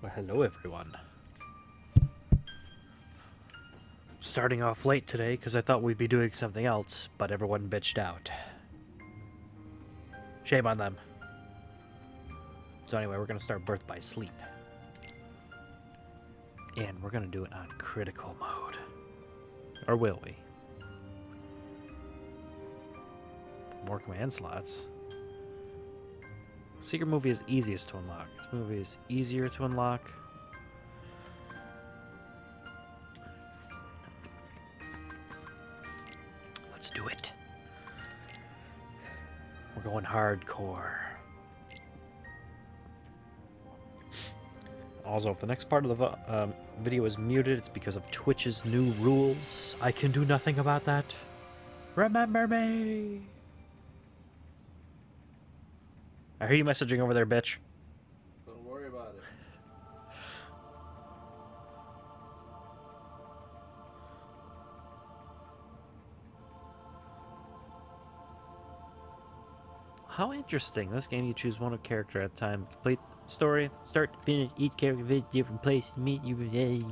Well, hello everyone. Starting off late today because I thought we'd be doing something else, but everyone bitched out. Shame on them. So anyway, we're going to start Birth by Sleep. And we're going to do it on critical mode. Or will we? More command slots. Secret movie is easiest to unlock. This movie is easier to unlock. Let's do it. We're going hardcore. Also, if the next part of the video is muted, it's because of Twitch's new rules. I can do nothing about that. Remember me! I hear you messaging over there, bitch. Don't worry about it. How interesting. This game, you choose one character at a time. Complete story, start to finish. Each character visits different places. Meet you.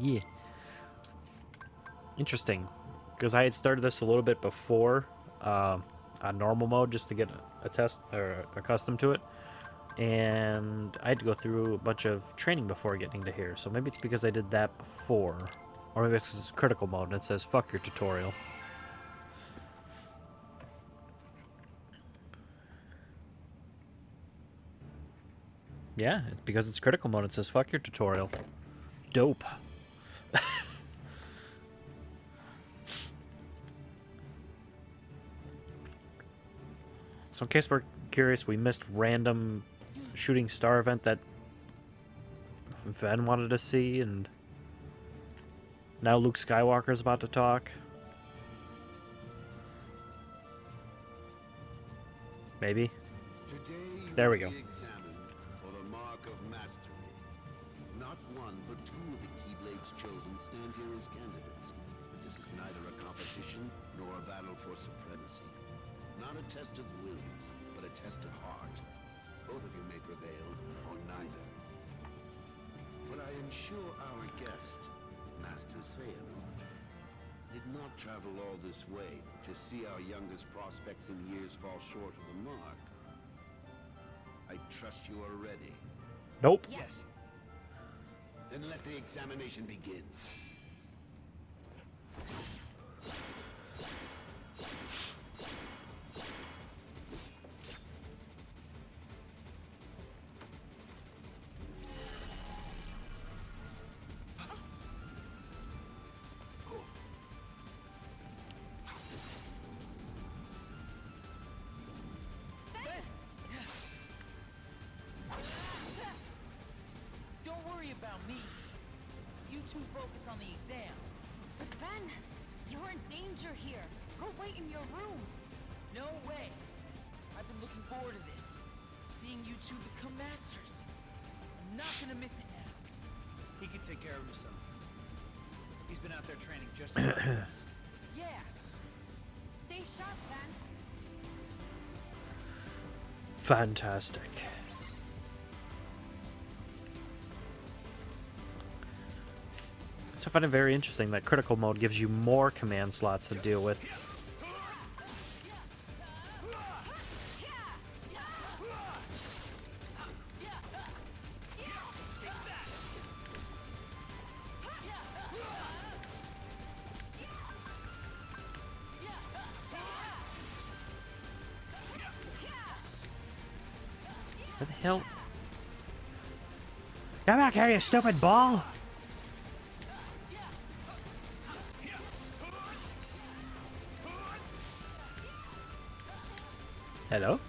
Yeah. Interesting. Because I had started this a little bit before on normal mode just to get a test or accustomed to it. And I had to go through a bunch of training before getting to here. So maybe it's because I did that before. Or maybe it's critical mode and it says fuck your tutorial. Yeah, it's because it's critical mode. It says fuck your tutorial. Dope. So in case we're curious, we missed random shooting star event that Ven wanted to see, and now Luke Skywalker's about to talk. Maybe. There we go. For the mark of mastery. Not one, but two of the Keyblades chosen stand here as candidates. But this is neither a competition nor a battle for supremacy. Not a test of wills, but a test of heart. Both of you may prevail, or neither. But I am sure our guest, Master Xehanort, did not travel all this way to see our youngest prospects in years fall short of the mark. I trust you are ready. Nope. Yes. Then let the examination begin. About me. You two focus on the exam. But Ven, you're in danger here. Go wait in your room. No way. I've been looking forward to this. Seeing you two become masters. I'm not gonna miss it now. He can take care of himself. He's been out there training just as hard as us. Yeah. Stay sharp, Ven. Fantastic. So I find it very interesting that critical mode gives you more command slots to deal with. What the hell? Come back here, you stupid ball! Hello?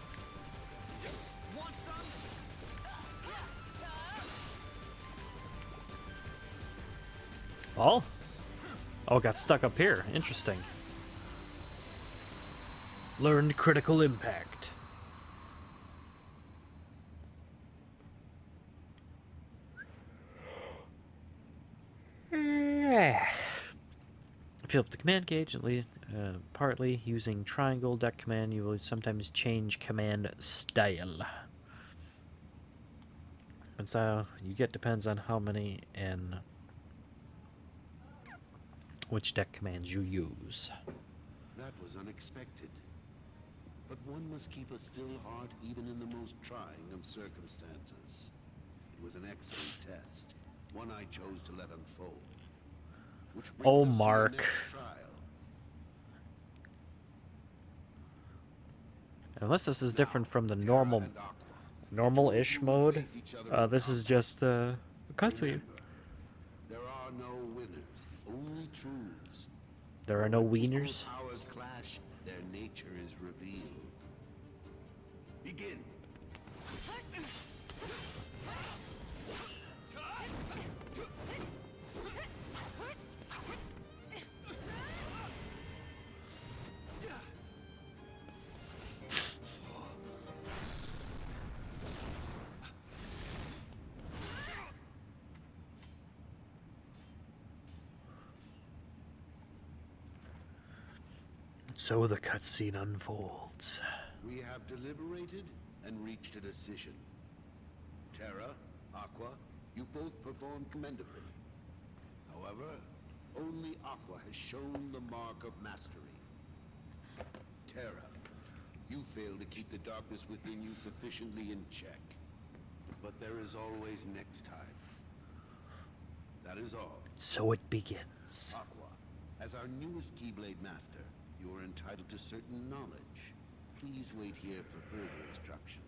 Ball? Oh, got stuck up here. Interesting. Learned critical impact. Fill up the command gauge, at least partly. Using triangle deck command, you will sometimes change command style. And so you get depends on how many and which deck commands you use. That was unexpected. But one must keep a still heart even in the most trying of circumstances. It was an excellent test, one I chose to let unfold. Which brings Oh, us to the Mark. next trial. Unless this is Now, different from the Terra normal, and Aqua. normal-ish The two mode. face each other in This is combat. just a cutscene. Remember, there are no winners, only truths. There are no When equal wieners. powers clash, their nature is revealed. Begin. So the cutscene unfolds. We have deliberated and reached a decision. Terra, Aqua, you both performed commendably. However, only Aqua has shown the mark of mastery. Terra, you failed to keep the darkness within you sufficiently in check. But there is always next time. That is all. So it begins. Aqua, as our newest Keyblade Master, you are entitled to certain knowledge. Please wait here for further instruction.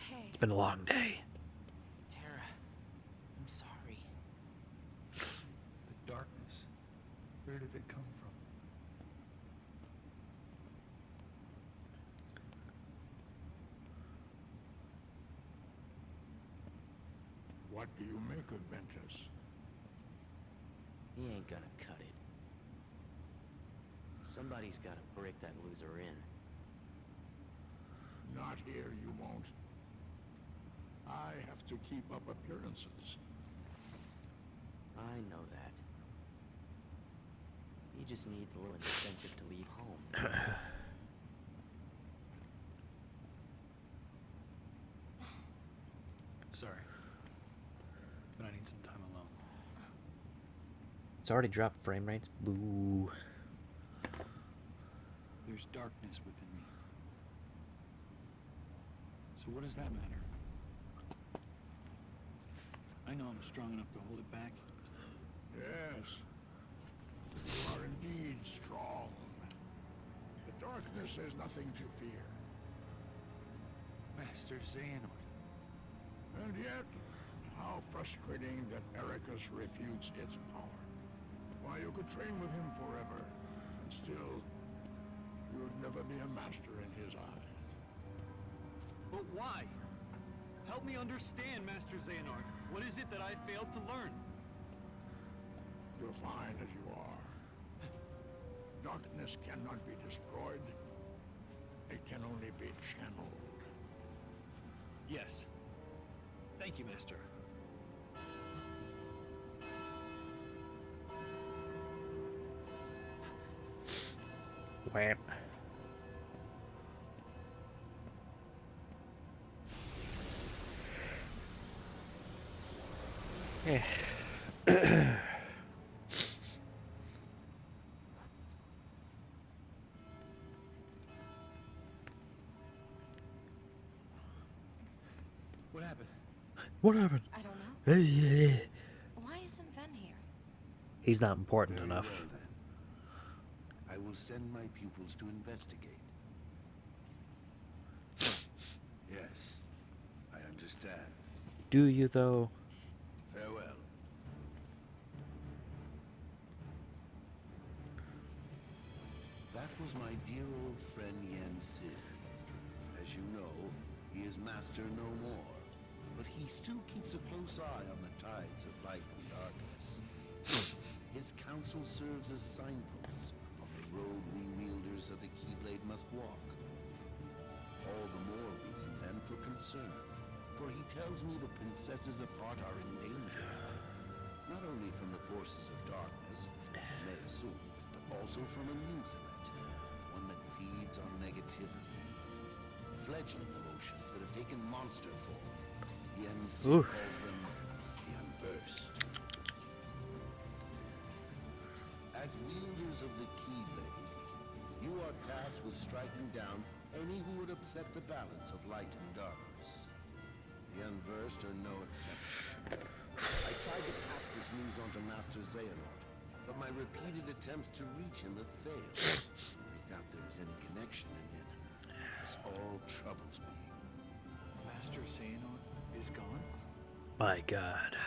Hey, It's been a long day. Terra, I'm sorry. The darkness. Where did it come from? What do you make of Ventus? He ain't gonna cut it. Somebody's gotta break that loser in. Not here, you won't. I have to keep up appearances. I know that. He just needs a little incentive to leave home. Sorry. But I need some time alone. It's already dropped frame rates. Boo. There's darkness within me. So what does that matter? I know I'm strong enough to hold it back. Yes. You are indeed strong. The darkness has nothing to fear. Master Xehanort. And yet, how frustrating that Ericus refutes its power. Why, you could train with him forever, and still, you would never be a master in his eyes. But why? Help me understand, Master Xehanort. What is it that I failed to learn? You're fine as you are. Darkness cannot be destroyed. It can only be channeled. Yes. Thank you, Master. Wham. What happened? What happened? I don't know. He's Why isn't Ven here? not important Very enough. well, then. I will send my pupils to investigate. Yes, I understand. Do you, though? Farewell. That was my dear old friend Yen Sid. As you know, he is master no more, but he still keeps a close eye on the tides of light and darkness. His counsel serves as signposts on the road we wielders of the Keyblade must walk. All the more reason then for concern, for he tells me the princesses apart are in danger, not only from the forces of darkness, you may assume, but also from a new threat, one that feeds on negativity. fledgling emotions that have taken monster form. The MC Ooh. calls them the Unversed. As wielders of the Keyblade, you are tasked with striking down any who would upset the balance of light and darkness. The Unversed are no exception. I tried to pass this news on to Master Xehanort, but my repeated attempts to reach him have failed. I doubt there is any connection, and yet this all troubles me. Master Xehanort is gone? My God.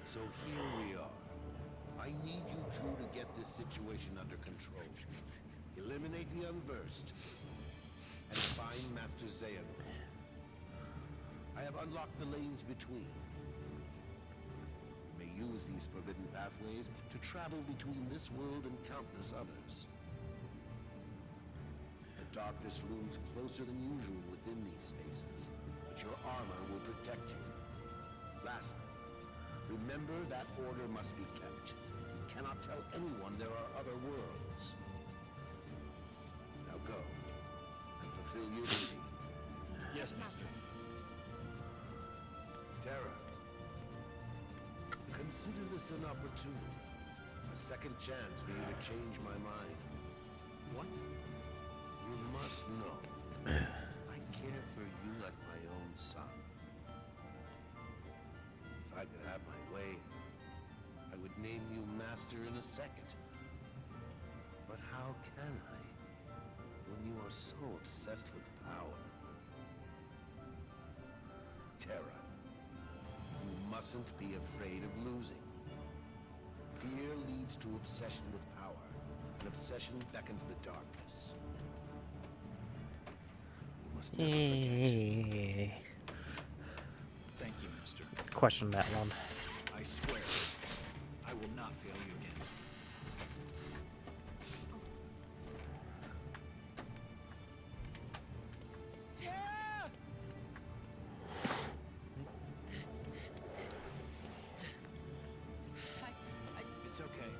So here we are. I need you two to get this situation under control. Eliminate the Unversed and find Master Xehanort. I have unlocked the lanes between. You may use these forbidden pathways to travel between this world and countless others. The darkness looms closer than usual within these spaces, but your armor will protect you. Lastly, remember that order must be kept. You cannot tell anyone there are other worlds. Now go and fulfill your duty. Yes, Master. Terra, consider this an opportunity. A second chance for you to change my mind. What? You must know, I care for you like my own son. If I could have my way, I would name you Master in a second. But how can I, when you are so obsessed with power? Terra, you mustn't be afraid of losing. Fear leads to obsession with power, and obsession beckons the darkness. You must never forget. Thank you, Master. Question that one. I swear, I will not fail you again. Terra! It's okay.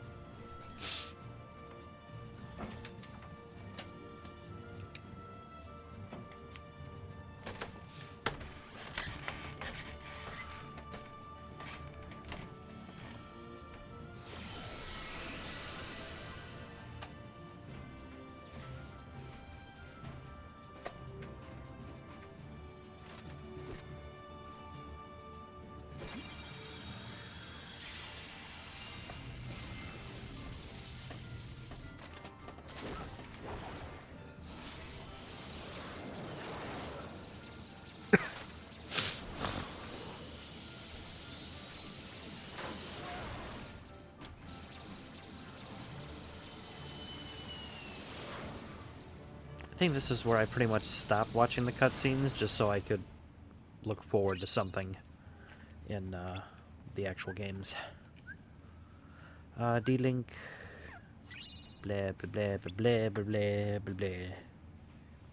I think this is where I pretty much stopped watching the cutscenes, just so I could look forward to something in the actual games. D-Link. Blah, blah, blah, blah, blah, blah, blah, blah.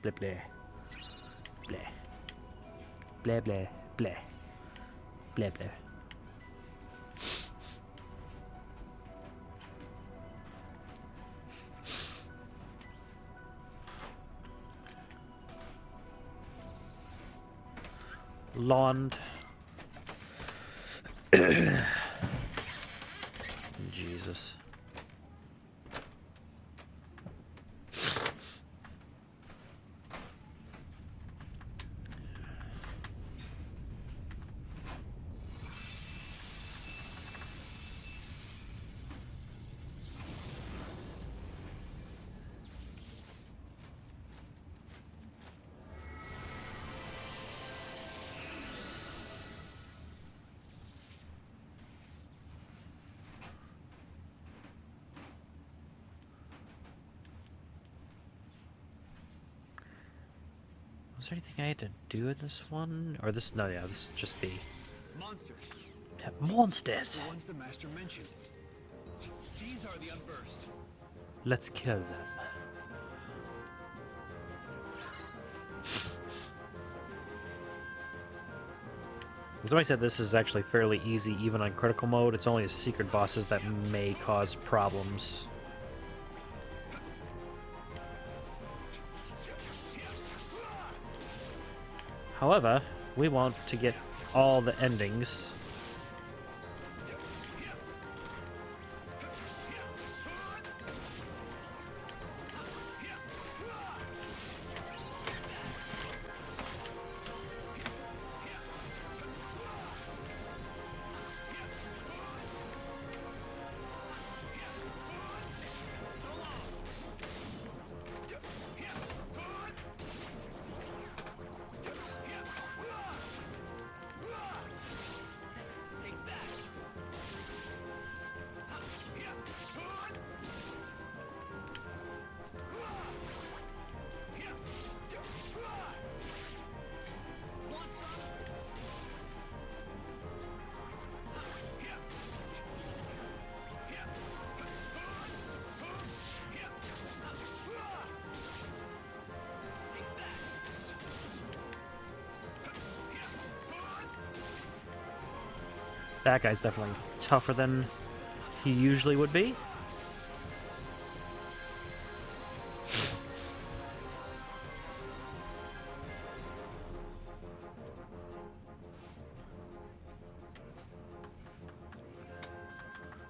Blah, blah. Blah. Blah, blah, blah. Blah, blah. Lond. Jesus. Was there anything I had to do in this one? Or this? No, yeah, this is just the Monsters. monsters. The ones the Master mentioned. These are the Unversed. Let's kill them. As I said, this is actually fairly easy, even on critical mode. It's only the secret bosses that may cause problems. However, we want to get all the endings. That guy's definitely tougher than he usually would be.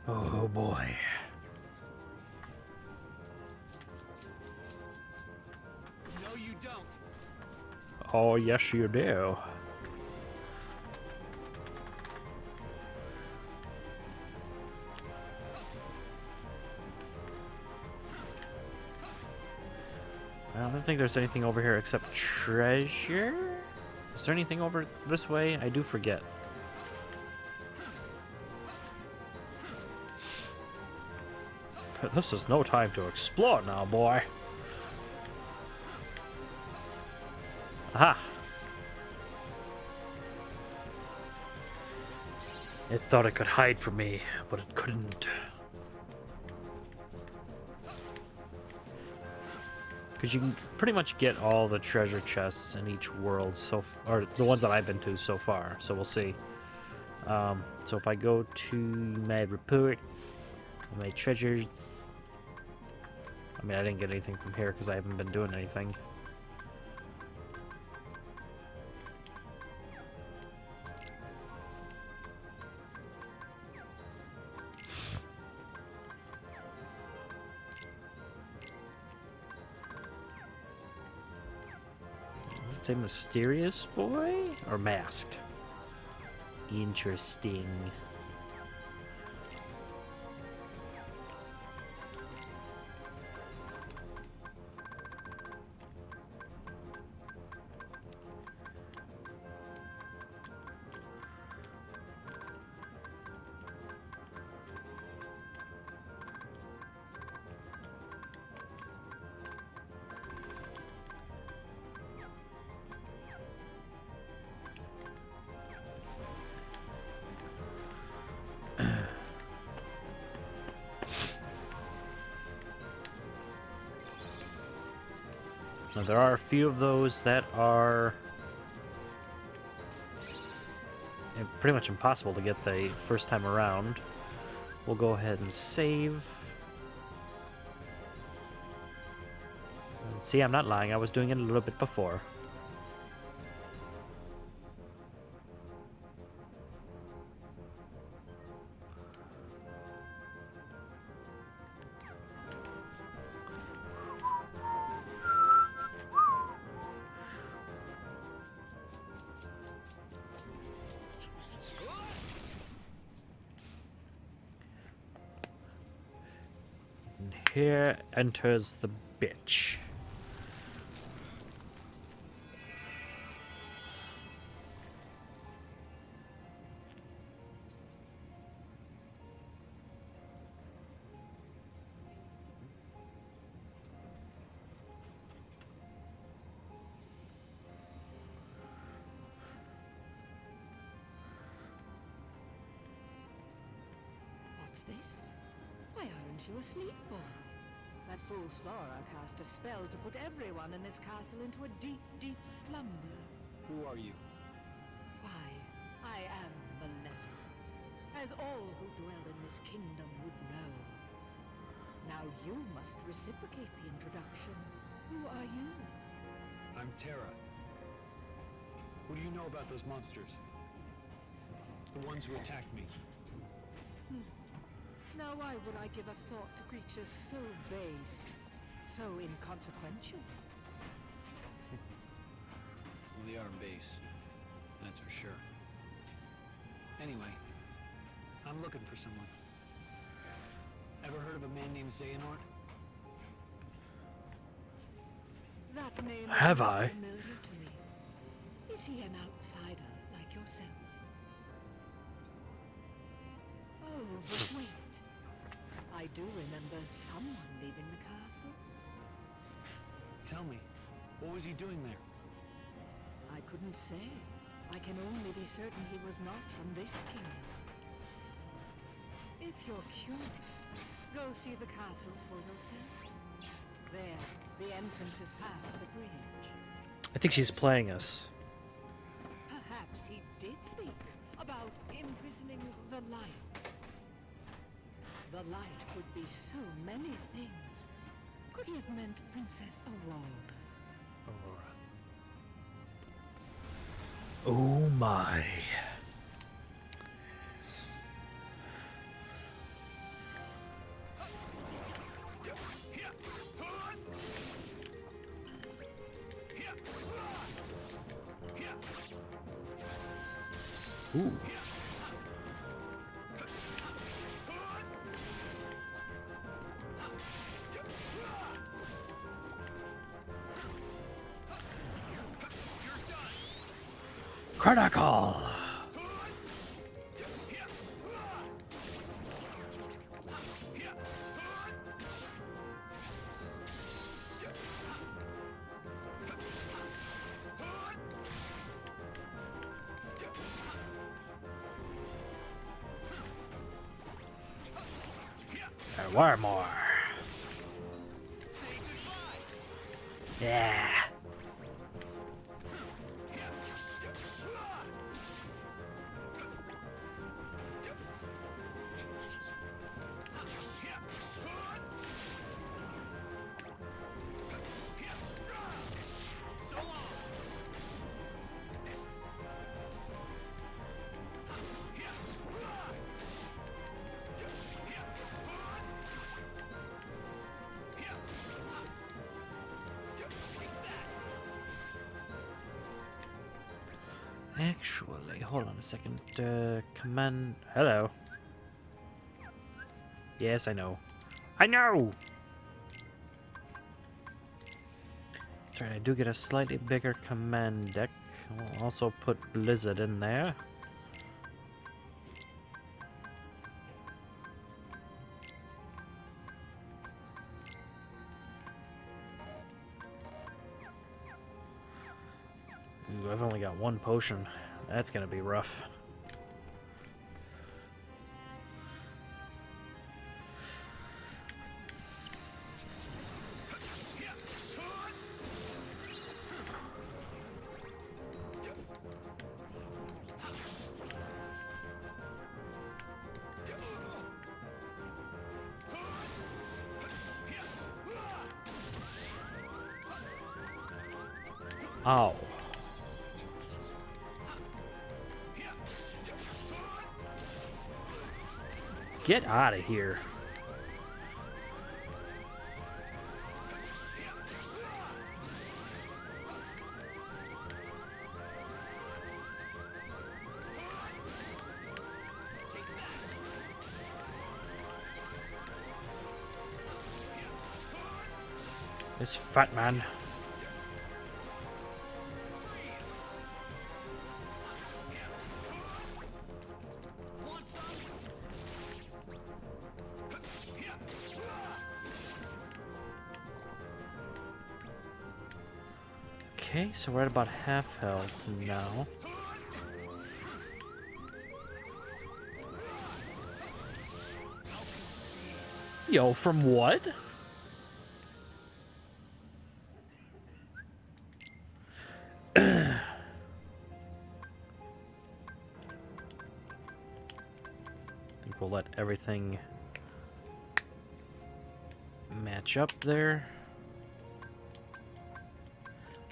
Oh boy. No, you don't. Oh, yes, you do. I don't think there's anything over here except treasure. Is there anything over this way? I do forget. But this is no time to explore now, boy. Aha! It thought it could hide from me, but it couldn't. Because you can pretty much get all the treasure chests in each world, or the ones that I've been to so far, so we'll see. So if I go to my reports, my treasures... I mean, I didn't get anything from here because I haven't been doing anything. Does it say mysterious boy or masked? Interesting. Now, there are a few of those that are pretty much impossible to get the first time around. We'll go ahead and save. And see, I'm not lying. I was doing it a little bit before. Here enters the bitch. What's this? Why aren't you asleep, boy? That fool Slora cast a spell to put everyone in this castle into a deep, deep slumber. Who are you? Why, I am Maleficent, as all who dwell in this kingdom would know. Now you must reciprocate the introduction. Who are you? I'm Terra. What do you know about those monsters? The ones who attacked me. Now why would I give a thought to creatures so base, so inconsequential? Well, they are base. That's for sure. Anyway, I'm looking for someone. Ever heard of a man named Xehanort? That name Have is not I? familiar to me. Is he an outsider like yourself? Oh, but wait. I do remember someone leaving the castle. Tell me, what was he doing there? I couldn't say. I can only be certain he was not from this kingdom. If you're curious, go see the castle for yourself. There, the entrance is past the bridge. I think she's playing us. Perhaps he did speak about imprisoning the light. The light could be so many things. Could he have meant Princess Aurora? Oh my. Ooh. Critical. One more. Yeah. Actually, hold on a second. Command. Hello. Yes, I know. I know! That's right, I do get a slightly bigger command deck. I'll also put Blizzard in there. Ooh, I've only got one potion. That's gonna be rough. Ow. Get out of here. This fat man. Okay, so we're at about half health now. Yo, from what? I think we'll let everything match up there.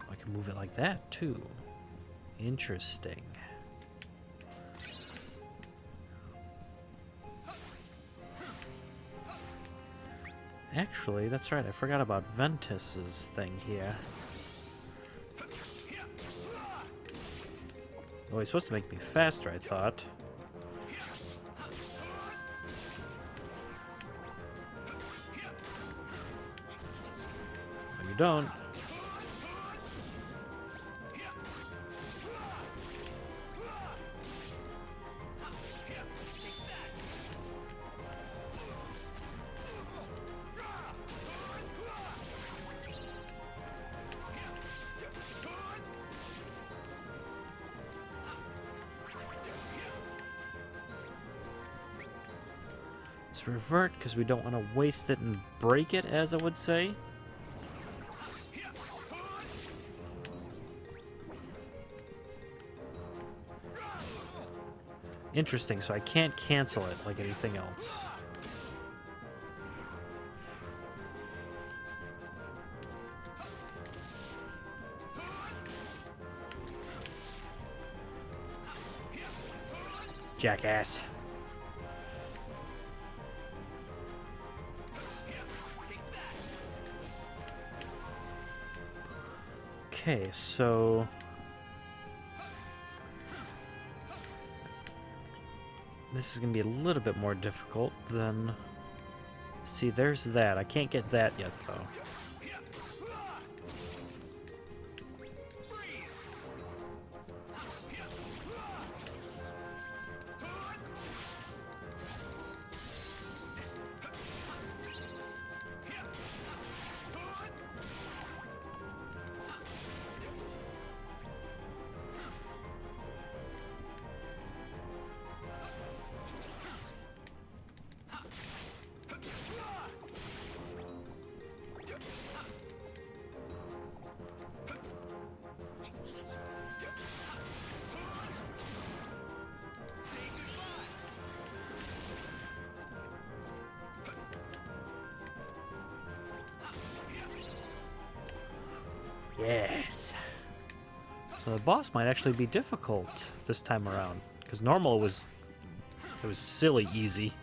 I can move it like that too. Interesting. Actually, that's right. I forgot about Ventus's thing here. Oh, he's supposed to make me faster, I thought. No, you don't. Let's revert, because we don't want to waste it and break it, as I would say. Interesting, so I can't cancel it like anything else. Jackass. Okay, so this is going to be a little bit more difficult than... See, there's that. I can't get that yet, though. Yes. So the boss might actually be difficult this time around, because normal was silly easy.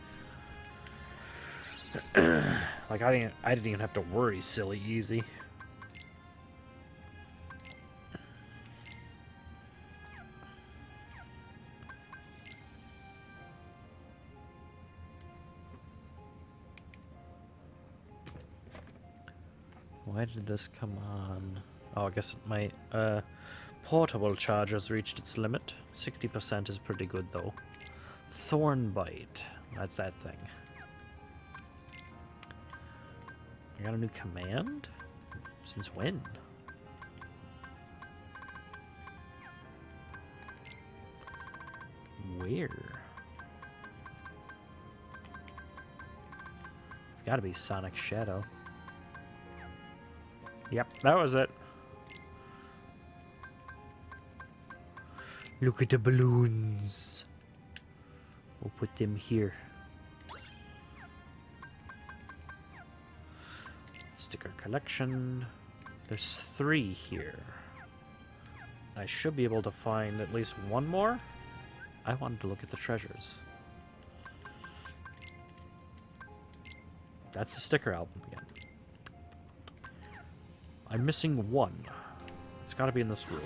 Like I didn't even have to worry silly easy. Why did this come on? Oh, I guess my portable charger's reached its limit. 60% is pretty good, though. Thornbite. That's that thing. I got a new command? Since when? Where? It's gotta be Sonic Shadow. Yep, that was it. Look at the balloons. We'll put them here. Sticker collection. There's 3 here. I should be able to find at least one more. I wanted to look at the treasures. That's the sticker album again. I'm missing 1. It's gotta be in this room.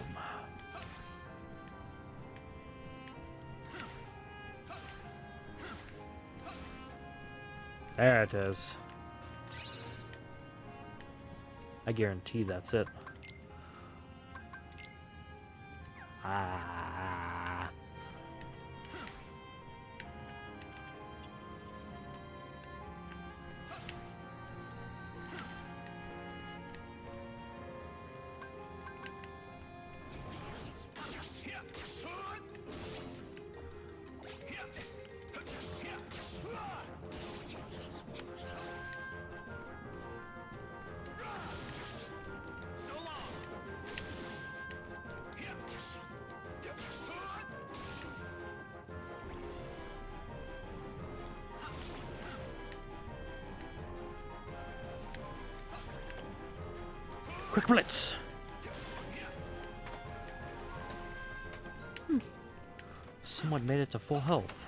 There it is. I guarantee that's it. Ah. Quick blitz! Someone made it to full health.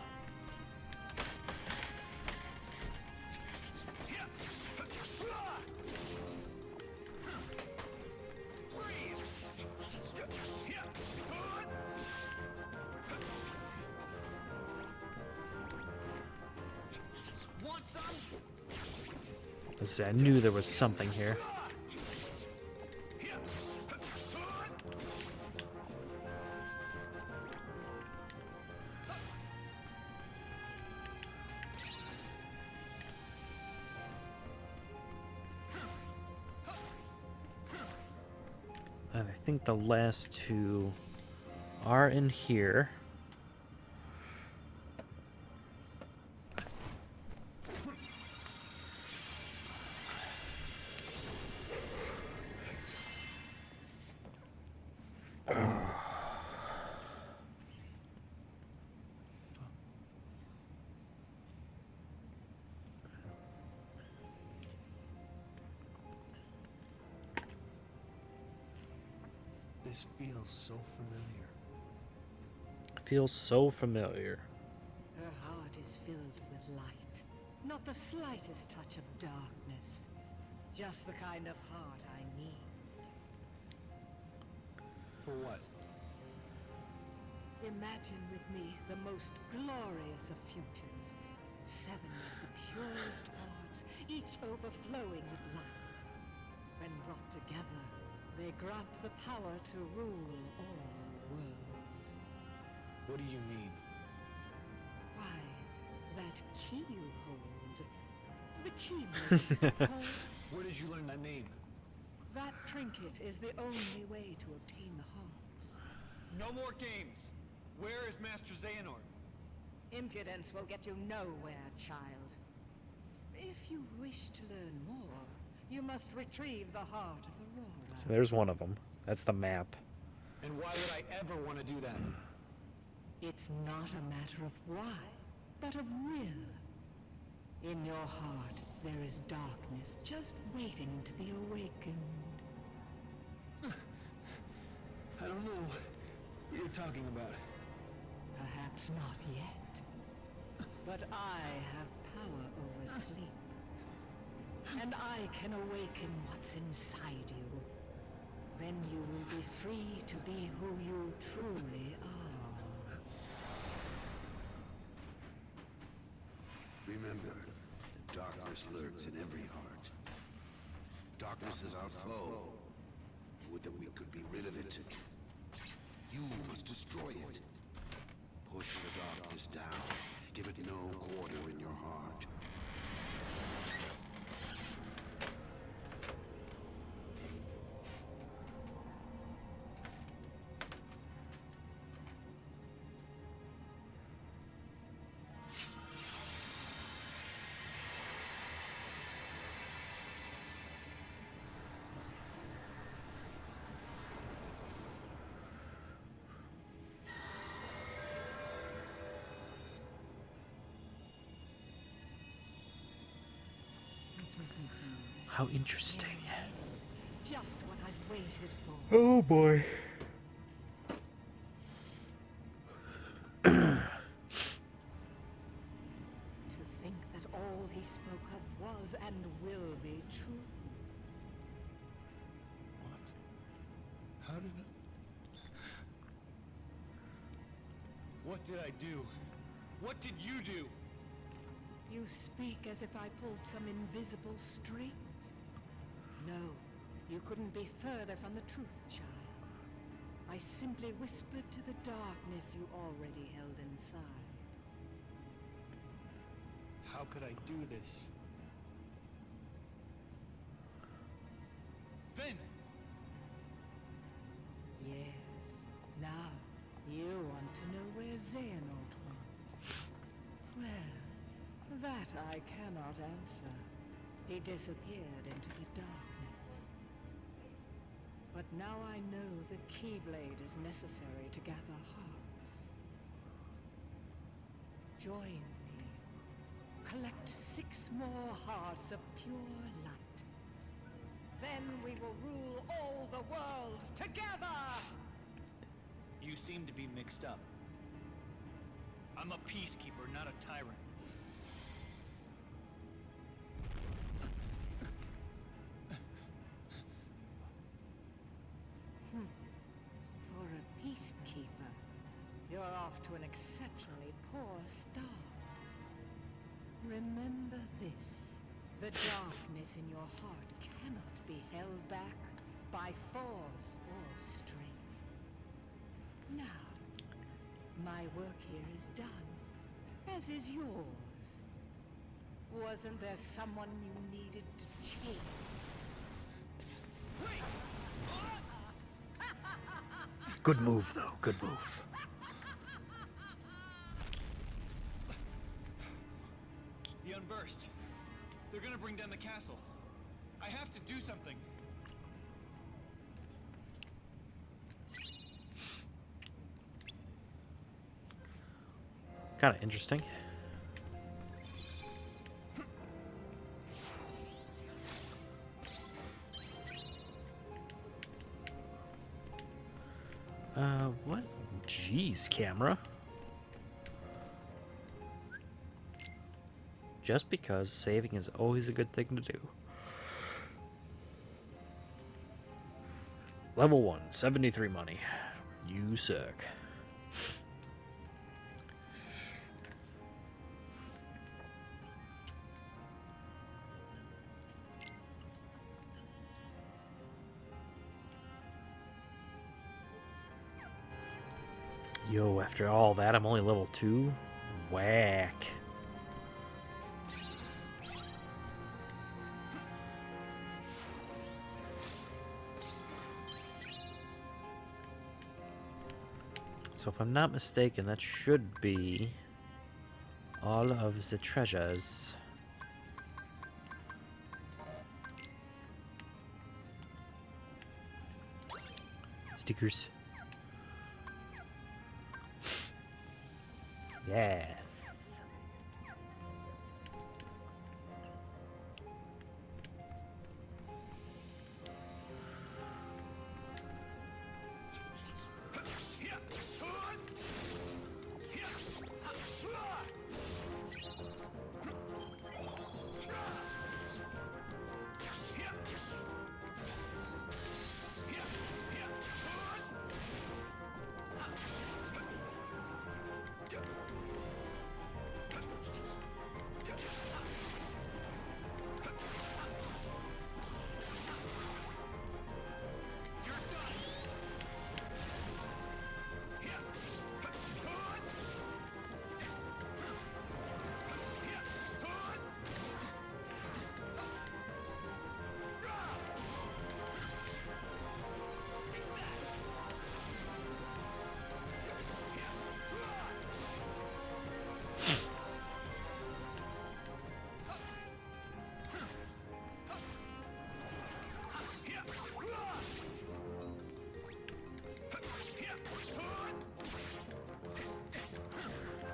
Want some? I knew there was something here. And I think the last two are in here. This feels so familiar. Feels so familiar. Her heart is filled with light. Not the slightest touch of darkness. Just the kind of heart I need. For what? Imagine with me the most glorious of futures. 7 of the purest hearts, each overflowing with light. When brought together, they grant the power to rule all worlds. What do you mean? Why, that key you hold. The Keyblades, of course. Where did you learn that name? That trinket is the only way to obtain the hearts. No more games. Where is Master Xehanort? Impudence will get you nowhere, child. If you wish to learn more, you must retrieve the heart of Aurora. So there's one of them. That's the map. And why would I ever want to do that? It's not a matter of why, but of will. In your heart, there is darkness just waiting to be awakened. I don't know what you're talking about. Perhaps not yet. But I have power over sleep. And I can awaken what's inside you. Then you will be free to be who you truly are. Remember, the darkness lurks in every heart. Darkness is our foe. Would that we could be rid of it. You must destroy it. Push the darkness down. Give it no quarter in your heart. How interesting. Just what I've waited for. Oh boy. To think that all he spoke of was and will be true. What? How did it... What did I do? What did you do? You speak as if I pulled some invisible strings. No, you couldn't be further from the truth, child. I simply whispered to the darkness you already held inside. How could I do this? Finn! Yes, now you want to know where Xehanort went. Well, that I cannot answer. He disappeared into the darkness. But now I know the Keyblade is necessary to gather hearts. Join me. Collect 6 more hearts of pure light. Then we will rule all the worlds together! You seem to be mixed up. I'm a peacekeeper, not a tyrant. For a peacekeeper, you're off to an exceptionally poor start. Remember this. The darkness in your heart cannot be held back by force or strength. Now, my work here is done, as is yours. Wasn't there someone you needed to chase? Good move, though. Good move. The Unburst. They're gonna bring down the castle. I have to do something. Kind of interesting. What? Jeez, camera. Just because saving is always a good thing to do. Level 1, 73 money. You suck. Yo, after all that, I'm only level 2? Whack. So if I'm not mistaken, that should be all of the treasures. Stickers. Yes.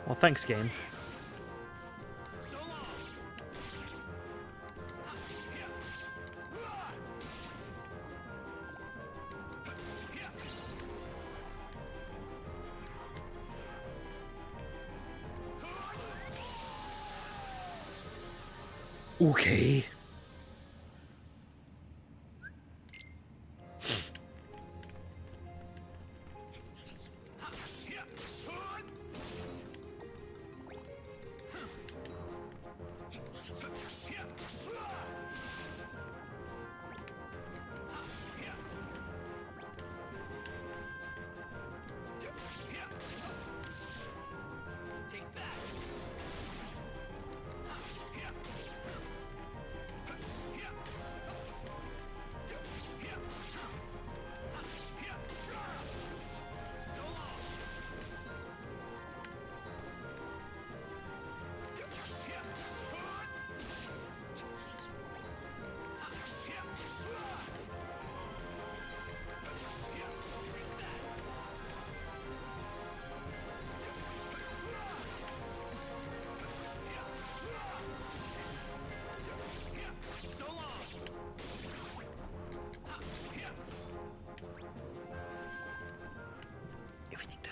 Well, thanks, game. Okay.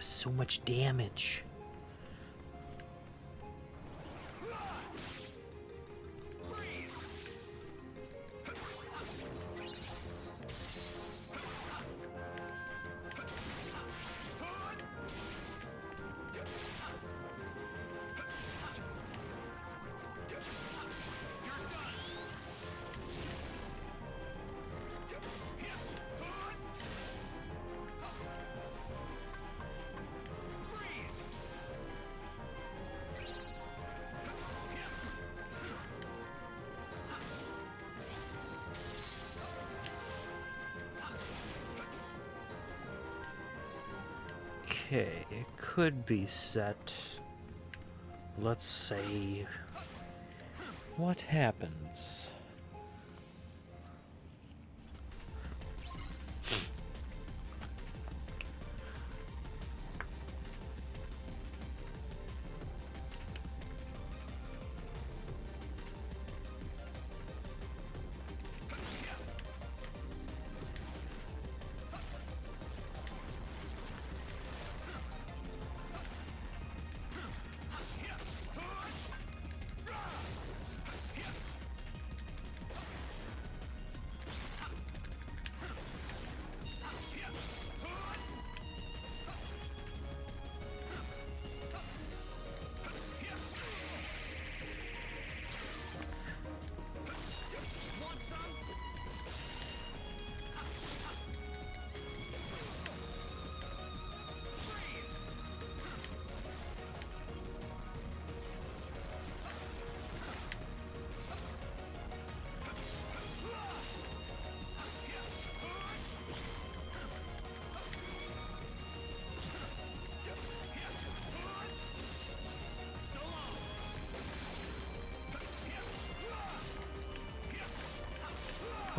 So much damage. Okay, it could be set. Let's say what happens.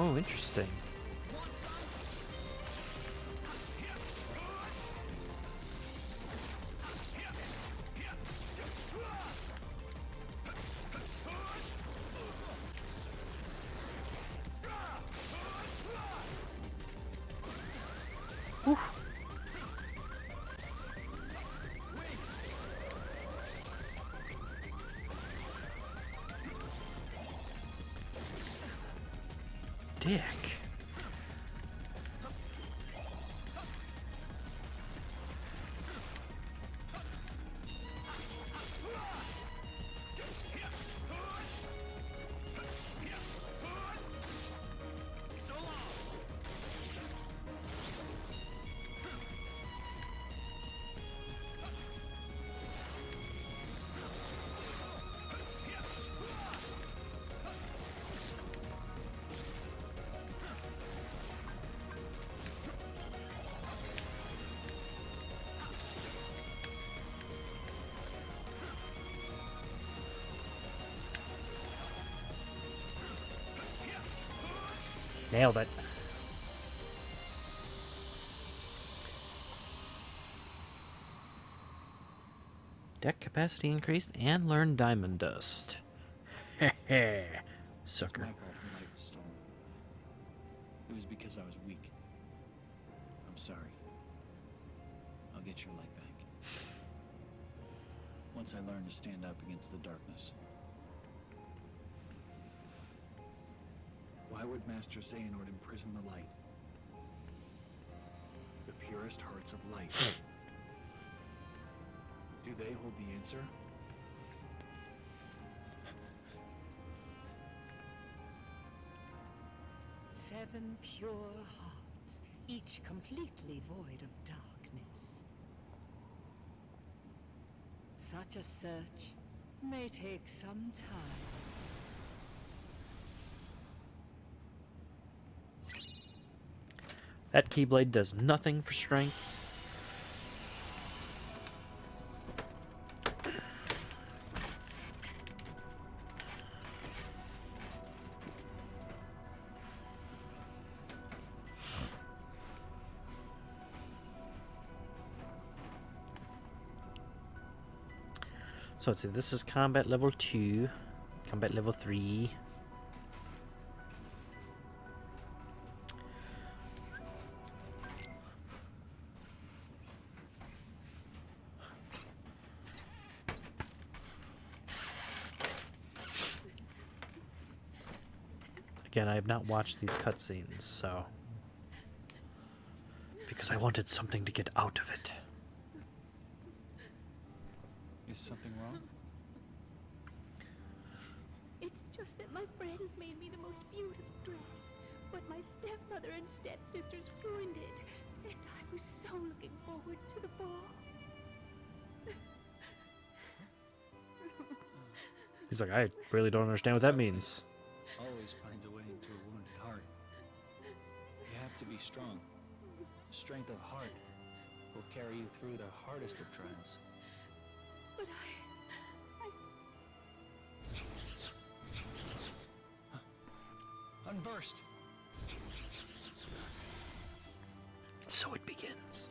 Oh, interesting. Dick. Nailed it. Deck capacity increased and learned Diamond Dust. Heh sucker. It's my fault the light was stolen. It was because I was weak. I'm sorry. I'll get your light back. Once I learn to stand up against the darkness. Why would Master Xehanort imprison the light? The purest hearts of light. Do they hold the answer? Seven pure hearts, each completely void of darkness. Such a search may take some time. That Keyblade does nothing for strength. So let's see, this is combat level 2, combat level 3. Again, I have not watched these cutscenes, so... because I wanted something to get out of it. Is something wrong? It's just that my friends made me the most beautiful dress, but my stepmother and stepsisters ruined it, and I was so looking forward to the ball. He's like, I really don't understand what that means. Always finds a way into a wounded heart. You have to be strong. Strength of heart. will carry you through the hardest of trials. But Unversed. So it begins.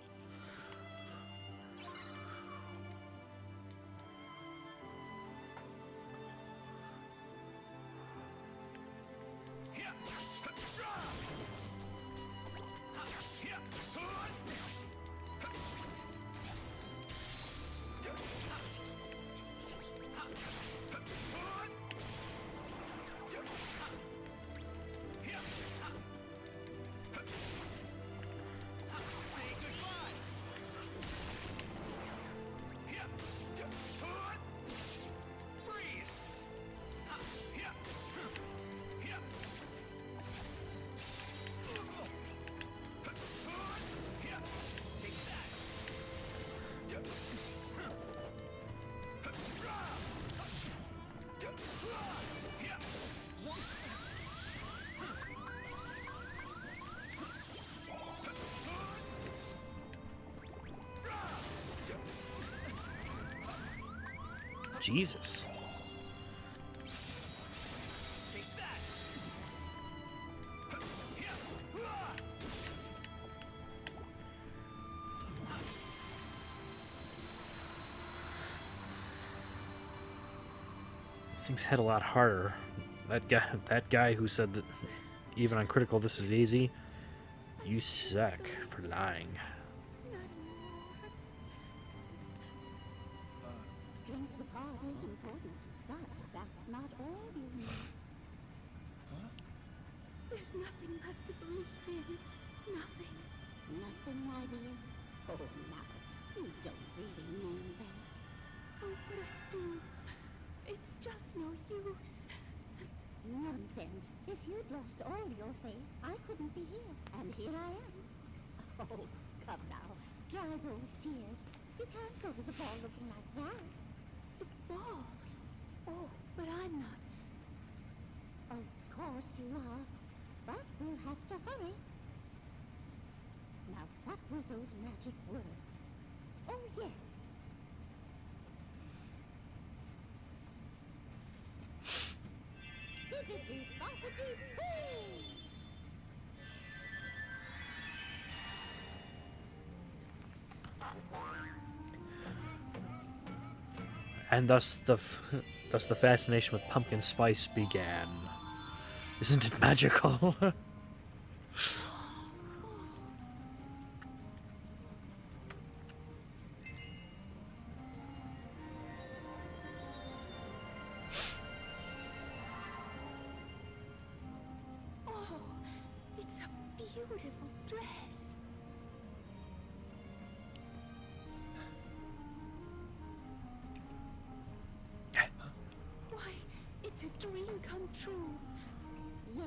Jesus. These things hit a lot harder. That guy who said that even on critical this is easy, you suck for lying. Strength of heart is important, but that's not all you need. there's nothing left to believe in. Nothing. Nothing, my dear? Oh, now, you don't really mean that. Oh, but I do. It's just no use. Nonsense. If you'd lost all your faith, I couldn't be here. And here I am. Oh, come now. Dry those tears. You can't go to the ball looking like that. The ball? Oh, but I'm not. Of course you are. But we'll have to hurry. Now, what were those magic words? Oh, yes. Bibbidi-bobbidi-boo! And thus the fascination with pumpkin spice began. Isn't it magical? Oh, it's a beautiful dress. Why, it's a dream come true. Yes,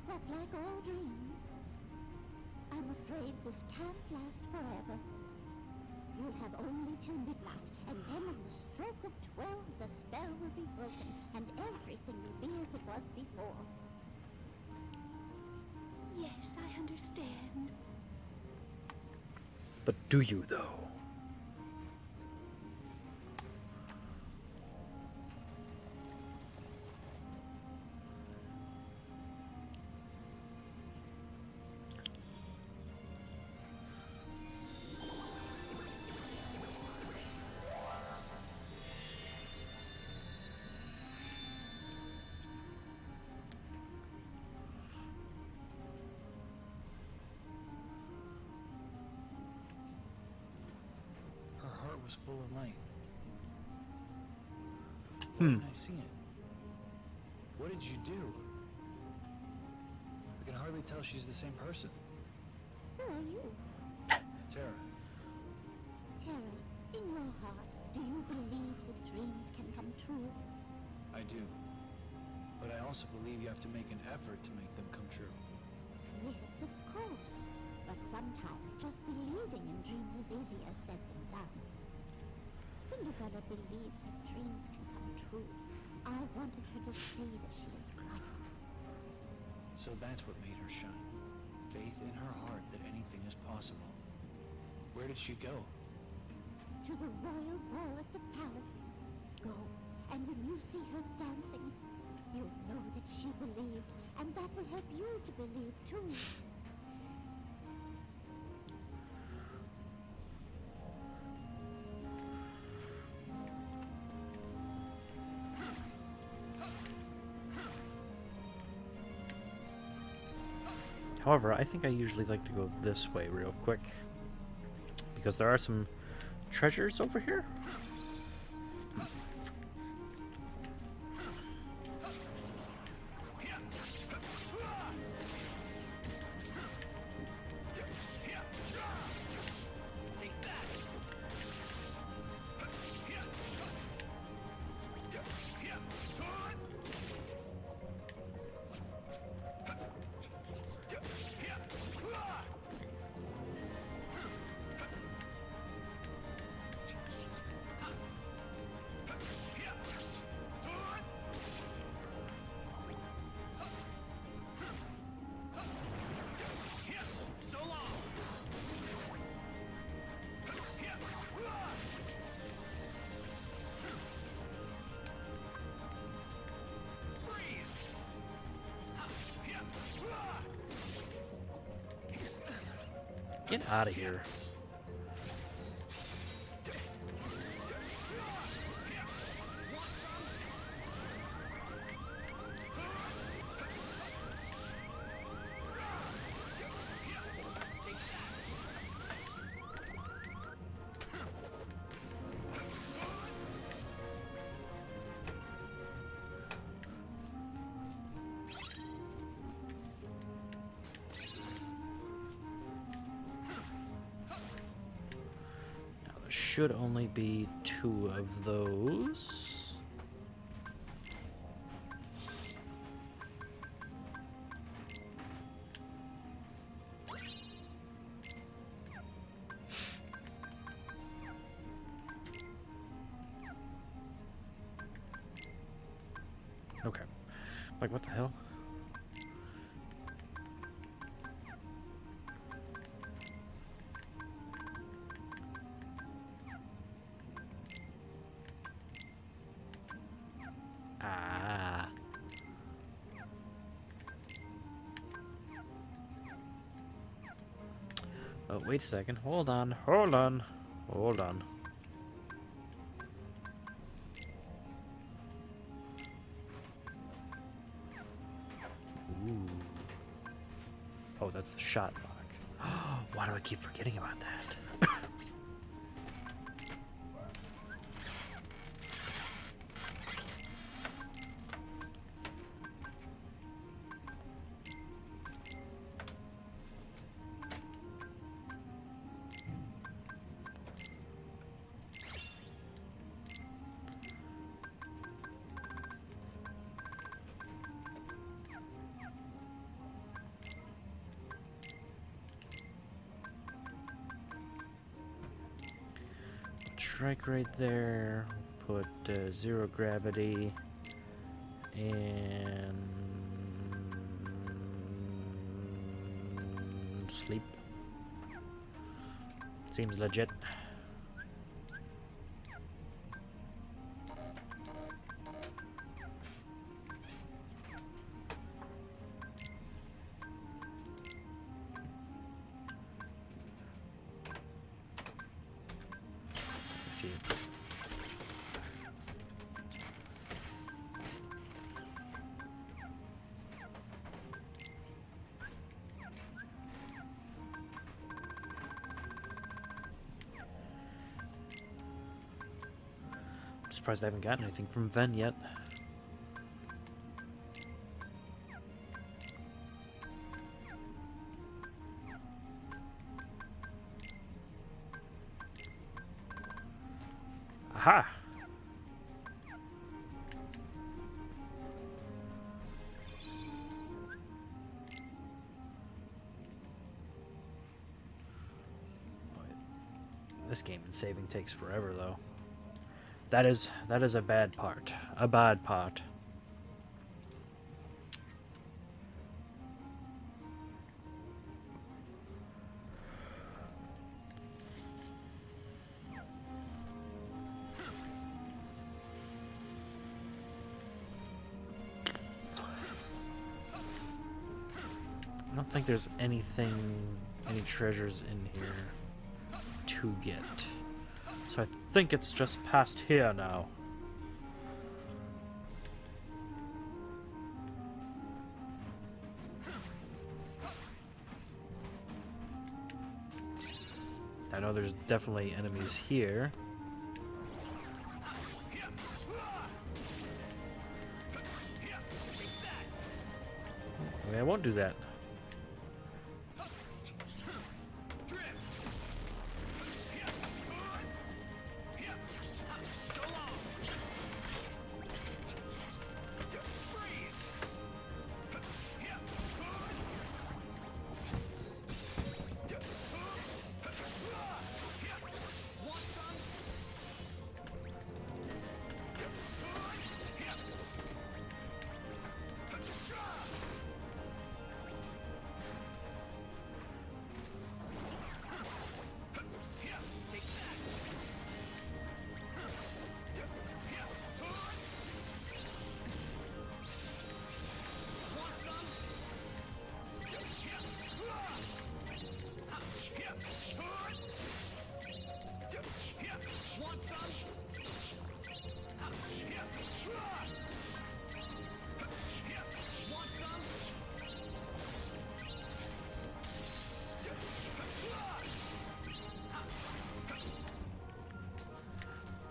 but like all dreams, I'm afraid this can't last forever. You'll have only till midnight, and then on the stroke of 12, the spell will be broken, and everything will be as it was before. Yes, I understand. But do you, though? Was full of light. Hmm. Why didn't I see it? What did you do? I can hardly tell she's the same person. Who are you? Terra. Terra, in your heart, do you believe that dreams can come true? I do. But I also believe you have to make an effort to make them come true. Yes, of course. But sometimes just believing in dreams is easier said than done. Cinderella believes her dreams can come true. I wanted her to see that she is right. So that's what made her shine. Faith in her heart that anything is possible. Where did she go? To the royal ball at the palace. Go, and when you see her dancing, you'll know that she believes, and that will help you to believe too. However, I think I usually like to go this way real quick, because there are some treasures over here. Get out of here. Should only be 2 of those. Okay. Like, what the hell? Oh, wait a second. Hold on. Hold on. Hold on. Ooh. Oh, that's the shot lock. Why do I keep forgetting about that? Strike right there. Put 0 gravity and sleep. Seems legit. See. I'm surprised I haven't gotten anything from Ven yet. Aha! This game and saving takes forever, though. That is a bad part. A bad part. think there's anything, any treasures in here to get. So I think it's just past here now. I know there's definitely enemies here. I mean, I won't do that.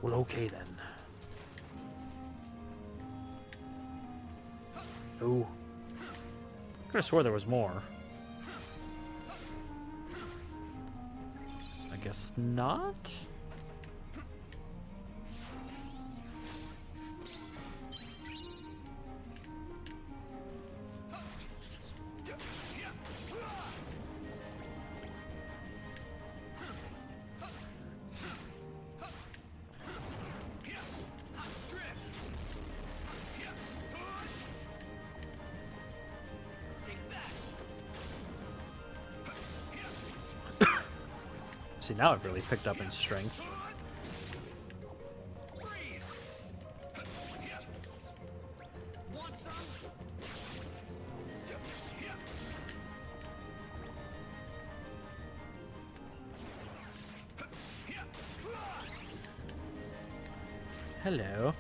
Well, okay then. Oh. Could have swore there was more. I guess not? See, now I've really picked up in strength. Hello.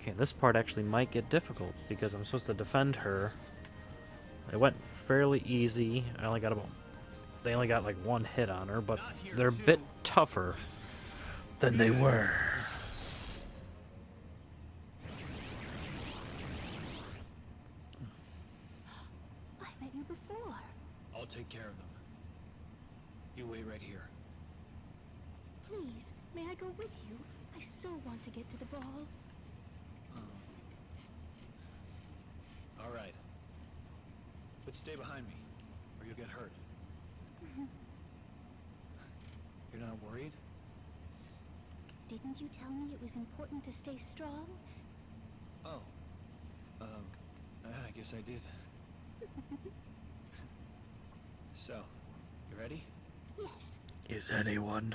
Okay, this part actually might get difficult because I'm supposed to defend her. It went fairly easy. I only got about, they only got like one hit on her, but they're a bit tougher than they were. I've met you before. I'll take care of them. You wait right here. Please, may I go with you? I so want to get to the ball. All right. But stay behind me, or you'll get hurt. You're not worried? Didn't you tell me it was important to stay strong? Oh. I guess I did. So, you ready? Yes. Is anyone?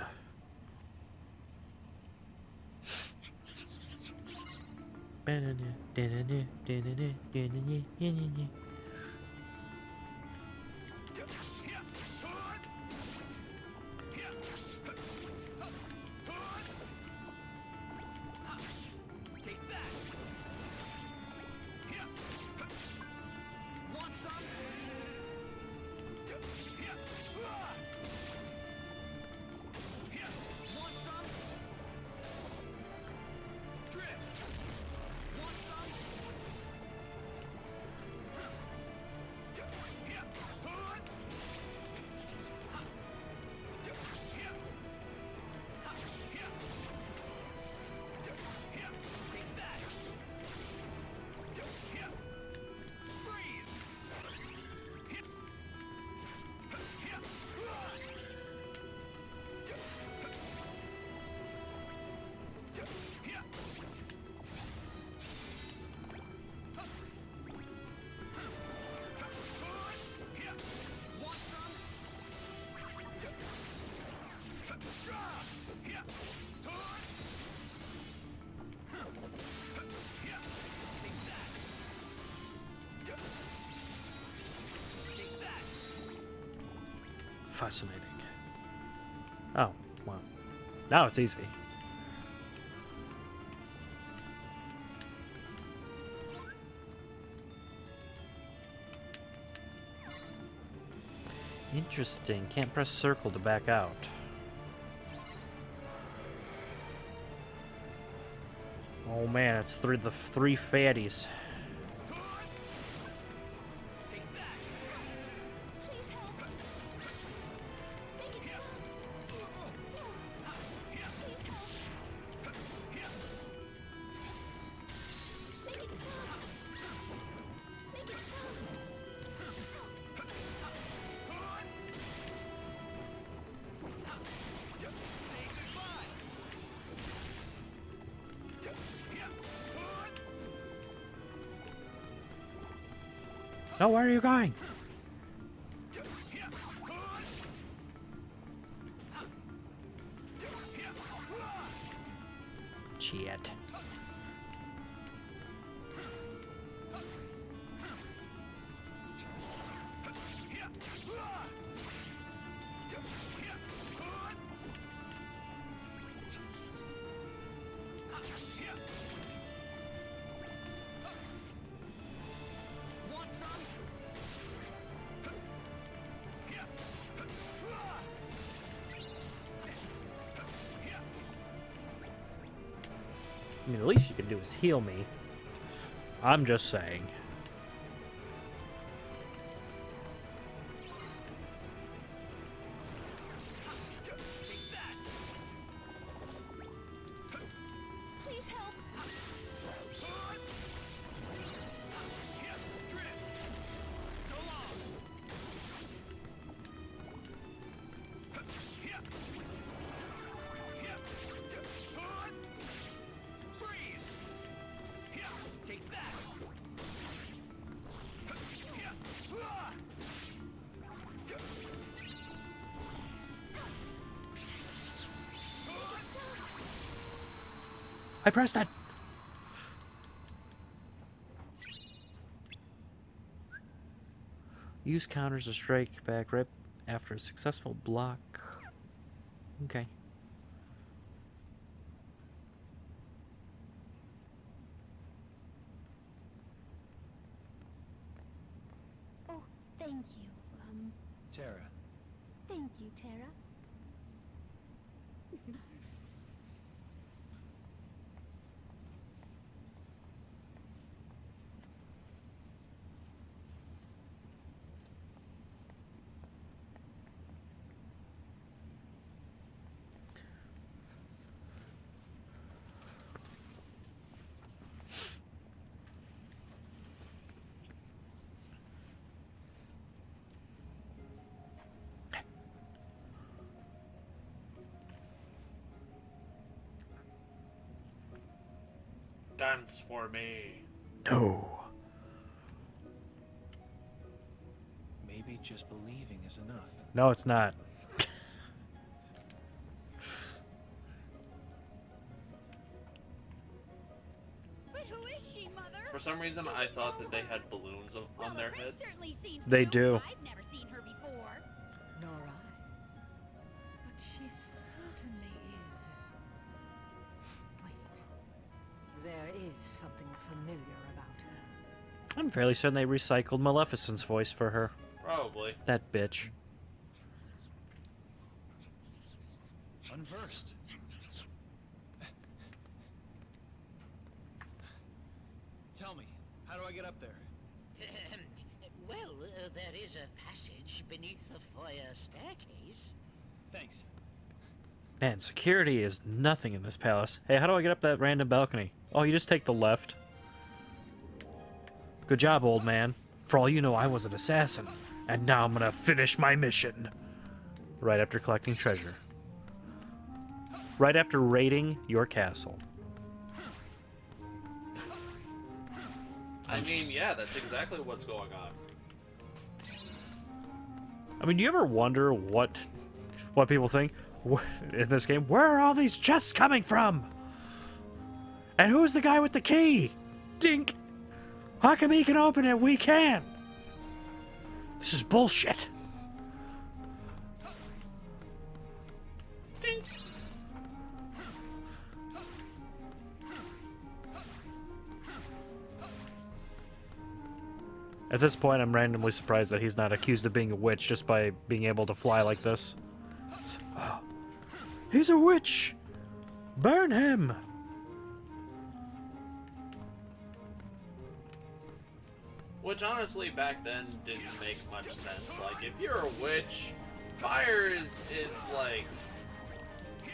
fascinating. Oh, wow. Now it's easy. Interesting. Can't press circle to back out. Oh man, it's the three fatties. No, where are you going? Shit. I mean, the least you can do is heal me. I'm just saying. Please help. I pressed that. Use counters to strike back right after a successful block. Okay. Oh, thank you. Terra. Thank you, Terra. Dance for me. No. Maybe just believing is enough. No, it's not. But who is she, Mother? For some reason, I thought that they had balloons on their heads. They do. I've never seen her before. Nor I. But she certainly is. Wait. There is something familiar about her. I'm fairly certain they recycled Maleficent's voice for her. Probably. That bitch. Unversed. Tell me, how do I get up there? Well, there is a passage beneath the foyer staircase. Thanks. Man, security is nothing in this palace. Hey, how do I get up that random balcony? Oh, you just take the left. Good job, old man. For all you know, I was an assassin. And now I'm gonna finish my mission. Right after collecting treasure. Right after raiding your castle. I mean, yeah, that's exactly what's going on. I mean, do you ever wonder what people think in this game? Where are all these chests coming from? And who's the guy with the key? Dink. How come he can open it? We can't. This is bullshit. At this point, I'm randomly surprised that he's not accused of being a witch just by being able to fly like this. He's a witch! Burn him! Which honestly back then didn't make much sense. Like, if you're a witch, fire is like,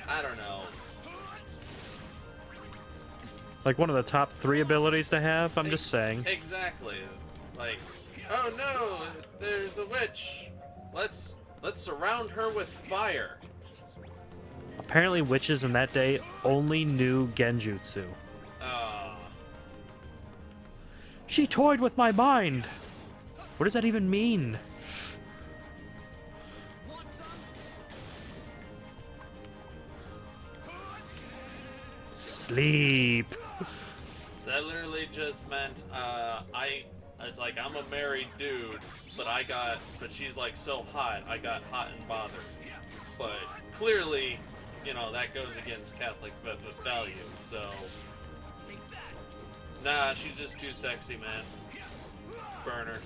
I don't know. Like one of the top 3 abilities to have, I'm just saying. Exactly. Like, oh no, there's a witch. Let's surround her with fire. Apparently witches in that day only knew genjutsu. She toyed with my mind! What does that even mean? Sleep! That literally just meant, it's like, I'm a married dude, but she's like so hot, I got hot and bothered. But clearly, you know, that goes against Catholic values, so... Nah, she's just too sexy, man. Burn her.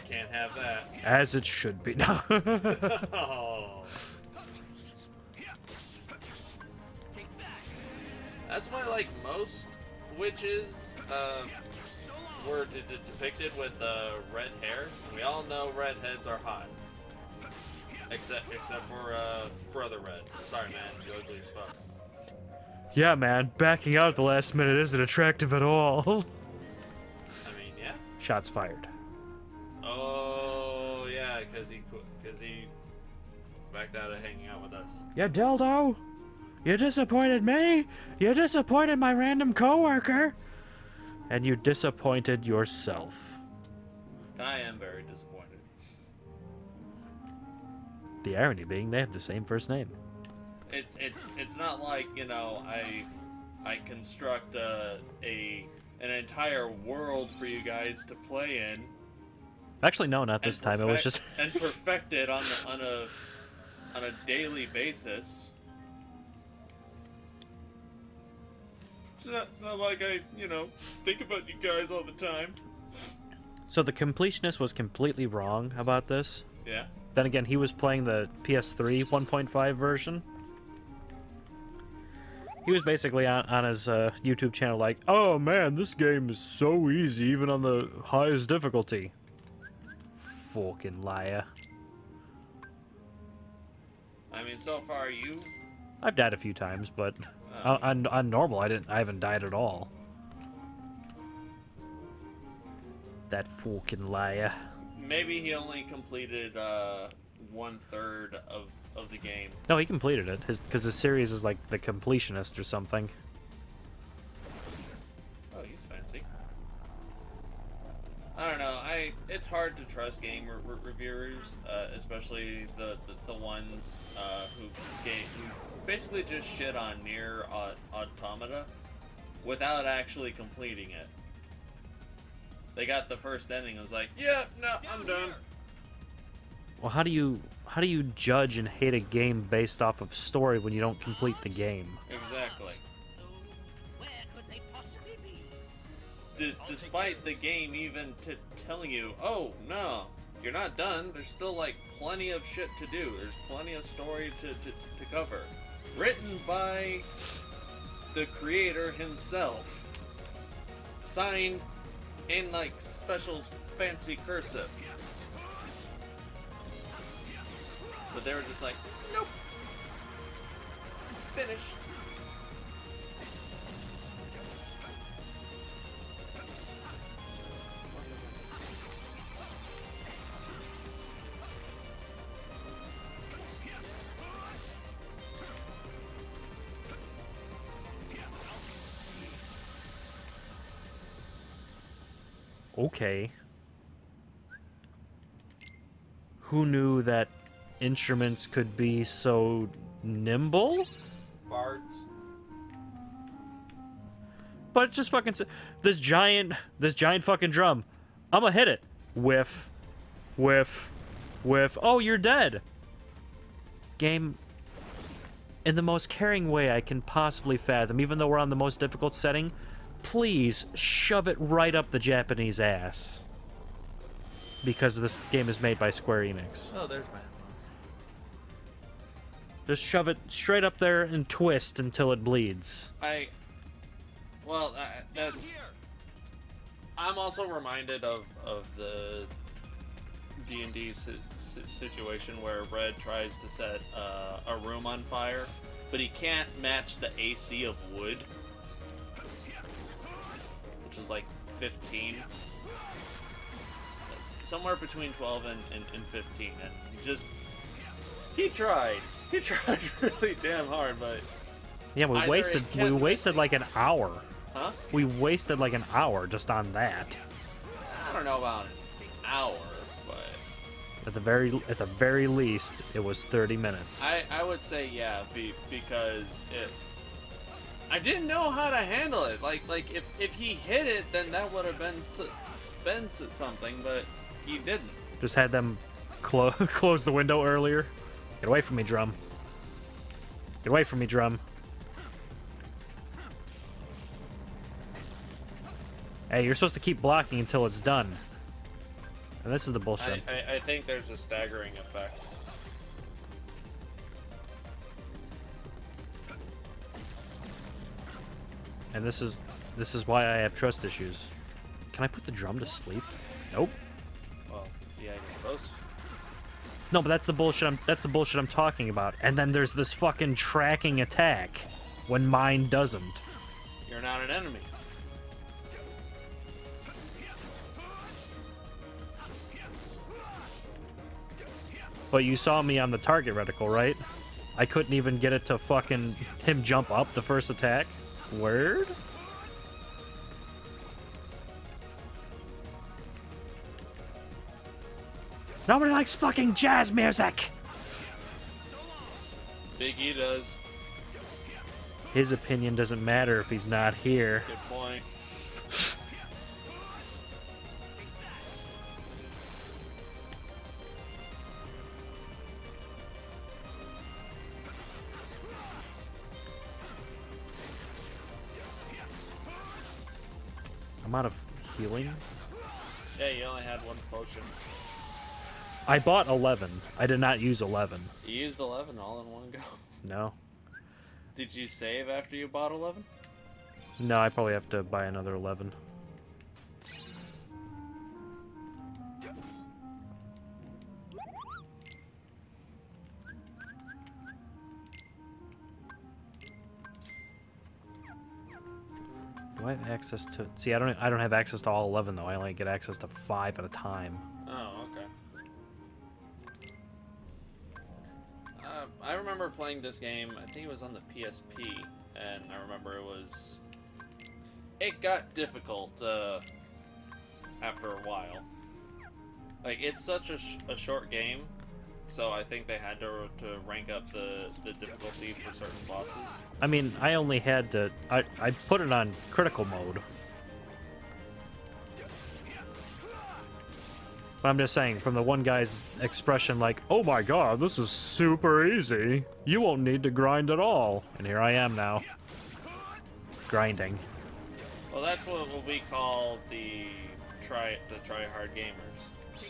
Can't have that. As it should be. No. Oh. That's why, like, most witches were depicted with red hair. We all know redheads are hot. Except for Brother Red. Sorry, man. You ugly as fuck. Yeah, man. Backing out at the last minute isn't attractive at all. I mean, yeah. Shots fired. Oh, yeah, because he backed out of hanging out with us. You dildo! You disappointed me! You disappointed my random coworker! And you disappointed yourself. I am very disappointed. The irony being they have the same first name. It's not like, you know, I construct an entire world for you guys to play in. Actually, no, not this time. It was just and perfect it on a daily basis. It's not like I, you know, think about you guys all the time. So the completionist was completely wrong about this. Yeah. Then again, he was playing the PS3 1.5 version. He was basically on his YouTube channel like, oh man, this game is so easy even on the highest difficulty. Fucking liar. I mean, so far I've died a few times, but on normal I haven't died at all. That fucking liar. Maybe he only completed 1/3 of the game. No, he completed it. Because his series is like the completionist or something. Oh, he's fancy. I don't know. It's hard to trust game reviewers, especially the ones who basically just shit on Nier Automata without actually completing it. They got the first ending and was like, yeah, no, I'm done. Well, how do you judge and hate a game based off of story when you don't complete the game? Exactly. Despite the game even telling you, oh, no, you're not done. There's still, like, plenty of shit to do. There's plenty of story to cover. Written by the creator himself. Signed in, like, special fancy cursive. But they were just like, nope. Finish. Okay. Who knew that instruments could be so nimble? Bards. But it's just fucking this giant fucking drum. I'ma hit it. Whiff. Whiff. Whiff. Oh, you're dead. Game, in the most caring way I can possibly fathom, even though we're on the most difficult setting, please shove it right up the Japanese ass. Because this game is made by Square Enix. Oh, there's Matt. Just shove it straight up there and twist until it bleeds. I'm also reminded of the D&D situation where Red tries to set a room on fire, but he can't match the AC of wood, which is like 15. Somewhere between 12 and 15, and he tried really damn hard, but yeah, we wasted like an hour. Huh? We wasted like an hour just on that. I don't know about an hour, but at the very least, it was 30 minutes. I would say yeah, because I didn't know how to handle it. Like if he hit it, then that would have been something, but he didn't. Just had them close the window earlier. Get away from me, drum. Get away from me, drum. Hey, you're supposed to keep blocking until it's done. And this is the bullshit. I think there's a staggering effect. And this is why I have trust issues. Can I put the drum to sleep? Nope. Well, yeah, you're supposed to. No, but that's the bullshit I'm talking about. And then there's this fucking tracking attack when mine doesn't. You're not an enemy. But you saw me on the target reticle, right? I couldn't even get it to fucking him jump up the first attack. Word? Nobody likes fucking jazz music! Big E does. His opinion doesn't matter if he's not here. Good point. I'm out of healing. Yeah, you only had one potion. I bought 11. I did not use 11. You used 11 all in one go. No. Did you save after you bought 11? No, I probably have to buy another 11. Do I have access to... See, I don't have access to all 11, though. I only get access to 5 at a time. Oh, okay. I remember playing this game, I think it was on the PSP, and I remember it got difficult after a while. Like, it's such a short game, so I think they had to rank up the difficulty for certain bosses. I mean, I only had to... I put it on critical mode. But I'm just saying, from the one guy's expression like, oh my god, this is super easy. You won't need to grind at all. And here I am now. Grinding. Well, that's what we call the try-hard gamers.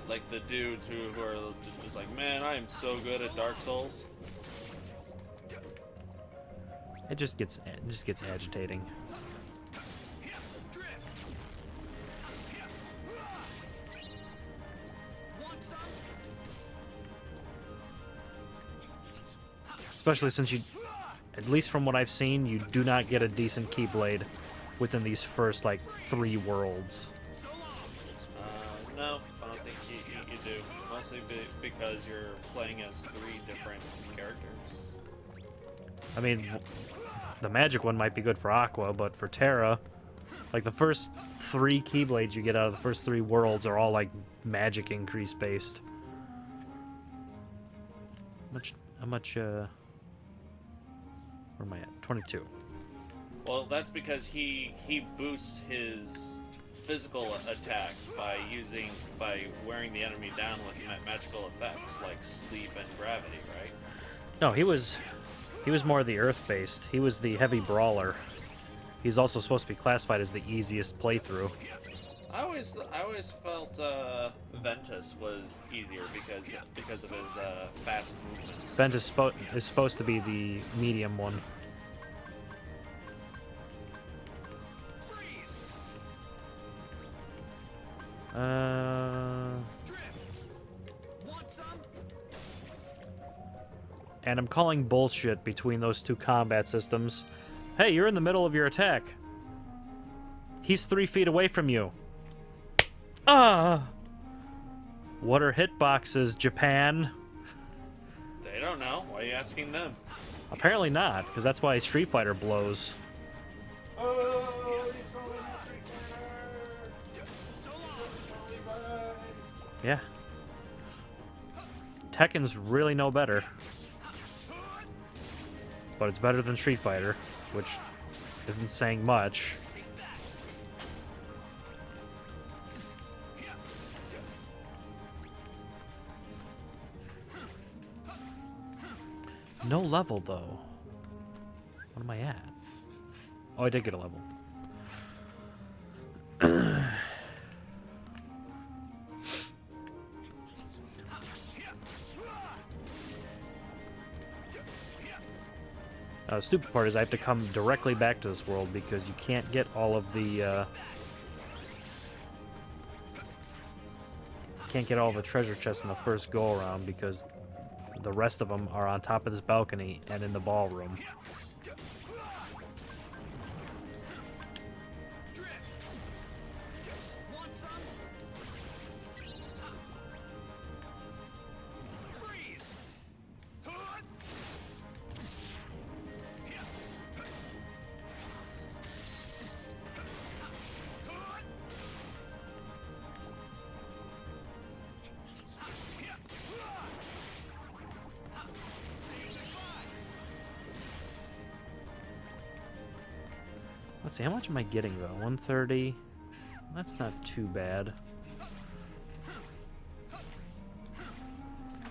Like the dudes who are just like, man, I am so good at Dark Souls. It just gets agitating. Especially since you, at least from what I've seen, you do not get a decent Keyblade within these first, like, 3 worlds. No, I don't think you do. Mostly because you're playing as 3 different characters. I mean, the magic one might be good for Aqua, but for Terra, like, the first 3 Keyblades you get out of the first 3 worlds are all, like, magic increase based. How much, where am I at? 22. Well, that's because he boosts his physical attacks by wearing the enemy down with magical effects like sleep and gravity, right? No, he was He was more the Earth-based. He was the heavy brawler. He's also supposed to be classified as the easiest playthrough. I always felt Ventus was easier because of his fast movements. Ventus is supposed to be the medium one. And I'm calling bullshit between those two combat systems. Hey, you're in the middle of your attack. He's 3 feet away from you. Ah! What are hitboxes, Japan? They don't know. Why are you asking them? Apparently not, because that's why Street Fighter blows. Yeah. Tekken's really no better. But it's better than Street Fighter, which isn't saying much. No level, though. What am I at? Oh, I did get a level. The stupid part is I have to come directly back to this world because you can't get all of the treasure chests in the first go around because the rest of them are on top of this balcony and in the ballroom. Let's see, how much am I getting though? 130? That's not too bad. I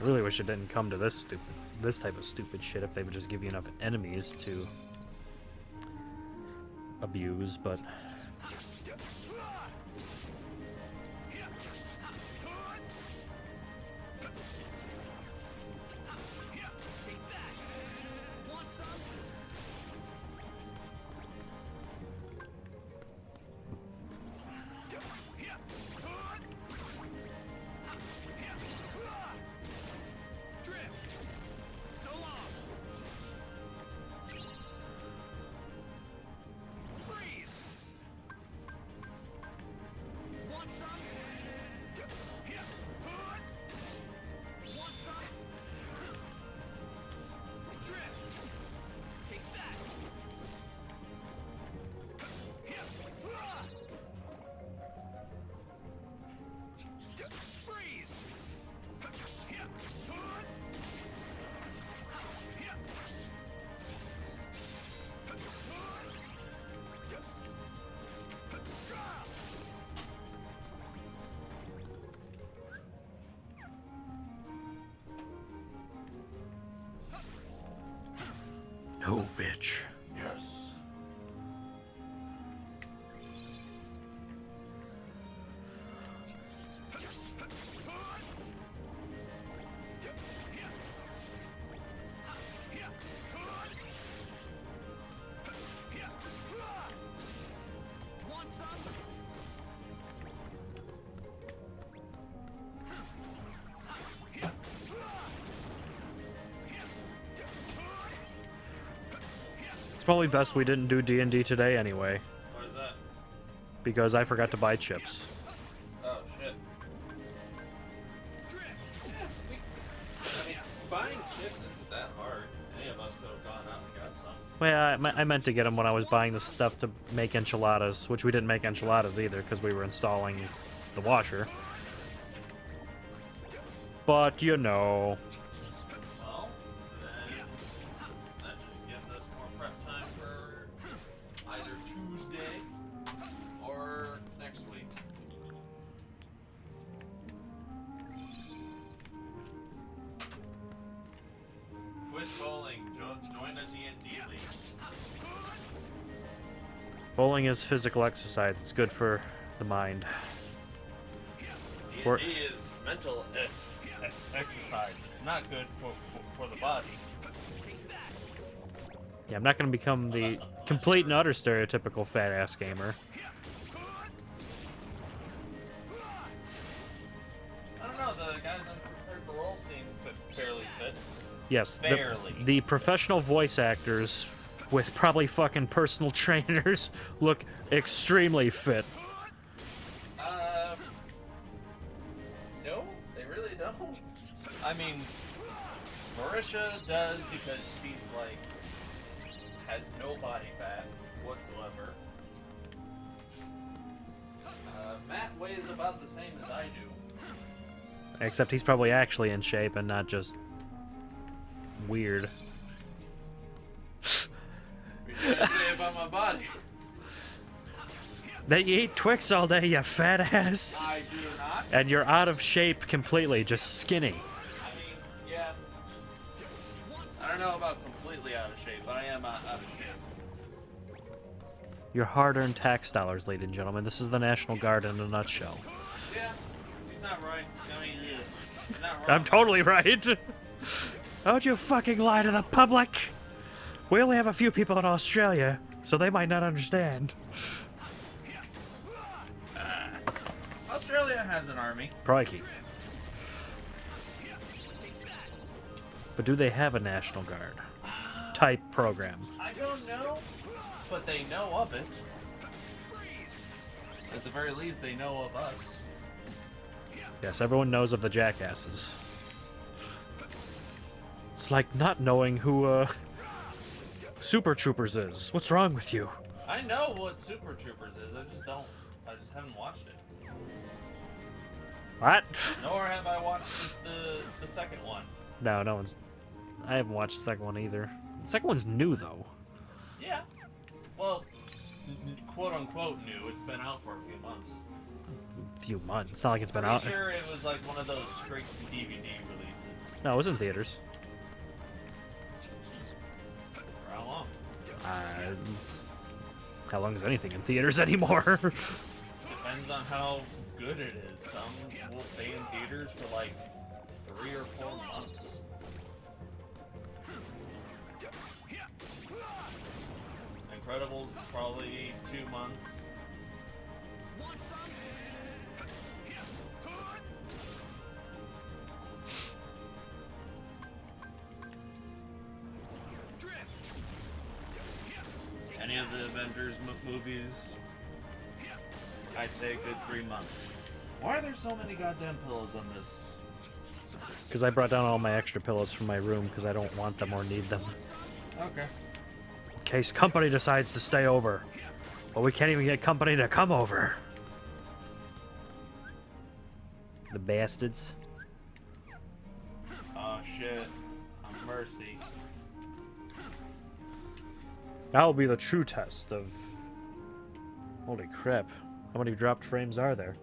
really wish it didn't come to this type of stupid shit if they would just give you enough enemies to abuse, but no, bitch. Yes. It's probably best we didn't do D&D today anyway. What is that? Because I forgot to buy chips. Oh, shit. I mean, buying chips isn't that hard. Any of us could have gone out and got some. Well, I meant to get them when I was buying the stuff to make enchiladas, which we didn't make enchiladas either because we were installing the washer. But, you know... Well, then that just gives us more prep time for either Tuesday or next week. Quit bowling, Join a D&D league. Bowling is physical exercise. It's good for the mind. D&D is mental exercise. It's not good for the body. Yeah, I'm not going to become the complete and utter stereotypical fat-ass gamer. I don't know, the guys on Prepared for Roll seem fairly fit. Yes, Barely. the professional voice actors with probably fucking personal trainers look extremely fit. No, they really don't. I mean, Marisha does because she's like, has no body fat whatsoever. Matt weighs about the same as I do. Except he's probably actually in shape and not just weird. What are you trying to say about my body? That you eat Twix all day, you fat ass. I do not. And you're out of shape completely, just skinny. I mean, yeah. I don't know about completely out of shape, but I am out of shape. Your hard-earned tax dollars, ladies and gentlemen. This is the National Guard in a nutshell. Yeah, he's not right. I mean, he's not wrong. I'm totally right. Don't you fucking lie to the public. We only have a few people in Australia, so they might not understand. Australia has an army. Crikey. But do they have a National Guard type program? I don't know, but they know of it. At the very least, they know of us. Yes, everyone knows of the jackasses. It's like not knowing who, Super Troopers is. What's wrong with you? I know what Super Troopers is, I just haven't watched it. What? Nor have I watched the second one. No, no one's... I haven't watched the second one either. The second one's new, though. Yeah. Well, quote-unquote new. It's been out for a few months. Few months. It's not like it's been Pretty out. sure it was like one of those straight-to-DVD releases. No, it was in theaters. For how long? How long is anything in theaters anymore? Depends on how good it is. Some will stay in theaters for like 3 or 4 months. Incredibles probably 2 months. Any of the Avengers movies, I'd say a good 3 months. Why are there so many goddamn pillows on this? Because I brought down all my extra pillows from my room because I don't want them or need them. Okay. In case company decides to stay over. But we can't even get company to come over. The bastards. Oh shit. Mercy. That will be the true test of... Holy crap. How many dropped frames are there?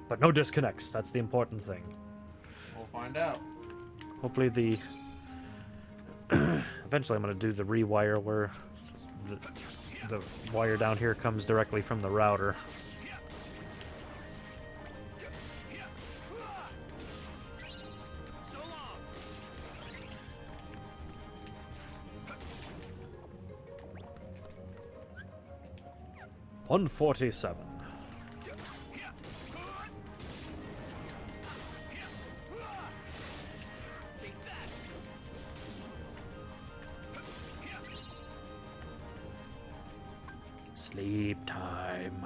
But no disconnects. That's the important thing. We'll find out. Hopefully the... Eventually I'm going to do the rewire where the wire down here comes directly from the router. $147. Sleep time.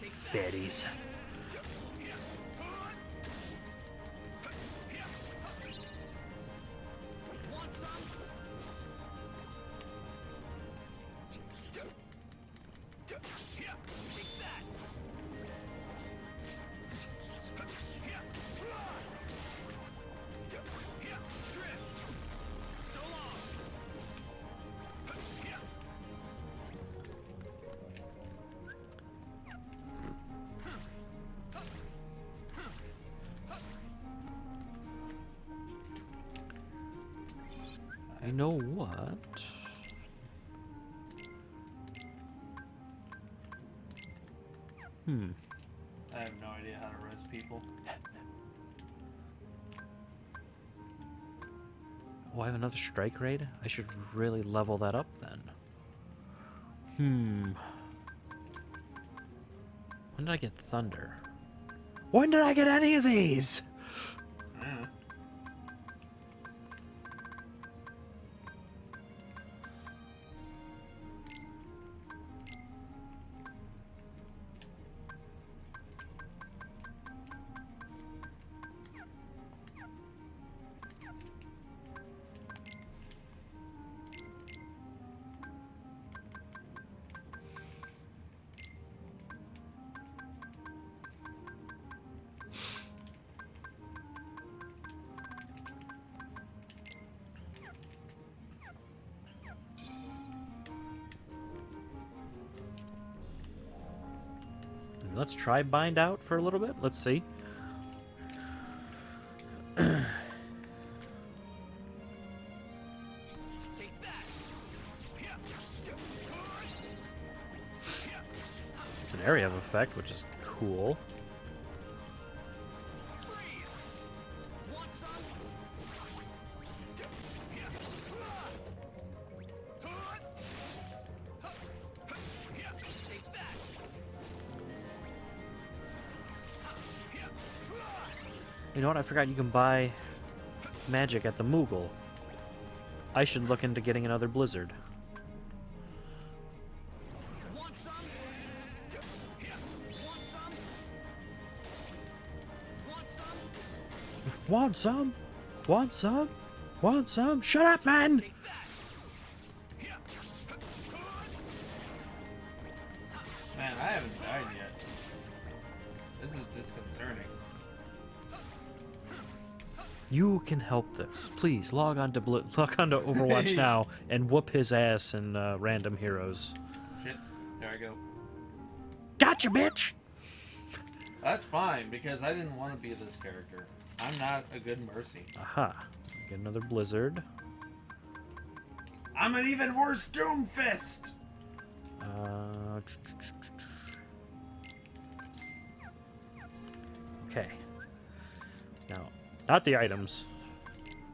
Fetties. You know what? I have no idea how to res people. Oh, I have another strike raid? I should really level that up then. When did I get Thunder? When did I get any of these? Let's try bind out for a little bit. Let's see. It's an area of effect, which is cool. You know what? I forgot you can buy magic at the Moogle. I should look into getting another Blizzard. Want some? Want some? Want some? Shut up, man! Man, I haven't died yet. This is disconcerting. You can help this. Please log on to Overwatch now and whoop his ass in random heroes. Shit. There I go. Gotcha, bitch! That's fine, because I didn't want to be this character. I'm not a good Mercy. Aha. Get another Blizzard. I'm an even worse Doomfist! Okay. Now, not the items.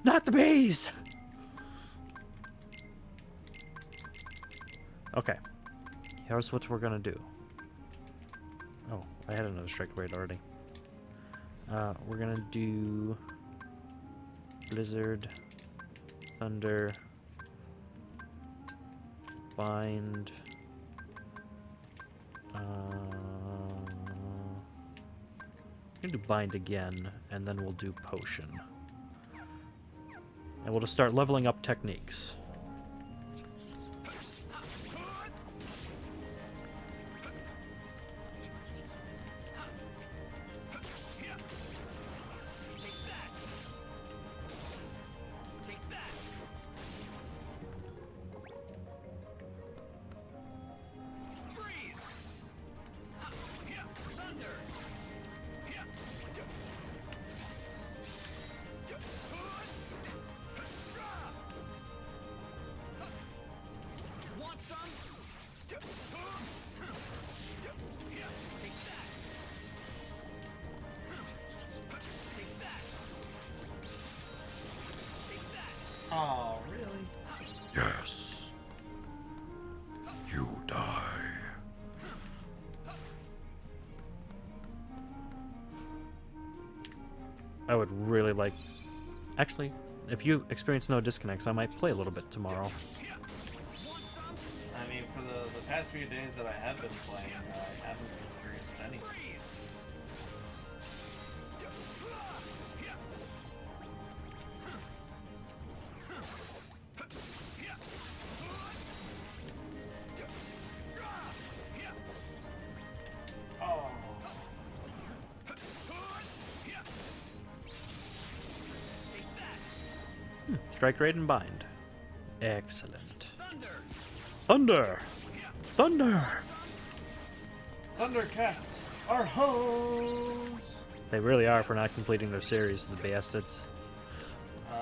Not the bees! Okay. Here's what we're gonna do. Oh, I had another strike raid already. We're gonna do Blizzard, Thunder, Bind. We're gonna do Bind again, and then we'll do Potion. And we'll just start leveling up techniques. Oh, really? Yes. You die. I would really like... Actually, if you experience no disconnects, I might play a little bit tomorrow. I mean, for the past few days that I have been playing, I haven't experienced any. Strike raid and bind. Excellent. Thunder! Thunder! Thundercats are hoes! They really are for not completing their series, the bastards.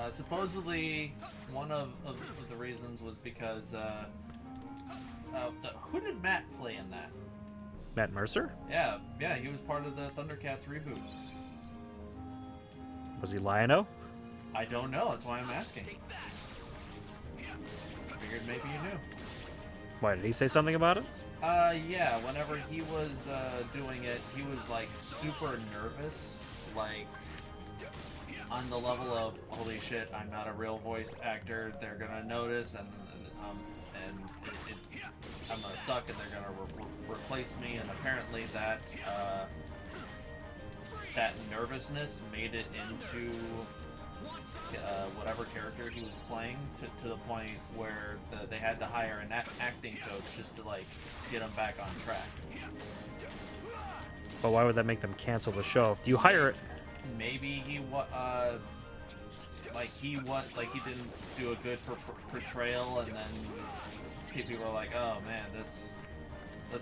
Supposedly, one of the reasons was because who did Matt play in that? Matt Mercer? Yeah, he was part of the Thundercats reboot. Was he Lion-O? I don't know. That's why I'm asking. I figured maybe you knew. Why, did he say something about it? Yeah. Whenever he was doing it, he was like super nervous, like on the level of holy shit, I'm not a real voice actor. They're gonna notice, and I'm gonna suck, and they're gonna replace me. And apparently that that nervousness made it into whatever character he was playing to the point where they had to hire an acting coach just to like get him back on track. But why would that make them cancel the show? If you hire Maybe he he didn't do a good portrayal, and then people were like, oh man, that's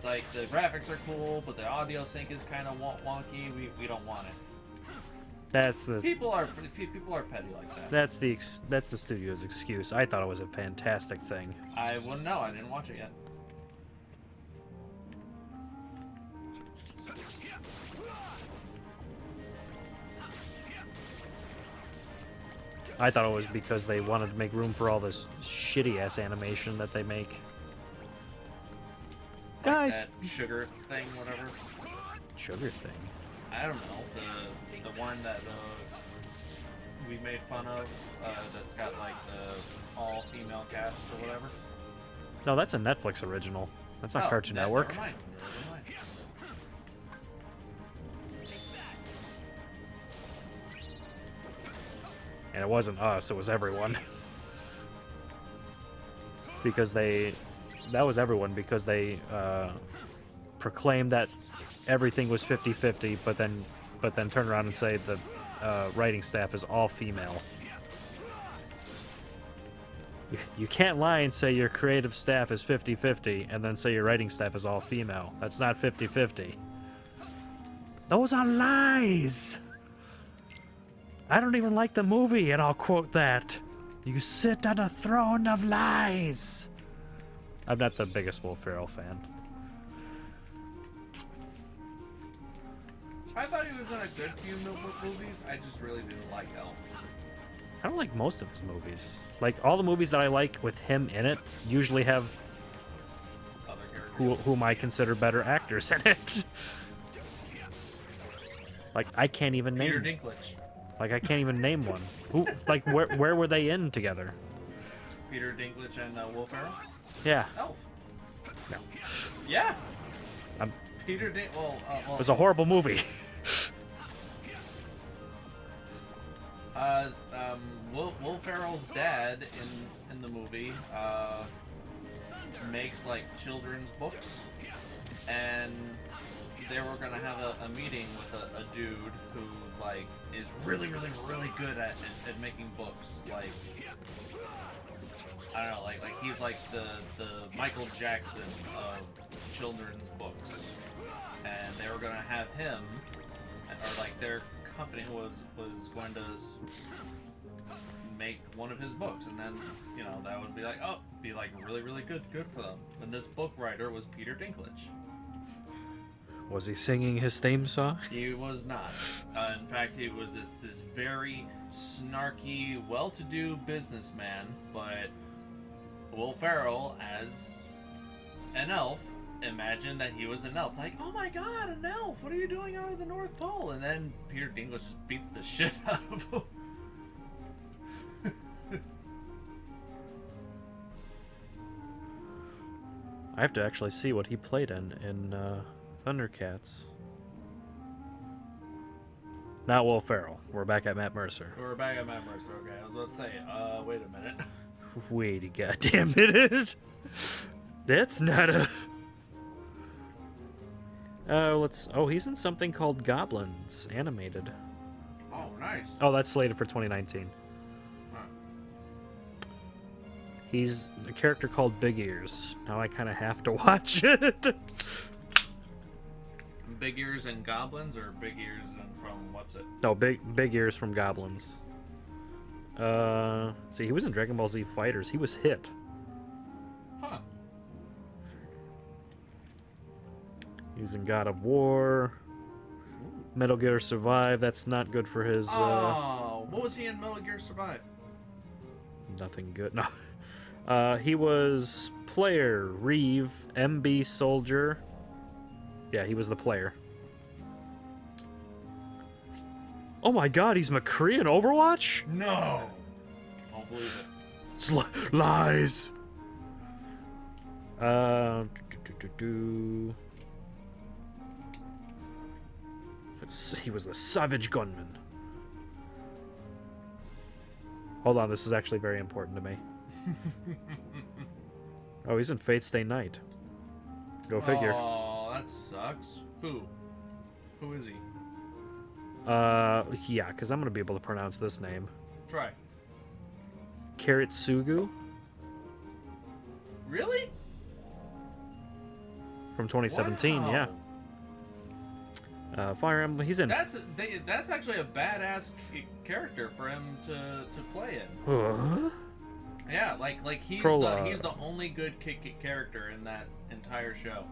like the graphics are cool, but the audio sync is kind of wonky. We don't want it. That's the people are petty like that. That's the studio's excuse. I thought it was a fantastic thing. I wouldn't know. I didn't watch it yet. I thought it was because they wanted to make room for all this shitty ass animation that they make. Like Guys, that sugar thing, whatever. Sugar thing. I don't know, the one that we made fun of, that's got like the all female cast or whatever. No, that's a Netflix original. That's not Cartoon Network. Never mind. And it wasn't us, it was everyone. Because that was everyone, because they proclaimed that everything was 50-50, but then turn around and say the writing staff is all female. You can't lie and say your creative staff is 50-50 and then say your writing staff is all female. That's not 50-50. Those are lies! I don't even like the movie, and I'll quote that. You sit on a throne of lies. I'm not the biggest Will Ferrell fan. I thought he was in a good few movies. I just really didn't like Elf. I don't like most of his movies. Like, all the movies that I like with him in it usually have whom I consider better actors in it. Like, I can't even name... Peter Dinklage. Like, I can't even name one. Who? Like, where were they in together? Peter Dinklage and Will Ferrell? Yeah. Elf. No. Yeah. Peter Dinklage. It was a horrible movie. Will Ferrell's dad in the movie makes like children's books, and they were gonna have a meeting with a dude who like is really good at making books. Like, I don't know, like he's like the Michael Jackson of children's books, and they were gonna have him, or like their company was going to make one of his books, and then that would be like, oh, be like really good for them. And this book writer was Peter Dinklage. Was he singing his theme song? He was not. In fact, he was this very snarky, well-to-do businessman, but Will Ferrell, as an elf, imagined that he was an elf. Like, oh my god, an elf! What are you doing out of the North Pole? And then Peter Dinklage just beats the shit out of him. I have to actually see what he played in Thundercats. Not Will Ferrell. We're back at Matt Mercer. We're back at Matt Mercer. Okay, I was about to say, wait a minute. Wait a goddamn minute. That's not a... Oh, he's in something called Goblins, animated. Oh, nice. Oh, that's slated for 2019. Huh. He's a character called Big Ears. Now I kind of have to watch it. Big Ears and Goblins, or Big Ears and from what's it? No, Big Ears from Goblins. See, he was in Dragon Ball Z Fighters. He was hit. Huh. He was in God of War. Metal Gear Survive. That's not good for his. Oh, what was he in Metal Gear Survive? Nothing good. No. He was player Reeve, MB Soldier. Yeah, he was the player. Oh my God, he's McCree in Overwatch? No. Don't believe it. It's lies. He was the Savage Gunman. Hold on, this is actually very important to me. Oh, he's in Fate Stay Night. Go figure. Oh, that sucks. Who? Who is he? Yeah, because I'm going to be able to pronounce this name. Try. Karitsugu? Really? From 2017, Wow. yeah. Fire Emblem, he's in... That's actually a badass character for him to play in. Huh? Yeah, like he's Prologue. he's the only good character in that entire show.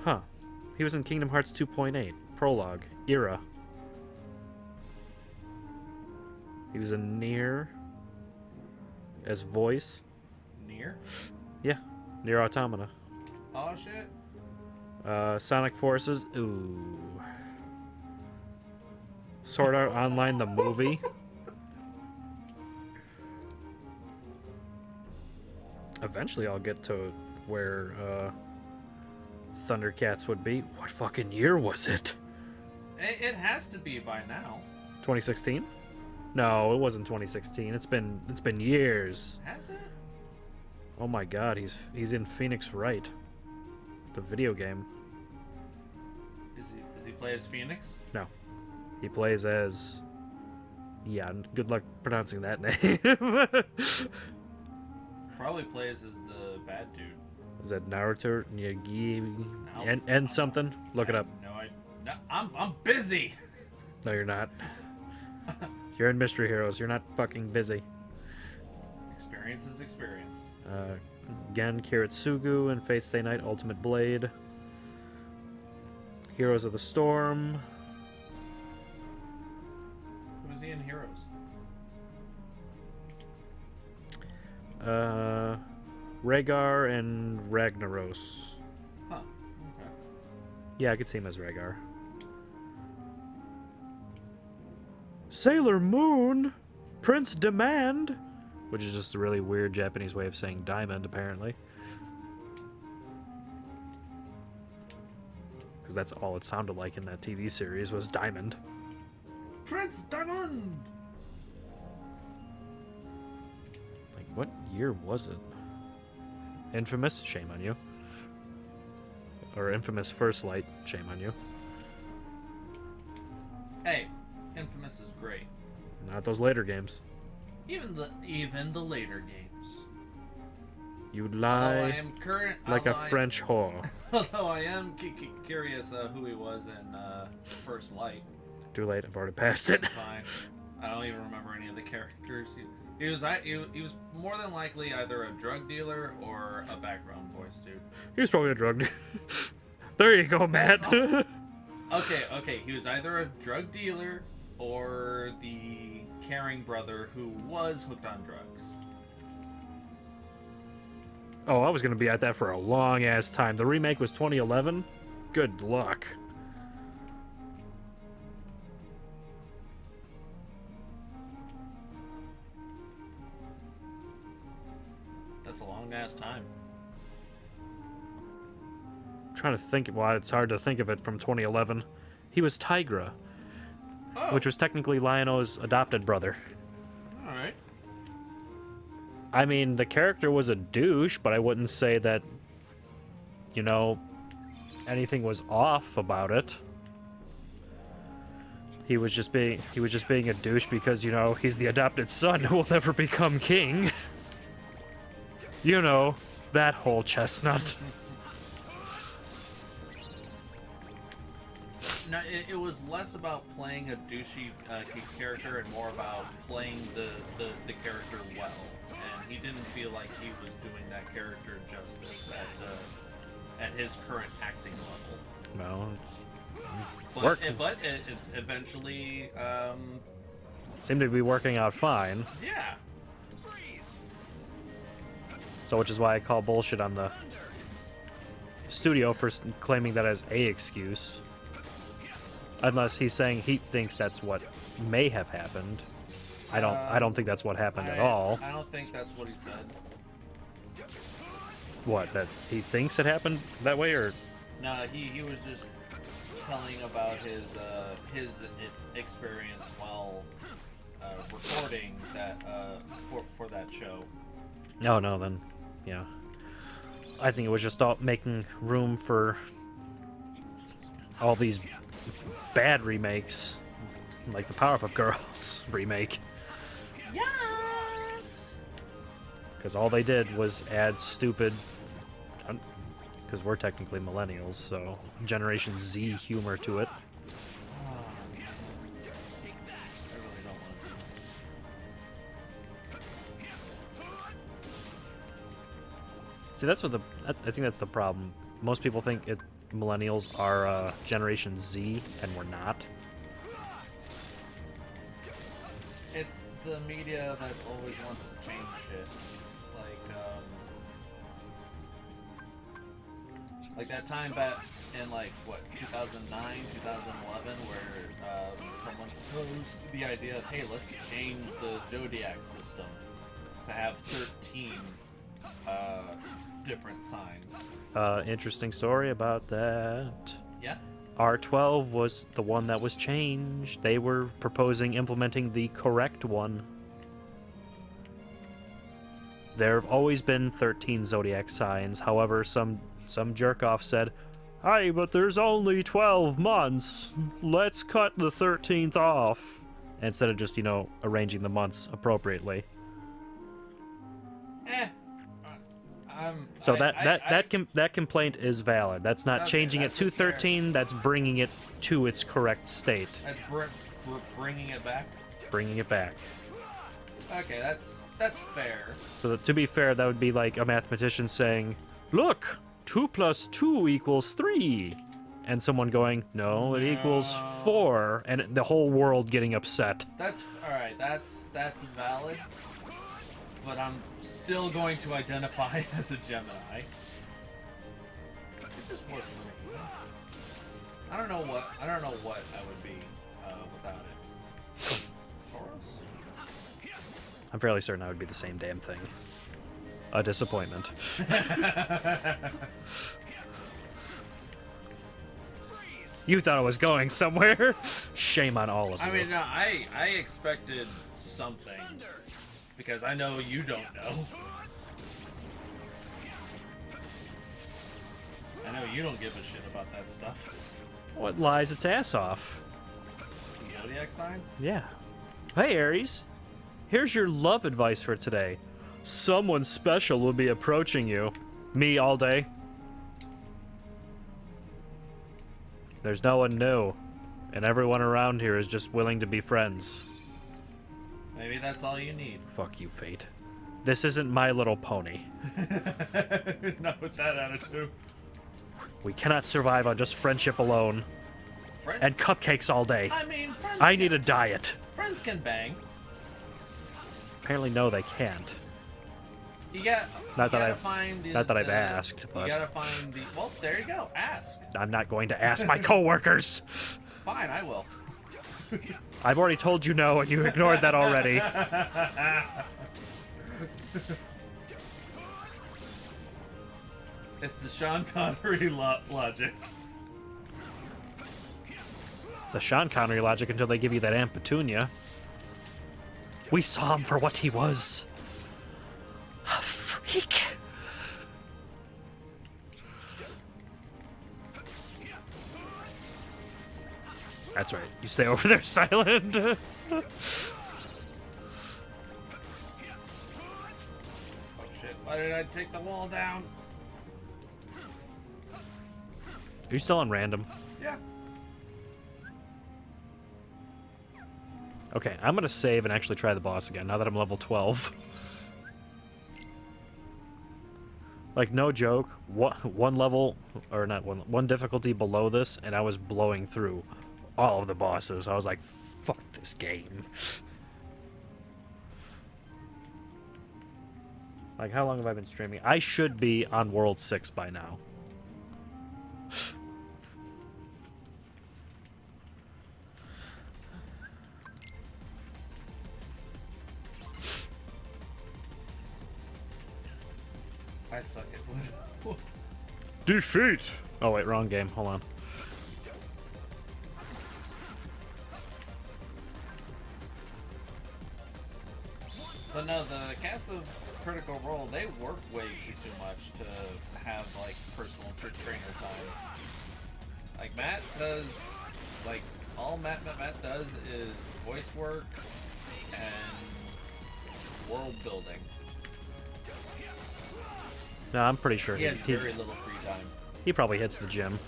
Huh. He was in Kingdom Hearts 2.8. Prologue. Era. He was in Nier. As voice. Nier? Yeah. Nier Automata. Oh shit. Sonic Forces. Ooh. Sword Art Online, the movie. Eventually I'll get to where Thundercats would be. What fucking year was it? It has to be by now. 2016? No, it wasn't 2016. It's been years. Has it? Oh my God, he's in Phoenix Wright, the video game. Does he play as Phoenix? No, he plays as. Yeah, good luck pronouncing that name. Probably plays as the bad dude. Is that Naruto? Yagi No. and something? Look it up. No, I'm busy. No, you're not. You're in Mystery Heroes. You're not fucking busy. Experience is experience. Again, Kiritsugu and Fate Stay Night Ultimate Blade. Heroes of the Storm. Who was he in Heroes? Rhaegar and Ragnaros. Huh. Okay. Yeah, I could see him as Rhaegar. Sailor Moon! Prince Demand! Which is just a really weird Japanese way of saying diamond, apparently. Because that's all it sounded like in that TV series was diamond. Prince Diamond! Like, what year was it? Infamous? Shame on you. Or Infamous First Light? Shame on you. Hey, Infamous is great. Not those later games. Even the later games. You lie like a French whore. Although I am curious who he was in First Light. Too late, I've already passed it. Fine. I don't even remember any of the characters. He was more than likely either a drug dealer or a background voice dude. He was probably a drug dealer. There you go, Matt. Okay. He was either a drug dealer or the caring brother who was hooked on drugs. Oh, I was going to be at that for a long-ass time. The remake was 2011? Good luck. That's a long-ass time. Trying to think. Well, it's hard to think of it from 2011. He was Tigra, which was technically Lionel's adopted brother. Alright. I mean, the character was a douche, but I wouldn't say that, you know, anything was off about it. He was just being a douche because, you know, he's the adopted son who will never become king. You know, that whole chestnut. No, it was less about playing a douchey character and more about playing the the character well, and he didn't feel like he was doing that character justice at his current acting level. No, But it eventually seemed to be working out fine. yeah. So, which is why I call bullshit on the studio for claiming that as a excuse. Unless he's saying he thinks that's what may have happened. I don't think that's what happened at all. I don't think that's what he said. What, that he thinks it happened that way, or? No, he was just telling about his experience while recording that for that show. No, then, yeah. I think it was just all making room for all these bad remakes, like the Powerpuff Girls remake. Yes. Because all they did was add stupid, because we're technically millennials, so Generation Z humor to it. See, that's what I think that's the problem. Most people think millennials are Generation Z, and we're not. It's the media that always wants to change shit. Like that time back in, like, what, 2009, 2011, where someone proposed the idea of, hey, let's change the Zodiac system to have 13 different signs. Interesting story about that. Yeah? R12 was the one that was changed. They were proposing implementing the correct one. There have always been 13 Zodiac signs. However, some jerk-off said, "Hey, but there's only 12 months. Let's cut the 13th off." Instead of just, arranging the months appropriately. So that complaint is valid. That's not Okay, changing it that's to fair. 13. That's bringing it to its correct state. That's bringing it back? Bringing it back. Okay, that's fair. So to be fair, that would be like a mathematician saying, "Look, 2 + 2 = 3." And someone going, "No, it equals 4." And the whole world getting upset. That's alright, that's valid. But I'm still going to identify as a Gemini. It's just work for me. I don't know what I would be without it. Taurus? I'm fairly certain I would be the same damn thing. A disappointment. You thought I was going somewhere? Shame on all of you. I mean, no, I expected something. Because I know you don't know. I know you don't give a shit about that stuff. What lies its ass off? Zodiac signs? Yeah. Hey, Aries. Here's your love advice for today. Someone special will be approaching you. Me all day. There's no one new. And everyone around here is just willing to be friends. Maybe that's all you need. Fuck you, fate. This isn't My Little Pony. Not with that attitude. We cannot survive on just friendship alone. And cupcakes all day. I mean, friends I need a diet. Friends can bang. Apparently, no, they can't. You got. Not that I've I've asked, but you gotta find the. Well, there you go. Ask. I'm not going to ask my coworkers. Fine, I will. I've already told you no, and you ignored that already. It's the Sean Connery logic. It's the Sean Connery logic until they give you that Aunt Petunia. We saw him for what he was. A freak. That's right. You stay over there silent. Oh shit. Why did I take the wall down? Are you still on random? Yeah. Okay, I'm gonna save and actually try the boss again, now that I'm level 12. Like, no joke, one level, or not one difficulty below this, and I was blowing through all of the bosses. I was like, fuck this game. Like, how long have I been streaming? I should be on World 6 by now. I suck at wood. Defeat! Oh, wait, wrong game. Hold on. But no, the cast of Critical Role, they work way too much to have, like, personal trainer time. Like, Matt does, like, all Matt does is voice work and world building. No, I'm pretty sure he has very little free time. He probably hits the gym.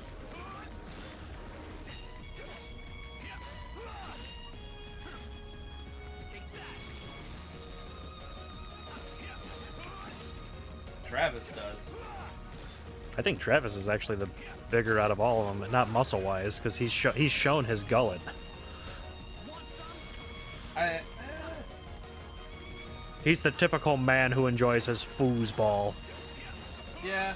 Travis does. I think Travis is actually the bigger out of all of them, not muscle-wise, because he's shown his gullet. He's the typical man who enjoys his foosball. Yeah.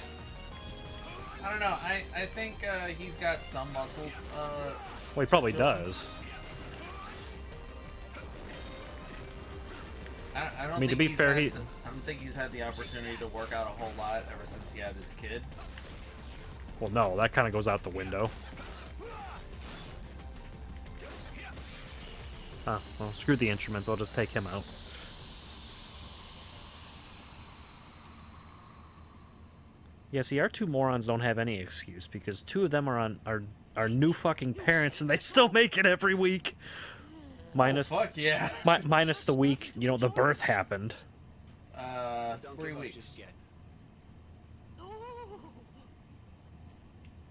I don't know. I think he's got some muscles. Well, he probably does. I mean, to be fair, I don't think he's had the opportunity to work out a whole lot ever since he had his kid. Well, no, that kind of goes out the window. Huh, well, screw the instruments. I'll just take him out. Yeah, see, our two morons don't have any excuse because two of them are on our new fucking parents and they still make it every week. Minus, oh, fuck yeah. Minus the week, you know, the birth happened. 3 weeks.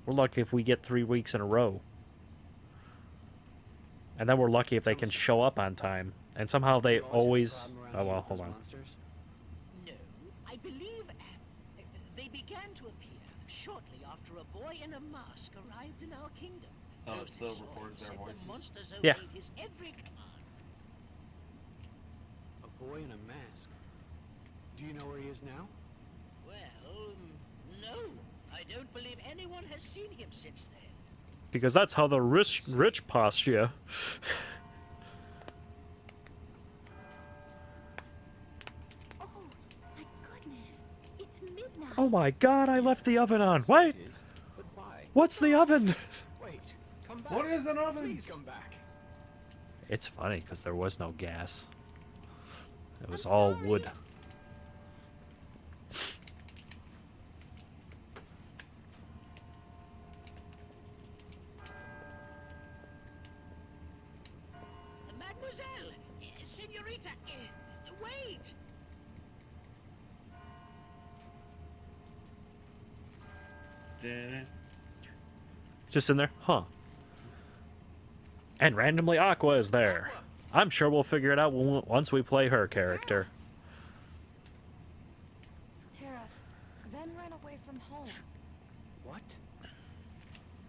We're lucky if we get 3 weeks in a row. And then we're lucky if they can show up on time. And somehow they always... Oh, well, hold on. No, I believe they began to appear shortly after a boy in a mask arrived in our kingdom. Oh, it still records their voices? Yeah. His every command. A boy in a mask. Do you know where he is now? Well, no. I don't believe anyone has seen him since then. Because that's how the rich posture. Oh, my goodness. It's midnight. Oh my god, I left the oven on. Wait! But why? What's the oven? Wait, come back. What is an oven? Please come back. It's funny because there was no gas. It was all wood. Mademoiselle! Senorita! Wait! Just in there? Huh. And randomly Aqua is there. I'm sure we'll figure it out once we play her character. Terra, Ben ran away from home. What?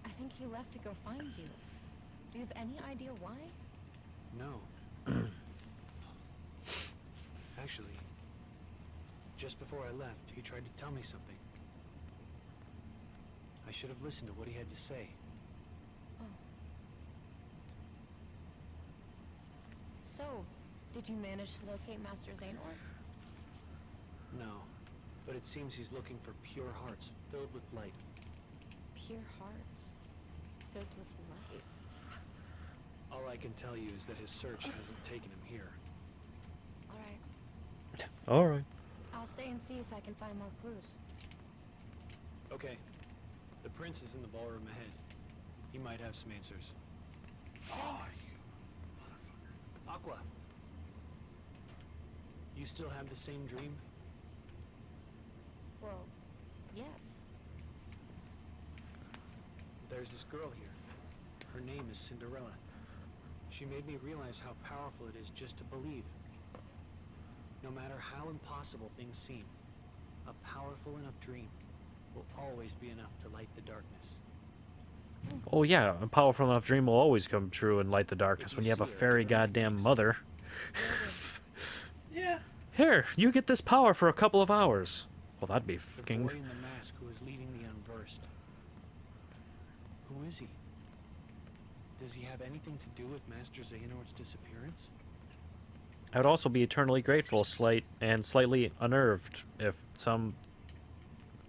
I think he left to go find you. Do you have any idea why? No. Actually, just before I left, he tried to tell me something. I should have listened to what he had to say. Oh. So, did you manage to locate Master Xehanort? No, but it seems he's looking for pure hearts filled with light. Pure hearts filled with light. All I can tell you is that his search hasn't taken him here. Alright. Alright. I'll stay and see if I can find more clues. Okay. The prince is in the ballroom ahead. He might have some answers. Oh, you motherfucker. Aqua! You still have the same dream? Well, yes. There's this girl here. Her name is Cinderella. She made me realize how powerful it is just to believe. No matter how impossible things seem, a powerful enough dream will always be enough to light the darkness. Oh yeah, a powerful enough dream will always come true and light the darkness when you have a fairy goddamn mother. Yeah. Here, you get this power for a couple of hours. Well, that'd be The fucking... boy in the mask who is leading the unversed. Who is he? Does he have anything to do with Master Xehanort's disappearance? I would also be eternally grateful, slightly unnerved if some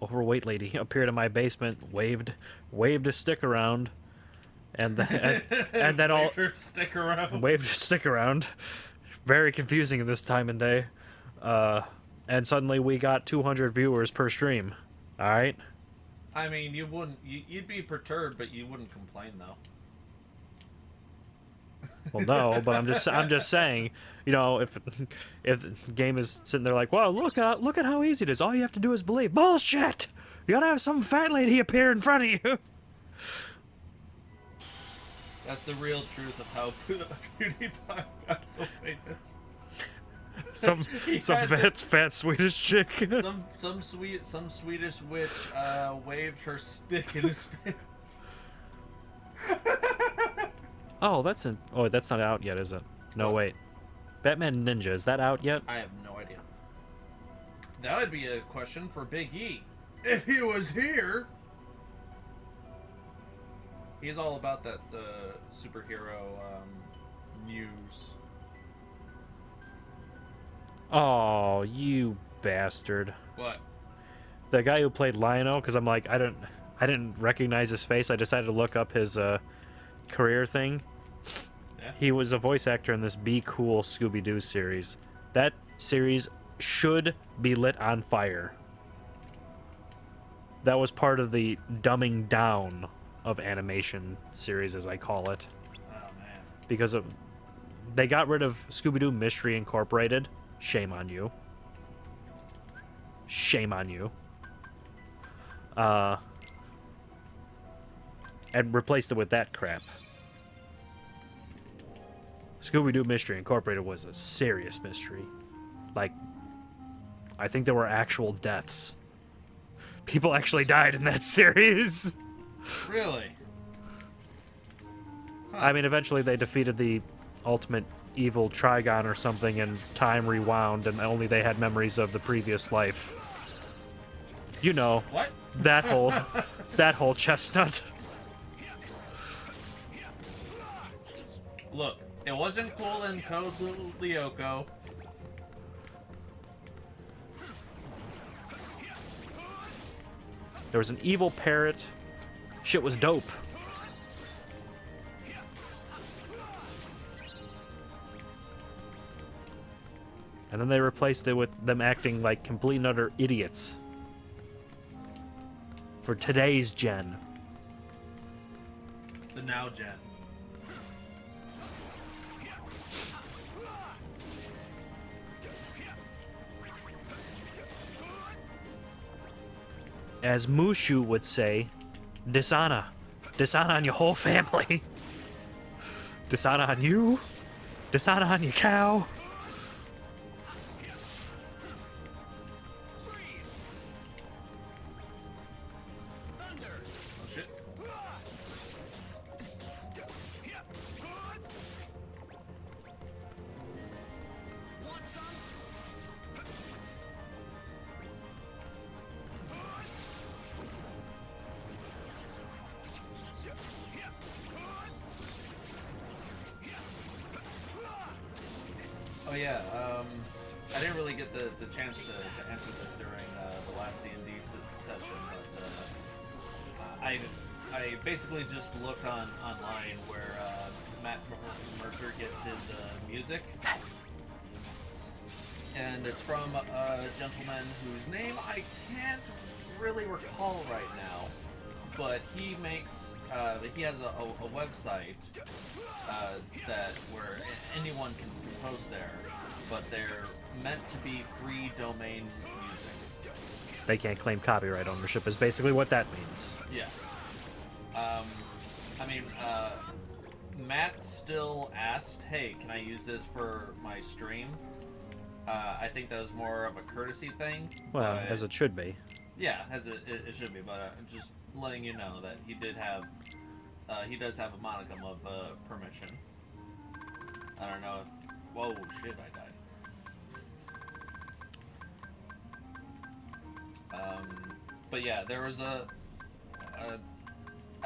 overweight lady appeared in my basement, waved a stick around, and then Waved her stick around. waved a stick around. Very confusing at this time and day. And suddenly we got 200 viewers per stream. All right. I mean, you'd be perturbed, but you wouldn't complain though. Well, no, but I'm just saying, you know, if the game is sitting there like, wow, look at how easy it is. All you have to do is believe. Bullshit! You gotta have some fat lady appear in front of you. That's the real truth of how PewDiePie got so famous. Some fat Swedish chick. some Swedish witch waved her stick in his face. Oh, that's not out yet, is it? No, wait. Batman Ninja, is that out yet? I have no idea. That would be a question for Big E. If he was here. He's all about the superhero news. Oh, you bastard. What? The guy who played Lionel, because I'm like, I didn't recognize his face. I decided to look up his career thing. Yeah. He was a voice actor in this Be Cool Scooby-Doo series. That series should be lit on fire. That was part of the dumbing down of animation series, as I call it. Oh, man. Because they got rid of Scooby-Doo Mystery Incorporated. Shame on you. Shame on you. And replaced it with that crap. Scooby-Doo Mystery Incorporated was a serious mystery. Like, I think there were actual deaths. People actually died in that series. Really? Huh. I mean, eventually they defeated the ultimate evil Trigon or something, and time rewound, and only they had memories of the previous life. You know, what? That whole chestnut. Look, it wasn't cool in Code Lyoko. There was an evil parrot. Shit was dope. And then they replaced it with them acting like complete and utter idiots. For today's gen. The now gen. As Mushu would say, dishonor. Dishonor on your whole family. Dishonor on you. Dishonor on your cow. Oh yeah, I didn't really get the chance to answer this during the last D&D session, but I basically just looked online where Matt Mercer gets his music, and it's from a gentleman whose name I can't really recall right now, but he makes he has a website that where anyone can compose there, but they're meant to be free domain music. They can't claim copyright ownership is basically what that means. Yeah. I mean, Matt still asked, "Hey, can I use this for my stream?" I think that was more of a courtesy thing. Well, but, as it should be. yeah, as it should be. But just letting you know that he does have a modicum of permission. I don't know if. Whoa, shit! I died. But yeah, there was I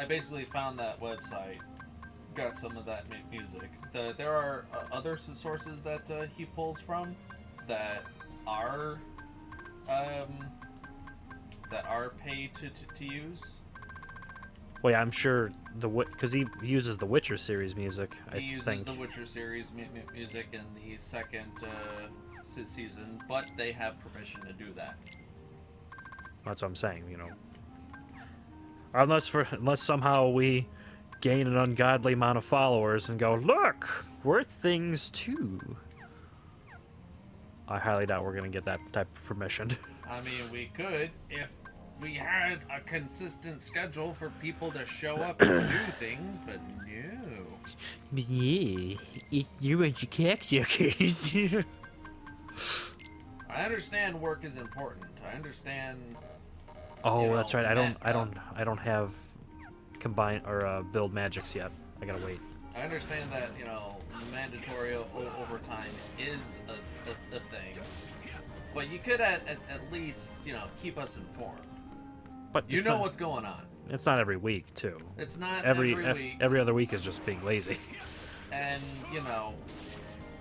basically found that website, got some of that music. There are other sources that he pulls from that are paid to use. Well, yeah, I'm sure because he uses the Witcher series music. He uses the Witcher series music in the second season, but they have permission to do that. That's what I'm saying, you know. Unless somehow we gain an ungodly amount of followers and go, look, we're things too. I highly doubt we're gonna get that type of permission. I mean, we could if we had a consistent schedule for people to show up and do things, but no. Yeah, it's you and your cocksuckers. I understand work is important. I understand. Oh, that's right. I don't have combine or build magics yet. I gotta wait. I understand that mandatory overtime is a thing, but you could at least keep us informed. But you know what's going on. It's not every week too. It's not every week. Every other week is just being lazy. And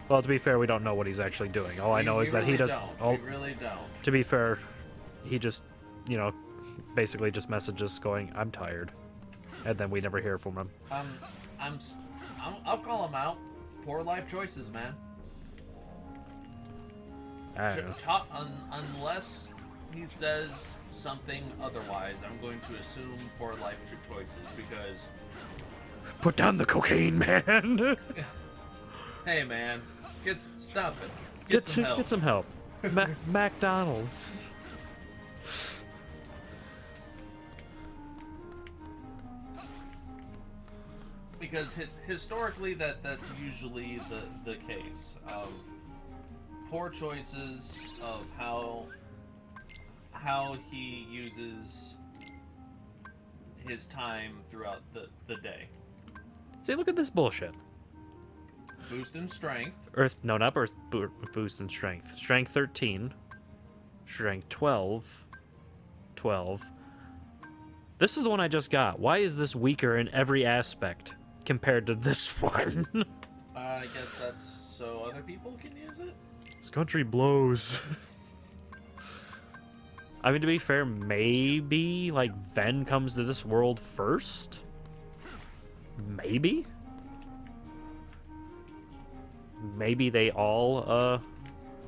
Well, to be fair, we don't know what he's actually doing. All I know is that he does. We really don't. To be fair, he just, basically just messages going, "I'm tired," and then we never hear from him. I'll call him out. Poor life choices, man. I don't know. Unless he says something otherwise, I'm going to assume poor life choices because. Put down the cocaine, man. Hey, man, stop it. Get some help. Get some help. McDonald's. Because historically, that's usually the case of poor choices of how he uses his time throughout the day. See, look at this bullshit. Boost in strength. Not boost in strength. Strength 13. Strength 12. 12. This is the one I just got. Why is this weaker in every aspect compared to this one? I guess that's so other people can use it? This country blows. I mean, to be fair, maybe, Ven comes to this world first? Maybe? Maybe they all,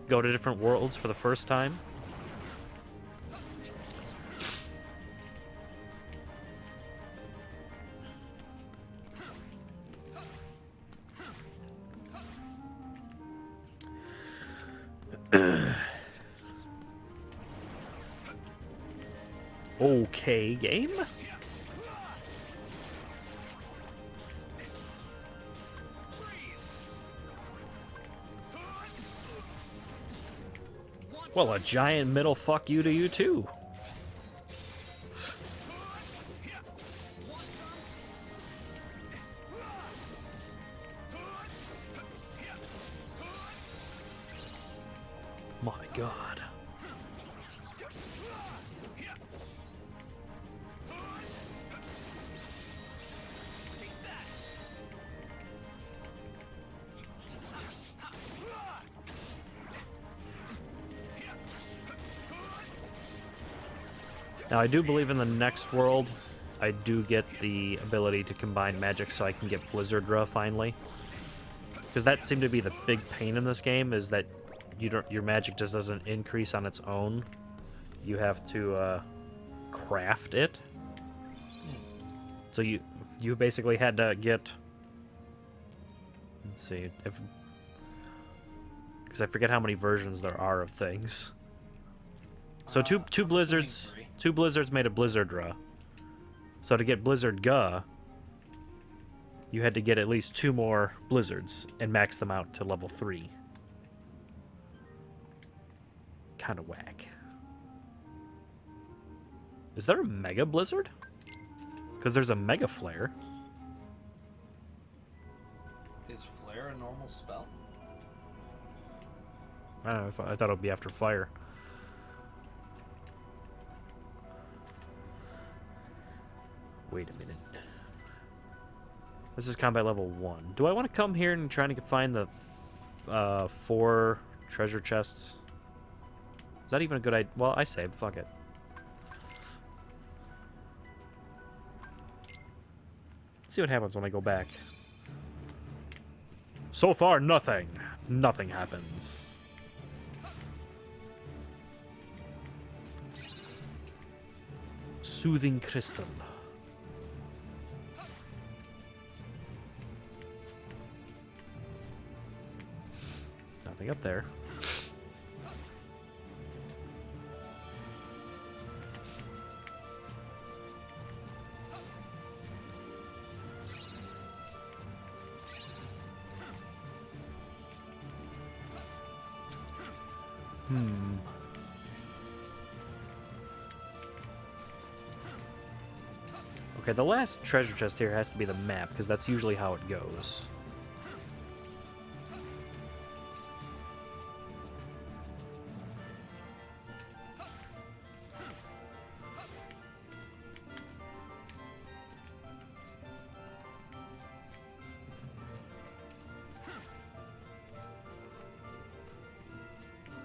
go to different worlds for the first time? Okay, game? Well, a giant middle fuck you to you too. My God. Now, I do believe in the next world, I do get the ability to combine magic so I can get Blizzardra finally. Because that seemed to be the big pain in this game, is that your magic just doesn't increase on its own. You have to craft it. So you basically had to get... Let's see, because I forget how many versions there are of things. So two blizzards made a Blizzardra. So to get Blizzardga, you had to get at least 2 more blizzards and max them out to level 3. Kind of whack. Is there a mega blizzard? Because there's a mega flare. Is flare a normal spell? I don't know. I thought it would be after fire. Wait a minute. This is combat level 1. Do I want to come here and try to find the 4 treasure chests? Is that even a good idea? Well, I saved. Fuck it. Let's see what happens when I go back. So far, nothing. Nothing happens. Soothing crystal. Nothing up there. Okay, the last treasure chest here has to be the map, because that's usually how it goes.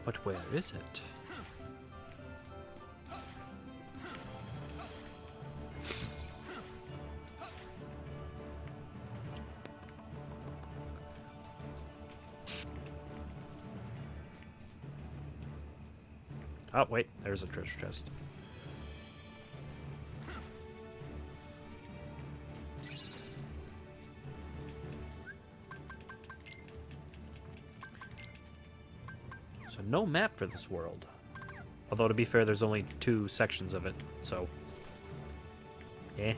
But where is it? Oh, wait, there's a treasure chest. So no map for this world. Although, to be fair, there's only 2 sections of it, so... eh.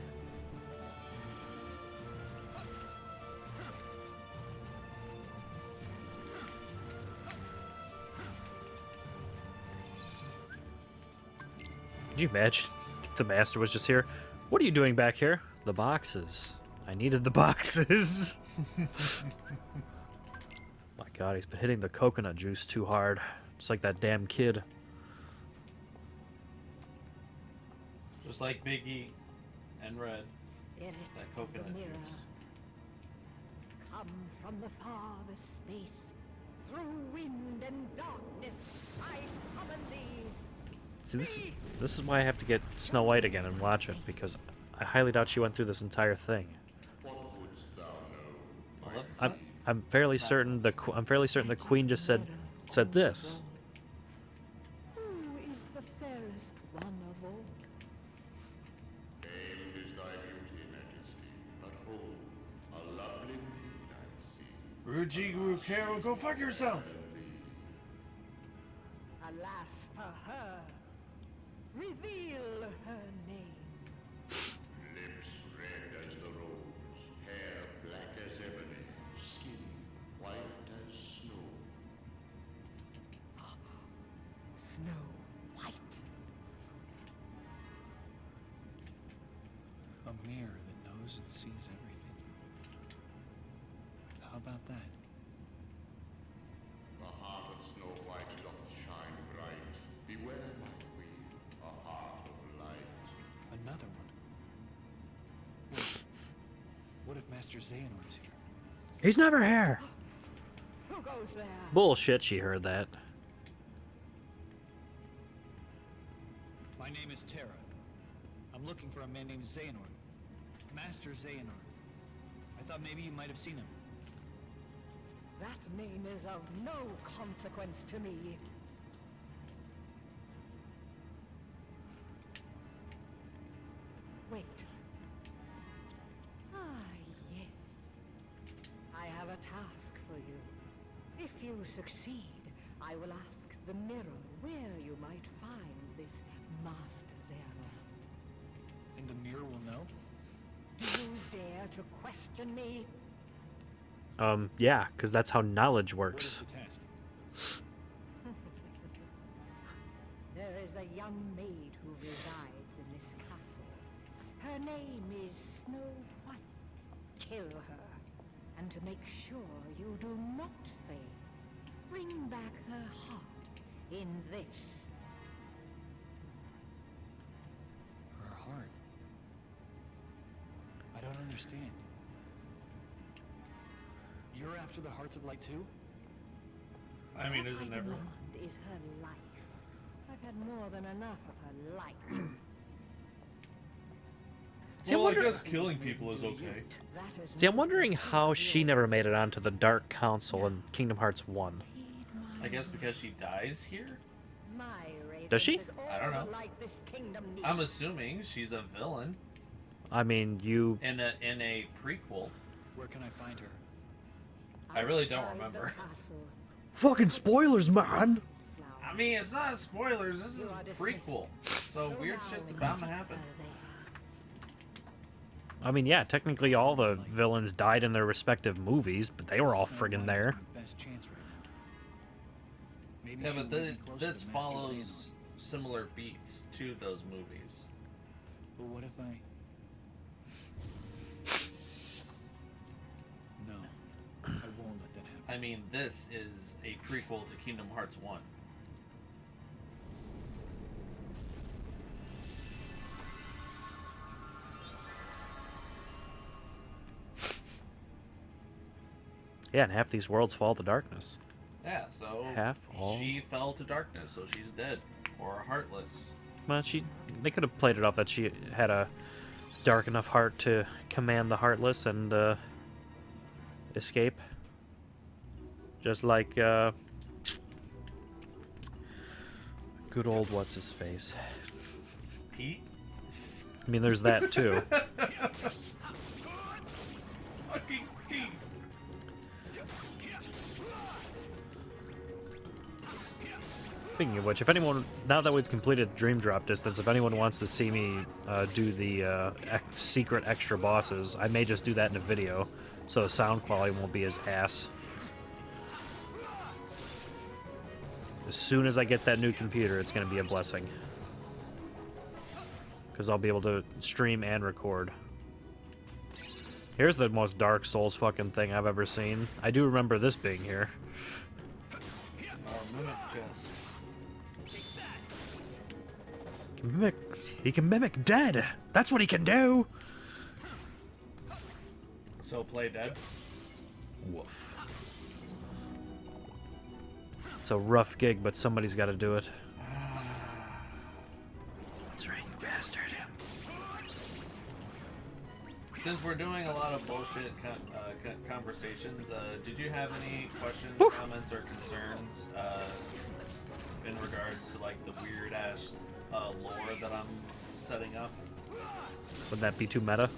Could you imagine if the master was just here? What are you doing back here? The boxes. I needed the boxes. My god, he's been hitting the coconut juice too hard. Just like that damn kid. Just like Biggie and Red. Spirit That of the coconut mirror, juice. come from the farthest space. Through wind and darkness, I summon thee. See, this is why I have to get Snow White again and watch it, because I highly doubt she went through this entire thing. I'm fairly certain the Queen just said this. Who is the fairest one of all? Famed is thy beauty, Majesty, but hold, a lovely maid I see. Whyzgi, Carol, go fuck yourself! Alas for her. Reveal her name. Lips red as the rose, hair black as ebony, skin white as snow. Snow White. A mirror that knows and sees everything. How about that? The heart of Snow White doth shine bright. Beware, my queen, a heart of light. Another one. Wait, what if Master Xehanor's here? He's never here. Who goes there? Bullshit, she heard that. My name is Terra. I'm looking for a man named Xehanort. Master Xehanort. I thought maybe you might have seen him. That name is of no consequence to me. Wait. Ah, yes. I have a task for you. If you succeed, I will ask the mirror where you might find this Master Xehanort. And the mirror will know? Do you dare to question me? Yeah, because that's how knowledge works. There is a young maid who resides in this castle. Her name is Snow White. Kill her, and to make sure you do not fail, bring back her heart in this. Her heart? I don't understand. You're after the hearts of light too? I mean, isn't What I everyone? demand is her life. I've had more than enough of her light. See, I'm Well, I wondering- guess killing people is okay. See, I'm wondering how she never made it onto the Dark Council in Kingdom Hearts 1. I guess because she dies here? My raven Does she? is all I don't know. the light this kingdom needs. I'm assuming she's a villain I mean, you... in a prequel. Where can I find her? I really don't Outside the remember. castle, Fucking spoilers, man! I mean, it's not spoilers. This is a prequel, so weird shit's bound to happen. I mean, yeah, technically all the villains died in their respective movies, but they were all friggin' there. Best chance right now. Maybe Yeah, she but will be closer this to Master follows similar beats to those movies. But what if I... No, I won't let that happen. I mean, this is a prequel to Kingdom Hearts 1. Yeah, and half these worlds fall to darkness. Yeah, so Half all. she fell to darkness, so she's dead or heartless. Well, they could have played it off that she had a dark enough heart to command the Heartless and escape. Just like good old what's-his-face. Pete? I mean, there's that too. Fucking Pete! Speaking of which, if anyone, now that we've completed Dream Drop Distance, if anyone wants to see me do the secret extra bosses, I may just do that in a video, so the sound quality won't be as ass. As soon as I get that new computer, it's going to be a blessing. Because I'll be able to stream and record. Here's the most Dark Souls fucking thing I've ever seen. I do remember this being here. Our mimic chest. He can mimic dead. That's what he can do. So play dead? Woof. It's a rough gig, but somebody's got to do it. That's right, you bastard. Since we're doing a lot of bullshit conversations, did you have any questions, comments, or concerns in regards to like the weird ass lore that I'm setting up? Wouldn't that be too meta?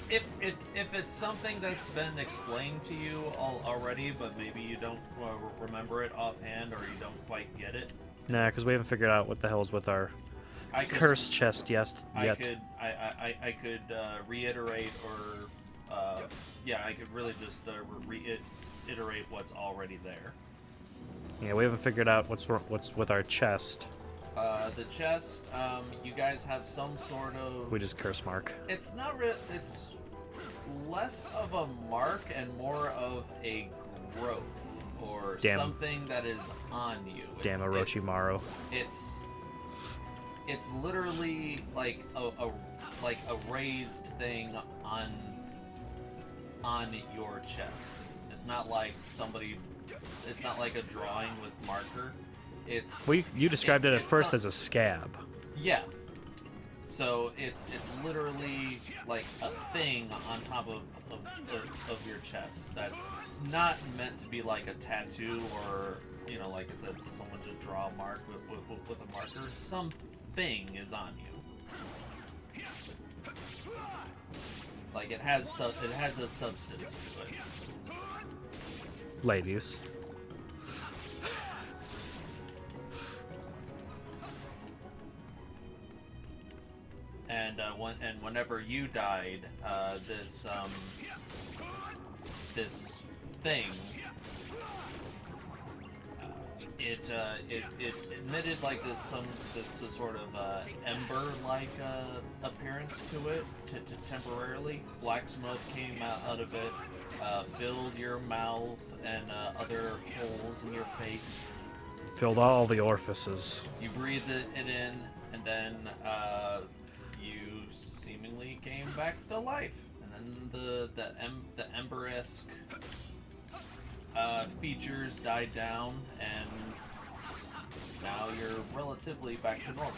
If it's something that's been explained to you already, but maybe you don't remember it offhand or you don't quite get it. Nah, because we haven't figured out what the hell's with our curse chest yet. I could reiterate or yeah, I could really just reiterate what's already there. Yeah, we haven't figured out what's with our chest. The chest, you guys have some sort of... We just curse mark. It's not real. It's less of a mark and more of a growth or something that is on you. Damn Orochimaru. It's literally like a raised thing on your chest. It's not like somebody. It's not like a drawing with marker. It's. Well, you described it at first as a scab. Yeah. So it's literally like a thing on top of your chest that's not meant to be like a tattoo or, you know, like I said, so someone just draw a mark with a marker. Something is on you. Like it has a substance to it. Ladies. And and whenever you died, this this thing, it emitted like this sort of ember-like appearance to it, to temporarily. Black smoke came out of it, filled your mouth and other holes in your face. Filled all the orifices. You breathed it in, and then you seemingly came back to life. And then the ember-esque features died down, and now you're relatively back to normal.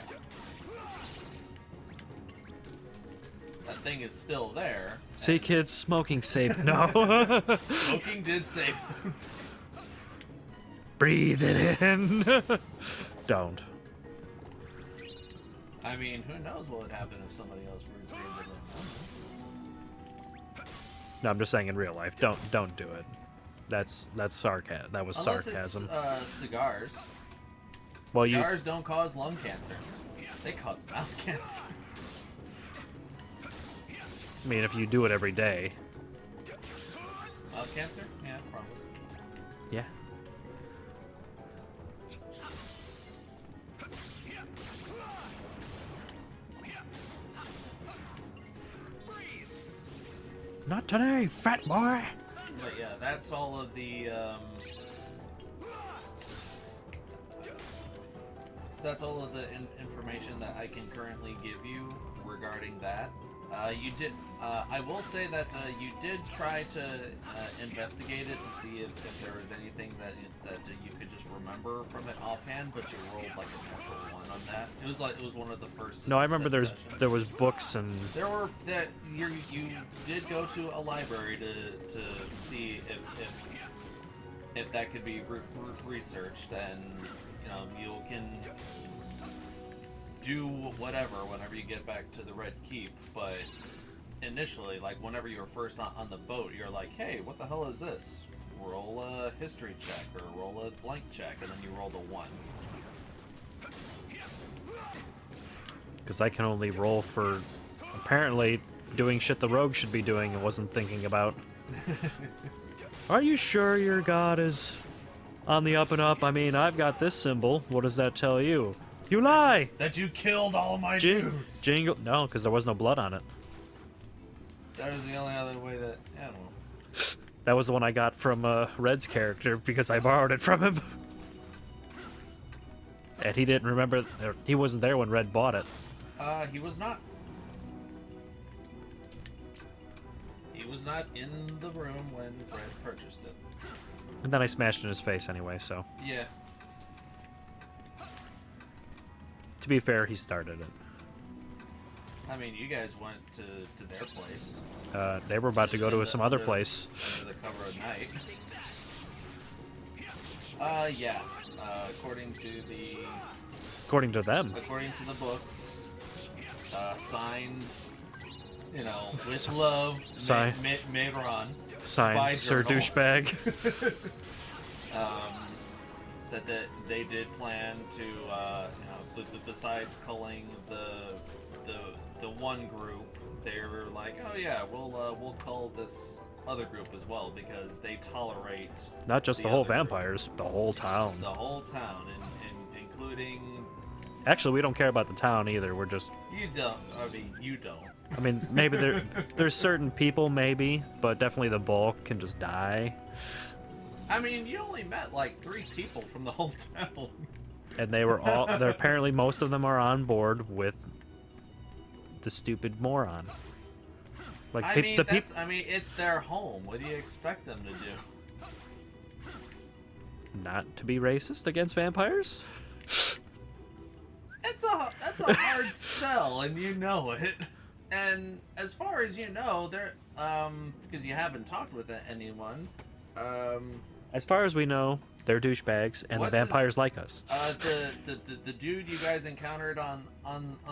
That thing is still there. See, kids, smoking saved. No. Smoking did save. Breathe it in. Don't. I mean, who knows what would happen if somebody else breathed it in? No, I'm just saying in real life, don't do it. That's sarcasm. That was Unless sarcasm. it's cigars. Well, cigars don't cause lung cancer. They cause mouth cancer. I mean, if you do it every day. Mouth cancer? Yeah, probably. Yeah. Not today, fat boy. But yeah, that's all of the information that I can currently give you regarding that. You did. I will say that you did try to investigate it to see if there was anything that you could just remember from it offhand, but you rolled like a natural one on that. It was one of the first. No, I remember there was books and. There were that you did go to a library to see if that could be researched, and you can do whatever whenever you get back to the Red Keep, but initially, like whenever you were first on the boat, you're like, hey, what the hell is this? Roll a history check or roll a blank check, and then you roll the 1. Because I can only roll for apparently doing shit the rogue should be doing and wasn't thinking about. Are you sure your god is on the up and up? I mean, I've got this symbol. What does that tell you? You lie! That you killed all my dudes! Jingle. No, because there was no blood on it. That was the only other way that. I don't know. That was the one I got from Red's character because I borrowed it from him. And he didn't remember. He wasn't there when Red bought it. He was not. He was not in the room when Red purchased it. And then I smashed it in his face anyway, so. Yeah. To be fair, he started it. I mean, you guys went to their place. They were about to go to some other place. Under the cover of night. Yeah. According to them. According to the books. Signed, with love, Signed. Mayron. Signed, Sir Douchebag. That they did plan to, besides culling the one group, they were like, oh yeah, we'll cull this other group as well because they tolerate not just the whole vampires, the whole town. The whole town, and including. Actually, we don't care about the town either. We're just. You don't. I mean, you don't. I mean, maybe there's certain people, maybe, but definitely the bulk can just die. I mean, you only met like 3 people from the whole town. And they were all. Apparently, most of them are on board with the stupid moron. Like I mean, it's their home. What do you expect them to do? Not to be racist against vampires? That's a hard sell, and you know it. And as far as you know, there because you haven't talked with anyone. As far as we know, they're douchebags, and the vampires like us. The dude you guys encountered on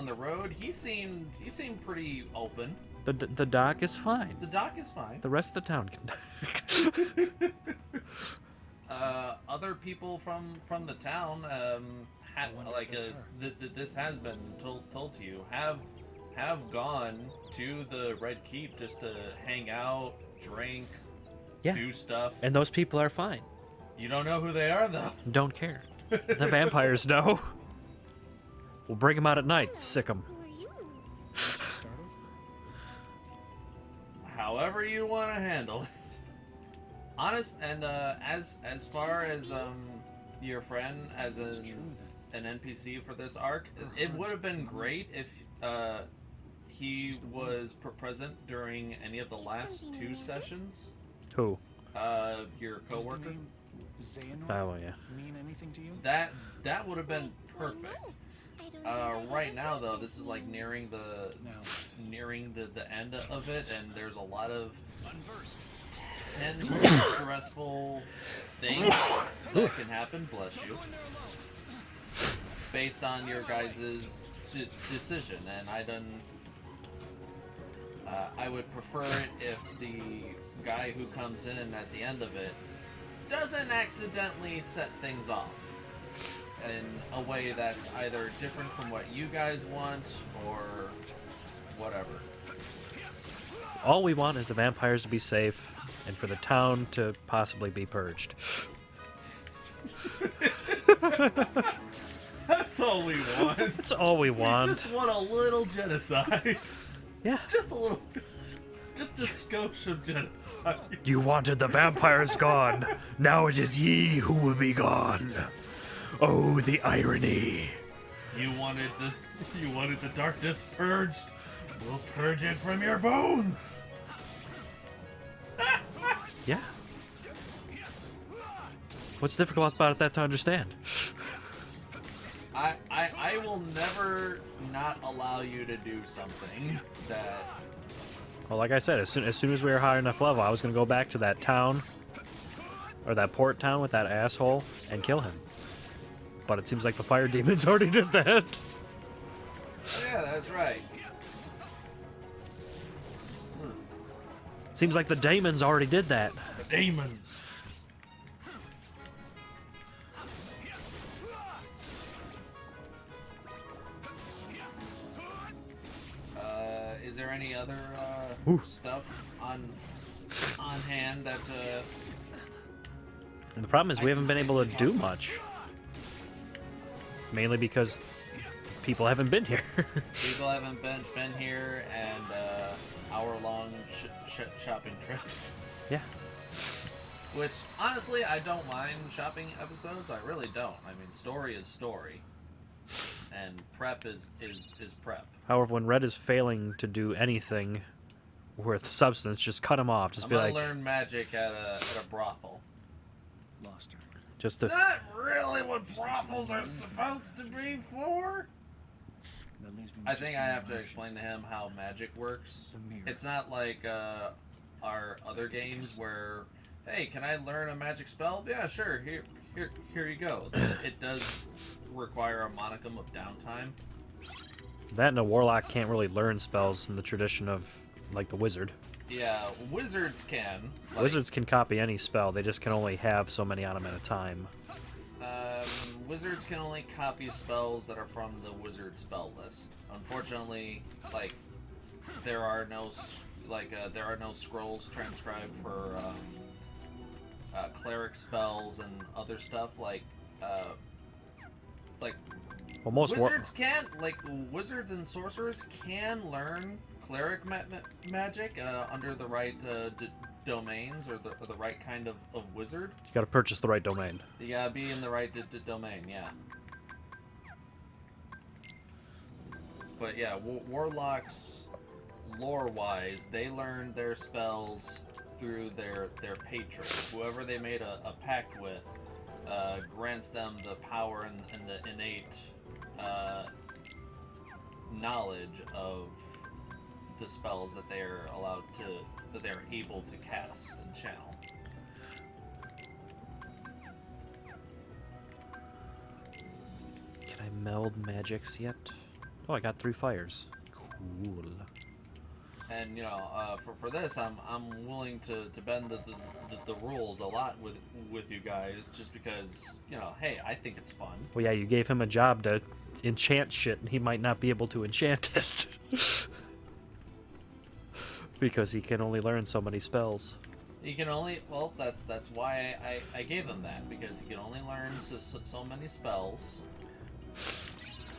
the road, he seemed pretty open. The doc is fine. The doc is fine. The rest of the town can die. Other people from the town, this has been told to you, have have gone to the Red Keep just to hang out, drink, Yeah. do stuff. And those people are fine. You don't know who they are, though. Don't care. The vampires know. We'll bring them out at night, sick them. However you want to handle it. Honest, and as far as your friend as an NPC for this arc, it would have been great if he was present during any of the last 2 sessions. Who? Your coworker. Oh yeah. Mean anything to you? That would have been perfect. Right now though, this is like nearing the end of it, and there's a lot of tense, stressful things that can happen. Bless you. Based on your guys' decision, and I would prefer it if the guy who comes in at the end of it doesn't accidentally set things off in a way that's either different from what you guys want or whatever. All we want is the vampires to be safe and for the town to possibly be purged. That's all we want. That's all we want. We just want a little genocide. Yeah. Just a little bit. Just a skosh of genocide. You wanted the vampires gone. Now it is ye who will be gone. Oh, the irony. You wanted the darkness purged. We'll purge it from your bones. Yeah. What's difficult about that to understand? I will never not allow you to do something that... Well, like I said, as soon as we were high enough level, I was going to go back to that town, or that port town with that asshole, and kill him. But it seems like the fire demons already did that. Yeah, that's right. Seems like the demons already did that. The demons. Is there any other stuff on hand that? And the problem is we haven't been able to do much. Mainly because people haven't been here. People haven't been here, and hour-long shopping trips. Yeah. Which, honestly, I don't mind shopping episodes. I really don't. I mean, story is story. And prep is prep. However, when Red is failing to do anything worth substance, just cut him off. Just I'm be gonna like, learn magic at a brothel. Lost her. just to... Not really what brothels are supposed to be for. I think I have to explain to him how magic works. It's not like our other games where, hey, can I learn a magic spell? Yeah, sure. Here you go. It does require a modicum of downtime. That and a warlock can't really learn spells in the tradition of, like, the wizard. Yeah, wizards can. Like, Wizards can copy any spell, they just can only have so many on them at a time. Wizards can only copy spells that are from the wizard spell list. Unfortunately, like, there are no scrolls transcribed for cleric spells and other stuff like Well, most wizards can't, like, wizards and sorcerers can learn cleric magic under the right domains or the right kind of wizard. You gotta purchase the right domain. You gotta be in the right domain, yeah. But yeah, warlocks, lore-wise, they learn their spells through their patron. Whoever they made a pact with grants them the power and the innate knowledge of the spells that they're able to cast and channel. Can I meld magics yet? Oh, I got 3 fires. Cool. And you know, for this, I'm willing to bend the rules a lot with you guys, just because, you know, hey, I think it's fun. Well, yeah, you gave him a job to enchant shit, and he might not be able to enchant it. Because he can only learn so many spells. He can only, well, that's why I gave him that, because he can only learn so many spells.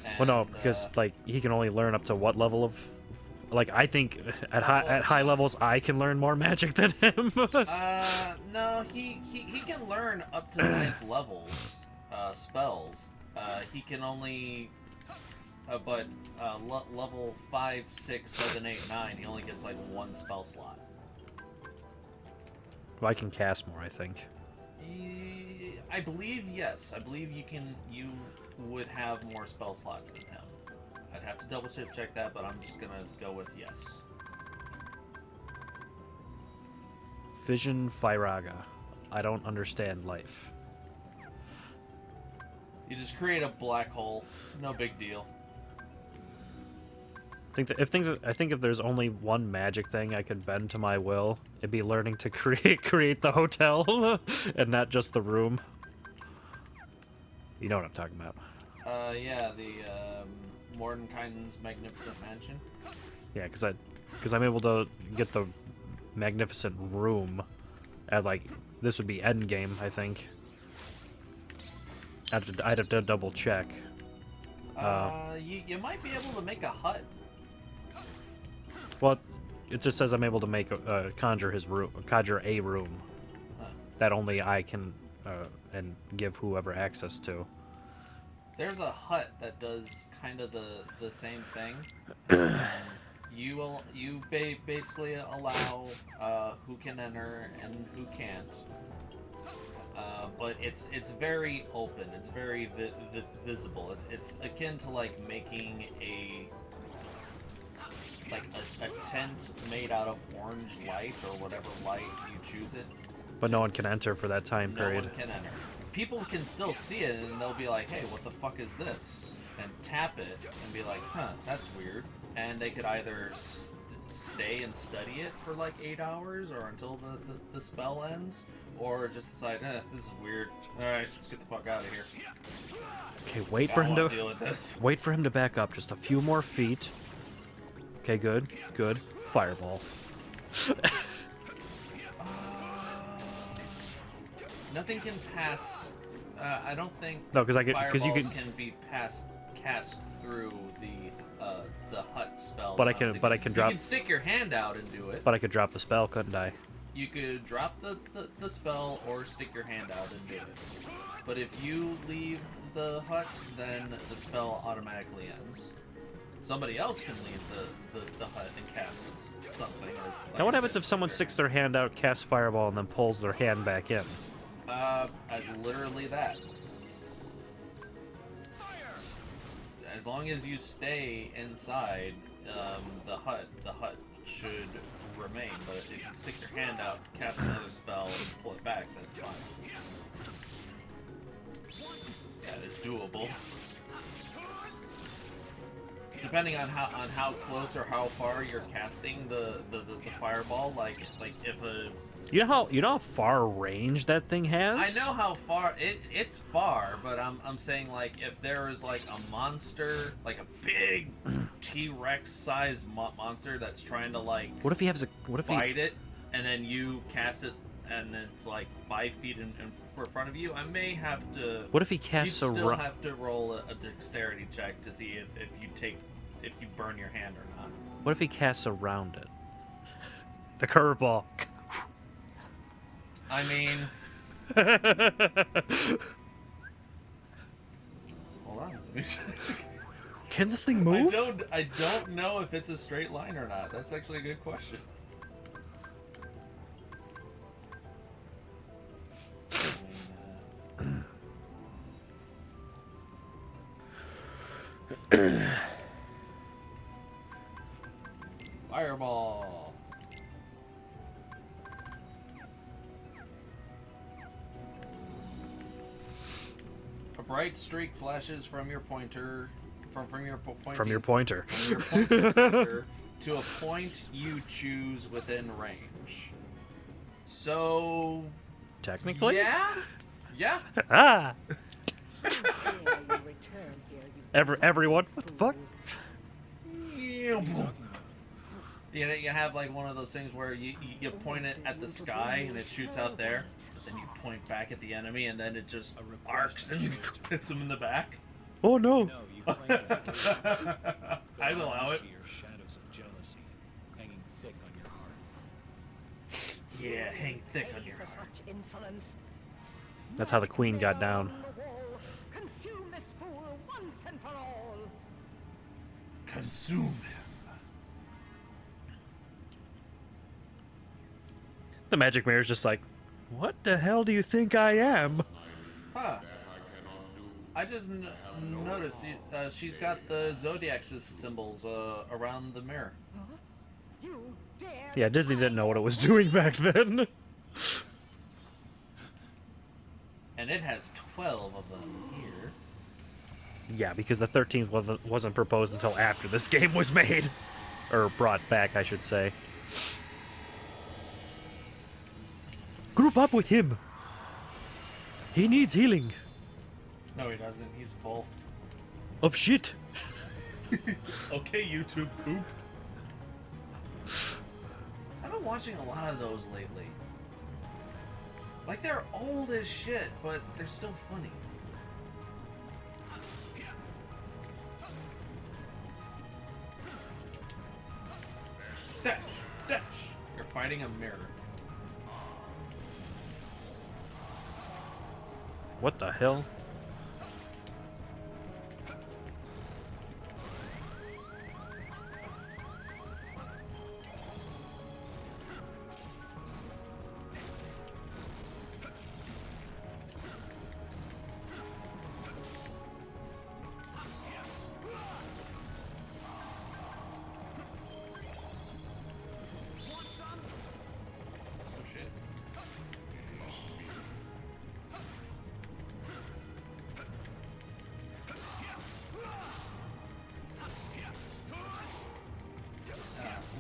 And, Well, no, because like he can only learn up to what level of, like I think at high levels I can learn more magic than him. No, he can learn up to 9th levels spells. He can only, level 5, 6, 7, 8, 9, he only gets like 1 spell slot. Well, I can cast more, I think. I believe yes. I believe you would have more spell slots than him. I'd have to double check that, but I'm just gonna go with yes. Vision Firaga. I don't understand life. You just create a black hole. No big deal. I think if there's only one magic thing I could bend to my will, it'd be learning to create the hotel and not just the room. You know what I'm talking about. Yeah, the Mordenkainen's Magnificent Mansion. Yeah, because I'm able to get the magnificent room at like this would be end game, I think. I'd have to double check. You might be able to make a hut. Well, it just says I'm able to make conjure a room that only I can and give whoever access to. There's a hut that does kind of the same thing. You basically allow who can enter and who can't. But it's very open. It's very visible. It's akin to like making a tent made out of orange light or whatever light you choose it. But no one can enter for that time period. No one can enter. People can still see it and they'll be like, hey, what the fuck is this? And tap it and be like, huh, that's weird. And they could either stay and study it for like 8 hours or until the spell ends, or just decide, this is weird. Alright, let's get the fuck out of here. Okay, wait for him to deal with this. Wait for him to back up just a few more feet. Okay, good. Fireball. Nothing can pass. I don't think. No, because you can be cast through the hut spell. But I can drop. You can stick your hand out and do it. But I could drop the spell, couldn't I? You could drop the spell or stick your hand out and do it. But if you leave the hut, then the spell automatically ends. Somebody else can leave the hut and cast something. Or, Now what happens if someone sticks their hand out, casts fireball, and then pulls their hand back in? Literally that. As long as you stay inside the hut should remain. But if you stick your hand out, cast another spell, and pull it back, that's fine. That is doable. Depending on how close or how far you're casting the fireball, like if a You know how far range that thing has? I know how far it's far, but I'm saying like if there is like a monster, like a big T-Rex sized monster that's trying to like fight it, and then you cast it and it's like 5 feet in front of you, I may have to. What if he casts you still have to roll a dexterity check to see if you burn your hand or not. What if he casts around it? The curveball. I mean, hold on. Let me check. Can this thing move? I don't know if it's a straight line or not. That's actually a good question. Fireball. A bright streak flashes from your pointer, from your pointer to a point you choose within range. So, technically, yeah. Ah. Everyone, what the fuck? You have like one of those things where you point it at the sky and it shoots out there, but then you point back at the enemy and then it just arcs and hits him in the back. Oh no! No, you claim to be capable, but I'd allow I it. see your shadows of jealousy hanging thick on your heart. Yeah, hang thick on your heart. Such insolence. That's how the queen got down. On the wall. Consume this fool once and for all. Consume him. The magic mirror's just like, what the hell do you think I am? Huh. I just noticed she's got the zodiac symbols around the mirror. You dare. Yeah, Disney didn't know what it was doing back then. And it has 12 of them here. Yeah, because the 13th wasn't proposed until after this game was made. Or brought back, I should say. Group up with him. He needs healing. No, he doesn't. He's full. Of shit. Okay, YouTube poop. I've been watching a lot of those lately. Like, they're old as shit, but they're still funny. Dash! Dash! You're fighting a mirror. What the hell? Oh shit.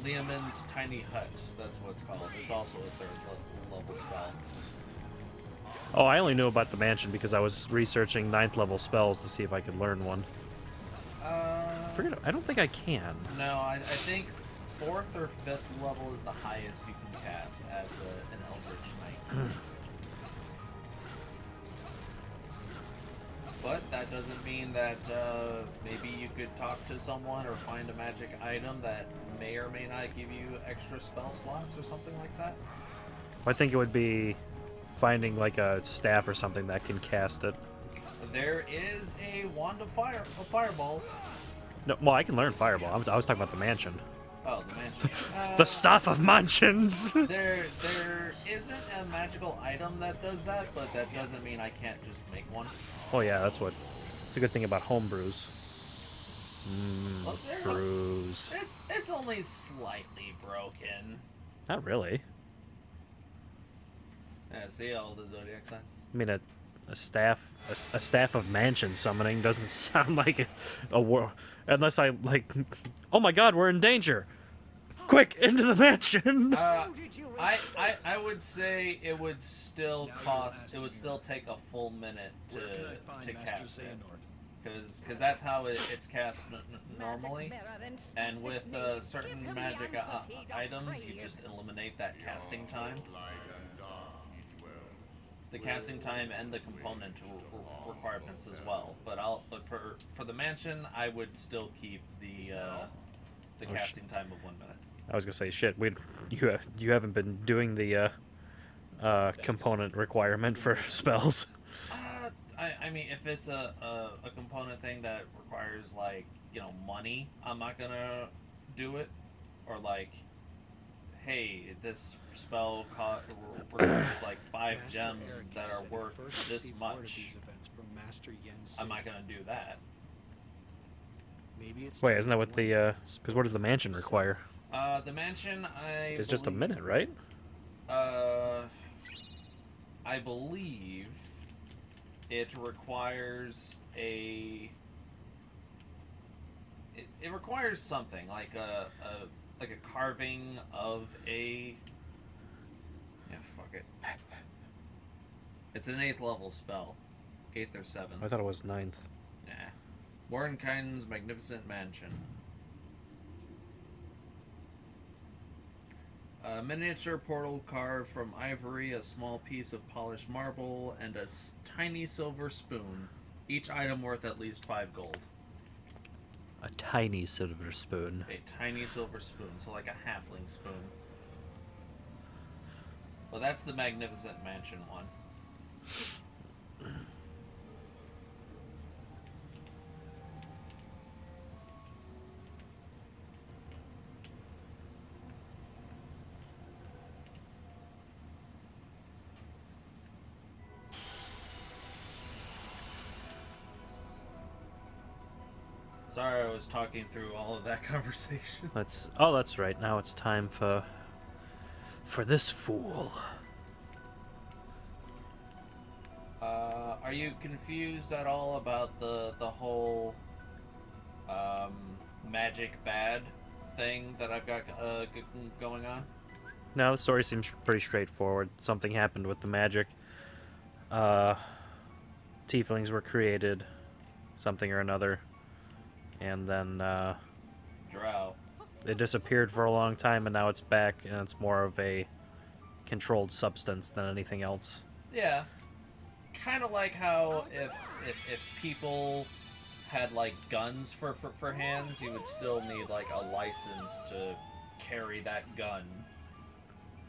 Leomin's Tiny Hut, that's what it's called. It's also a third level spell. Oh, I only knew about the mansion because I was researching 9th level spells to see if I could learn one. Forget it. I don't think I can. No, I think 4th or 5th level is the highest you can cast as an Eldritch Knight. But that doesn't mean that maybe you could talk to someone or find a magic item that may or may not give you extra spell slots or something like that. I think it would be finding like a staff or something that can cast it. There is a wand of fireballs. No, well, I can learn fireball. I was talking about the mansion. Oh, the mansion. The staff of mansions. There isn't a magical item that does that, but that doesn't mean I can't just make one. Oh yeah, that's a good thing about homebrews. Look, Brews. It's only slightly broken. Not really. Yeah, see all the zodiac signs. I mean, a staff of mansion summoning doesn't sound like a war. Unless I like, oh my God, we're in danger! Quick, into the mansion! I would say it would still cost. It would still take a full minute to cast it, because that's how it's cast normally. And with certain magic items, you just eliminate that casting time. The casting time and the component requirements as well. But for the mansion, I would still keep the casting time of 1 minute. I was gonna say shit. You haven't been doing the component requirement for spells. I mean, if it's a component thing that requires like money, I'm not gonna do it. Or like, hey, this spell requires like 5 gems that are worth this much. I'm not gonna do that. Wait, isn't that what the because what does the mansion require? The mansion, It's just a minute, right? I believe it requires it requires something like a carving of a. Yeah, fuck it. It's an 8th level spell, 8th or 7th. I thought it was 9th. Nah. Warrenkine's magnificent mansion. A miniature portal carved from ivory, a small piece of polished marble, and a tiny silver spoon. Each item worth at least 5 gold. A tiny silver spoon. A tiny silver spoon, so like a halfling spoon. Well, that's the Magnificent Mansion one. Sorry, I was talking through all of that conversation. That's right. Now it's time for this fool. Are you confused at all about the whole magic bad thing that I've got going on? No, the story seems pretty straightforward. Something happened with the magic. Tieflings were created, something or another, and then Drow. it disappeared for a long time, and now it's back, and it's more of a controlled substance than anything else. Yeah. Kind of like how if people had like guns for hands, you would still need like a license to carry that gun.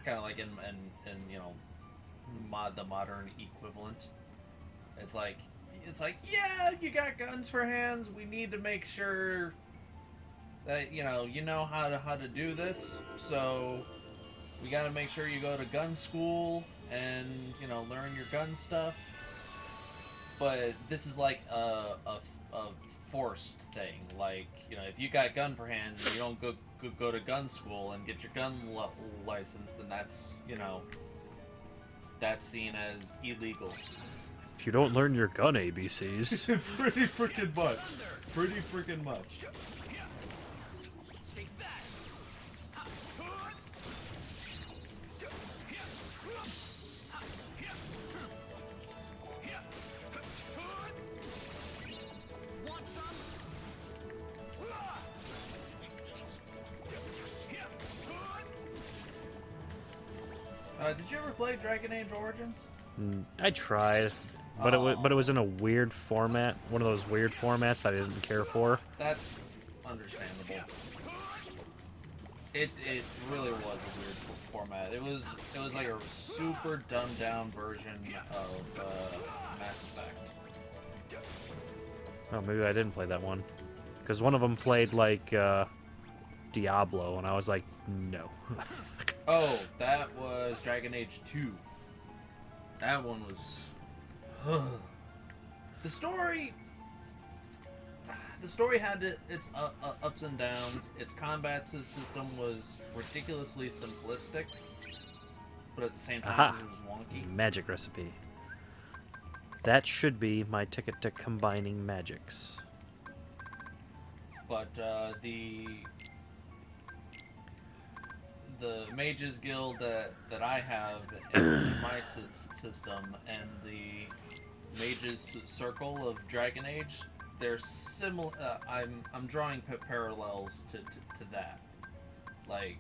Kind of like in you know the modern equivalent. It's like yeah, you got guns for hands. We need to make sure that you know how to do this. So we got to make sure you go to gun school and learn your gun stuff. But this is like a forced thing. Like if you got gun for hands and you don't go to gun school and get your gun license, then that's that's seen as illegal. If you don't learn your gun ABCs. Pretty freaking much. Pretty freaking much. Did you ever play Dragon Age Origins? I tried, but it was in a weird format, one of those weird formats that I didn't care for. That's understandable. It really was a weird format. It was like a super dumbed down version of Mass Effect. Oh, maybe I didn't play that one, because one of them played like Diablo, and I was like, no. Oh, that was Dragon Age 2. That one was... The story had its ups and downs. Its combat system was ridiculously simplistic, but at the same time it was wonky. Magic recipe. That should be my ticket to combining magics. But the Mages Guild that I have in my system and the Mages Circle of Dragon Age, they're similar. I'm drawing parallels to that. Like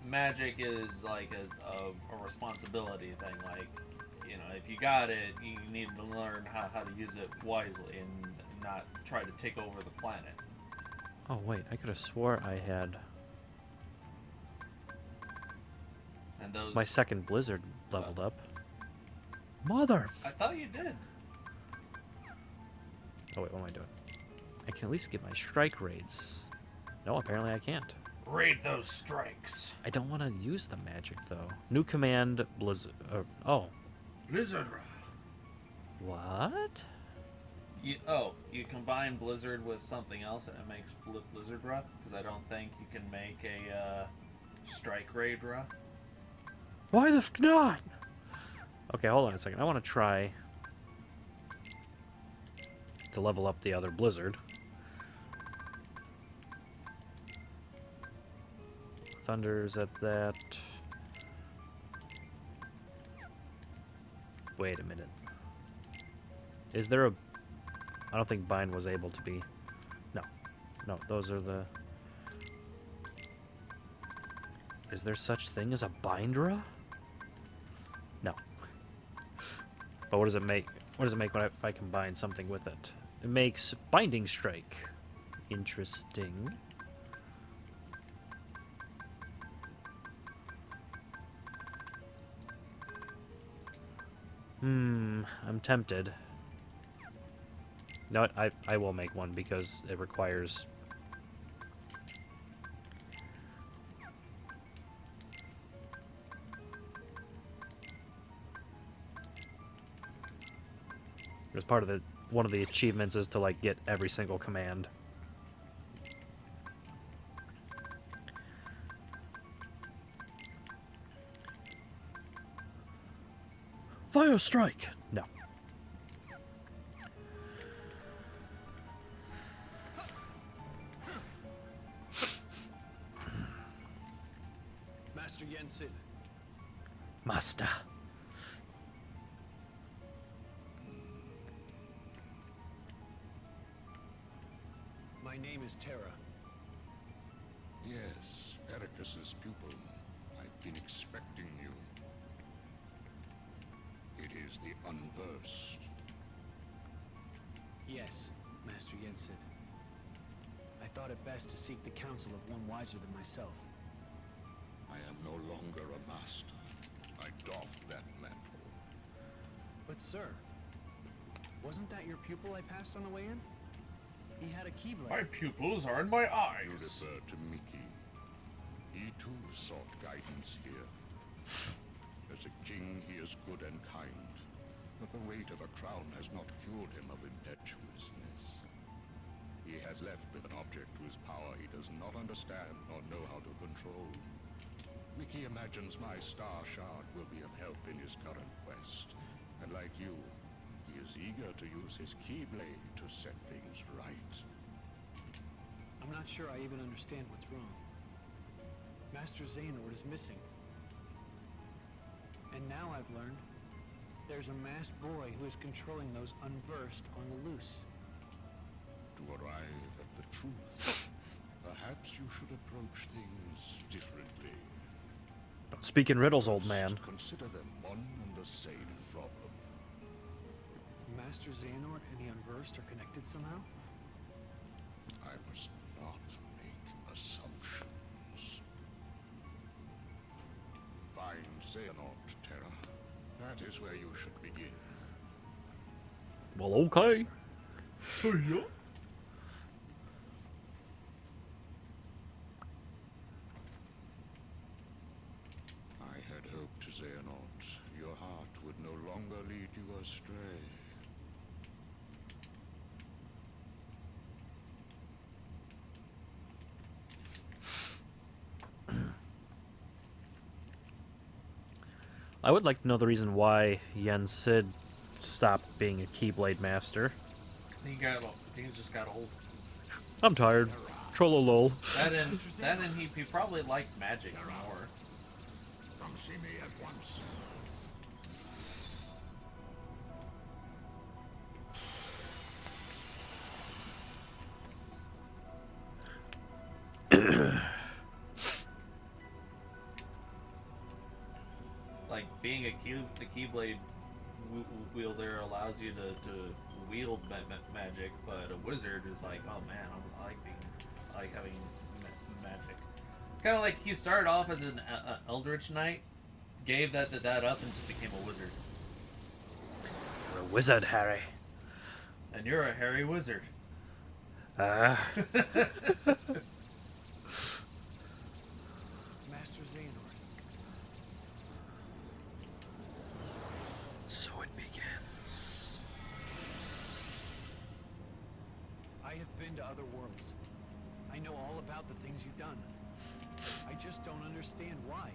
magic is like a responsibility thing. Like if you got it, you need to learn how to use it wisely and not try to take over the planet. Oh wait, I could have swore I had. And those... My second Blizzard leveled up. Mother! I thought you did. Oh wait, what am I doing? I can at least get my strike raids. No, apparently I can't. Raid those strikes. I don't want to use the magic though. New command, Blizzard. Oh. Blizzard. What? You combine Blizzard with something else and it makes Blizzard Ra? Because I don't think you can make a strike raid Ra. Why the f not? Okay, hold on a second. I want to try to level up the other Blizzard. Thunder's at that. Wait a minute. Is there a... I don't think Bind was able to be... No. No, those are the... Is there such thing as a bindra? No. But what does it make? What does it make when if I combine something with it? It makes binding strike. Interesting. I'm tempted. No, I will make one because it requires... As part of the... One of the achievements is to, like, get every single command. Fire strike! No. Master Yensid. Master. My name is Terra. Yes, Ericus's pupil. I've been expecting you. It is the unversed. Yes, Master Yensid. I thought it best to seek the counsel of one wiser than myself. I am no longer a master. I doffed that mantle. But sir, wasn't that your pupil I passed on the way in? He had a keyblade. My pupils are in my You eyes. refer to Mickey. He too sought guidance here. As a king, he is good and kind, but the weight of a crown has not cured him of impetuousness. He has left with an object whose power he does not understand or know how to control. Mickey imagines my star shard will be of help in his current quest, and like you, he is eager to use his keyblade to set things right. I'm not sure I even understand what's wrong. Master Xehanort is missing. And now I've learned there's a masked boy who is controlling those unversed on the loose. To arrive at the truth, perhaps you should approach things differently. Don't speak in riddles, old man. Just consider them one and the same problem. Master Xehanort and the unversed are connected somehow? I must not make assumptions. Find Xehanort, Terra. That is where you should begin. Well, okay. I had hoped, Xehanort, your heart would no longer lead you astray. I would like to know the reason why Yensid stopped being a Keyblade Master. He just got old. I'm tired. Trollolol. That and he probably liked magic more. Come see me at once. Like being a keyblade wielder allows you to wield magic, but a wizard is like, oh man, I like having magic. Kind of like he started off as an eldritch knight, gave that up, and just became a wizard. You're a wizard, Harry. And you're a hairy wizard. Master Xehanort. So it begins. I have been to other worlds. I know all about the things you've done. I just don't understand why.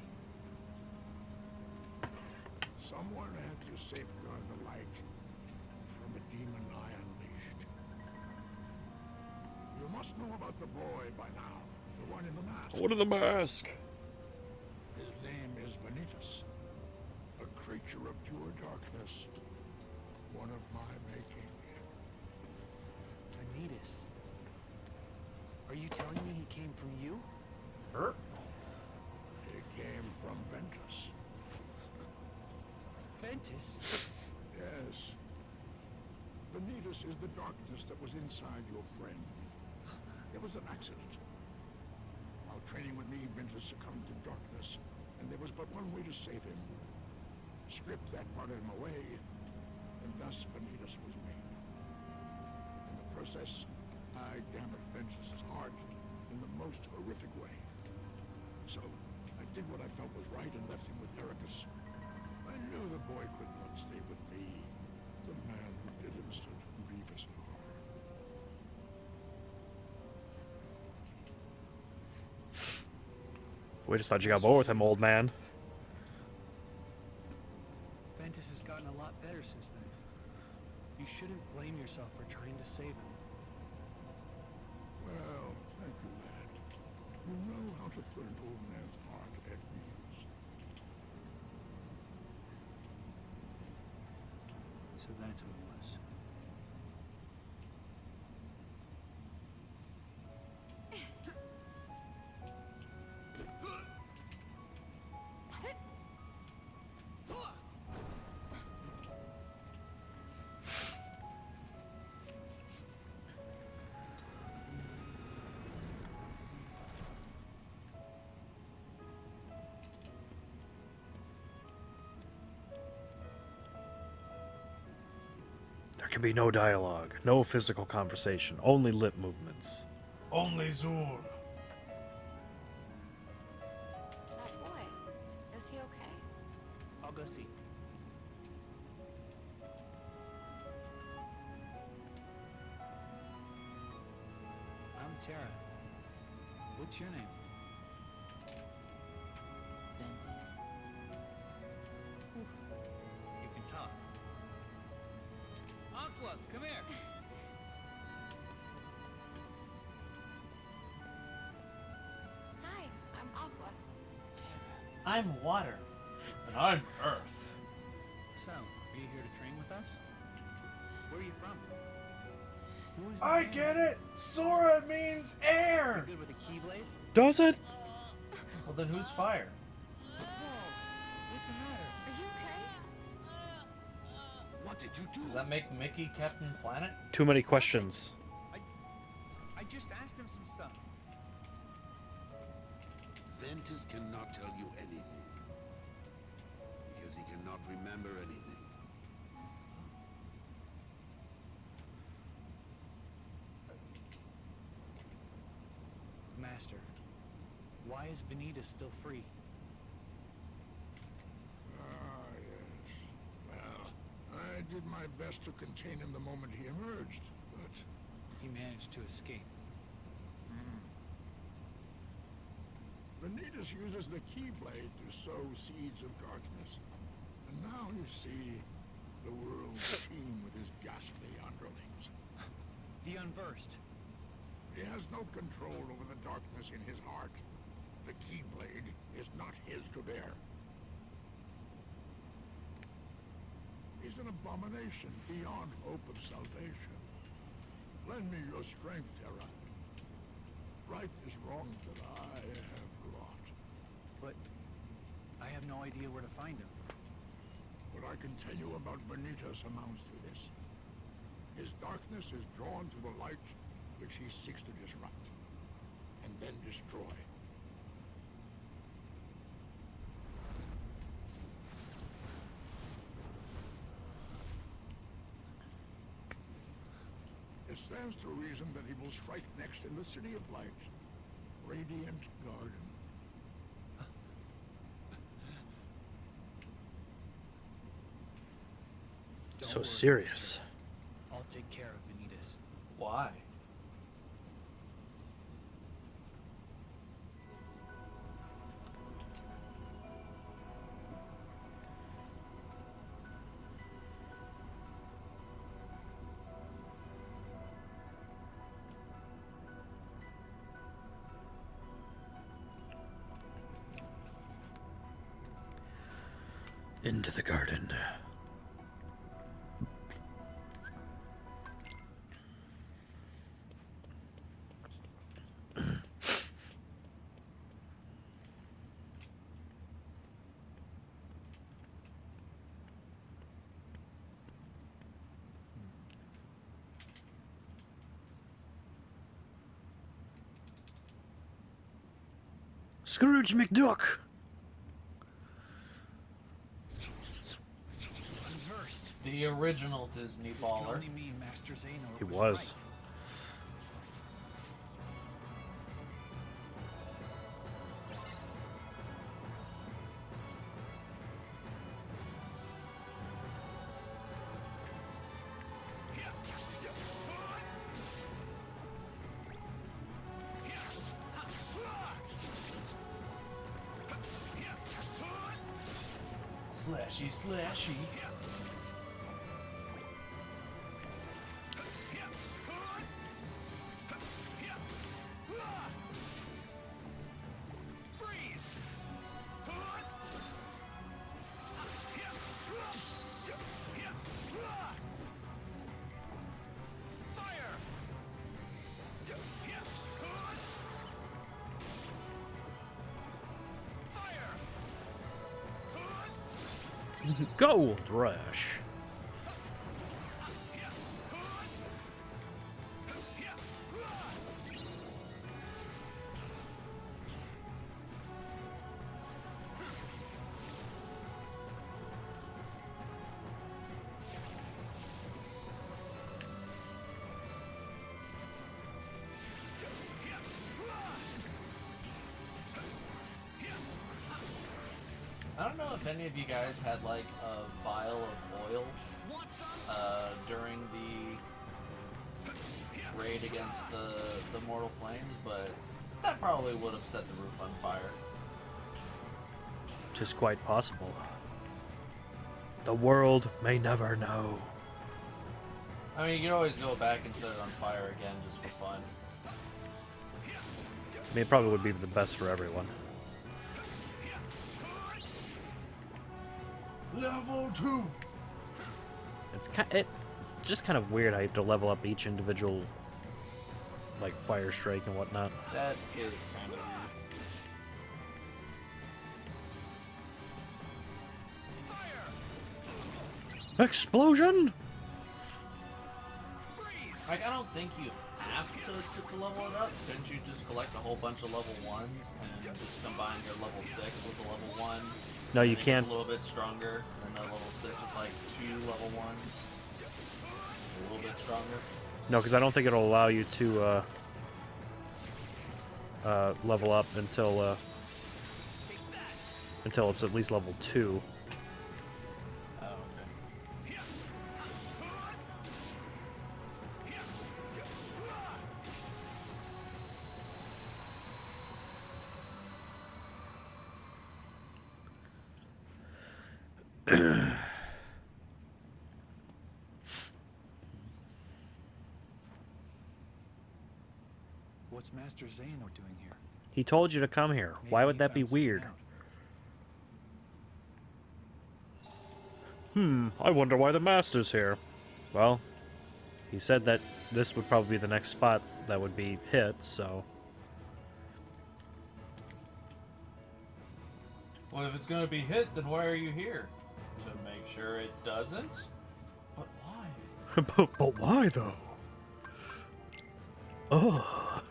Someone had to safeguard the light from the demon I unleashed. You must know about the boy by now, the one in the mask. What in the mask? His name is Vanitas, a creature of pure darkness, one of my making. Vanitas. Are you telling me he came from you? He came from Ventus. Ventus? Yes. Vanitas is the darkness that was inside your friend. It was an accident. While training with me, Ventus succumbed to darkness, and there was but one way to save him. Strip that part of him away, and thus Vanitas was made. In the process, I damaged Ventus' heart in the most horrific way. So, I did what I felt was right and left him with Ericus. I knew the boy could not stay with me, the man who did him such grievous harm. We just thought you got bored with him, old man. Ventus has gotten a lot better since then. You shouldn't blame yourself for trying to save him. Well, thank you, lad. You know how to put an old man's heart at ease. So that's what it was. There can be no dialogue, no physical conversation, only lip movements. Only Zur. That boy, is he okay? I'll go see. I'm Terra. What's your name? Ventus. You can talk. Aqua, come here. Hi, I'm Aqua. I'm water. And I'm earth. So, are you here to train with us? Where are you from? Who is I get it! Sora means air! You good with a keyblade? Does it? Well, then who's fire? What's the matter? Are you okay? What did you do? Does that make Mickey Captain Planet? Too many questions. I just asked him some stuff. Ventus cannot tell you anything. Because he cannot remember anything. Master, why is Vanitas still free? Ah, yes. Well, I did my best to contain him the moment he emerged, but... He managed to escape. Vanitas uses the Keyblade to sow seeds of darkness. And now you see the world teem with his ghastly underlings. The Unversed. He has no control over the darkness in his heart. The Keyblade is not his to bear. He's an abomination beyond hope of salvation. Lend me your strength, Terra. Right this wrong that I have wrought. But I have no idea where to find him. What I can tell you about Vanitas amounts to this. His darkness is drawn to the light which he seeks to disrupt, and then destroy. It stands to reason that he will strike next in the City of Light, Radiant Garden. So serious. I'll take care of Vanitas. Why? Into the garden. Scrooge McDuck. Reversed. The original Disney This can baller. only mean Master Zeno He was was. right. Slashy, slashy. Gold Rush. I don't know if any of you guys had like a vial of oil during the raid against the Mortal Flames, but that probably would have set the roof on fire. Just quite possible. The world may never know. I mean, you could always go back and set it on fire again just for fun. I mean, it probably would be the best for everyone. Level 2! It's just kind of weird how you have to level up each individual, like, fire strike and whatnot. That is kind of weird. Explosion! Like, I don't think you have to level it up. Couldn't you just collect a whole bunch of level 1s and just combine your level 6 with the level 1? No, you Make it can't. a little bit stronger, and then the level 6 with like 2 level 1s. A little bit stronger. No, because I don't think it'll allow you to level up until it's at least level 2. Oh, okay. What's Master Zeno doing here? He told you to come here. Why Maybe would he that be found something weird? out. I wonder why the master's here. Well, he said that this would probably be the next spot that would be hit, so... Well, if it's gonna be hit, then why are you here? To make sure it doesn't? But why? but why, though? Ugh.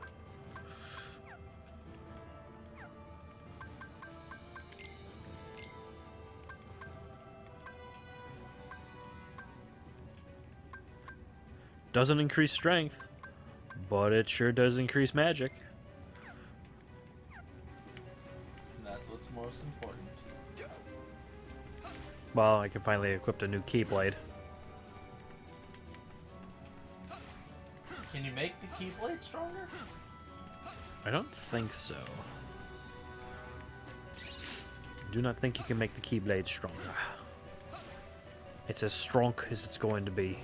Doesn't increase strength, but it sure does increase magic. And that's what's most important. Well, I can finally equip a new Keyblade. Can you make the Keyblade stronger? I don't think so. I do not think you can make the Keyblade stronger. It's as strong as it's going to be.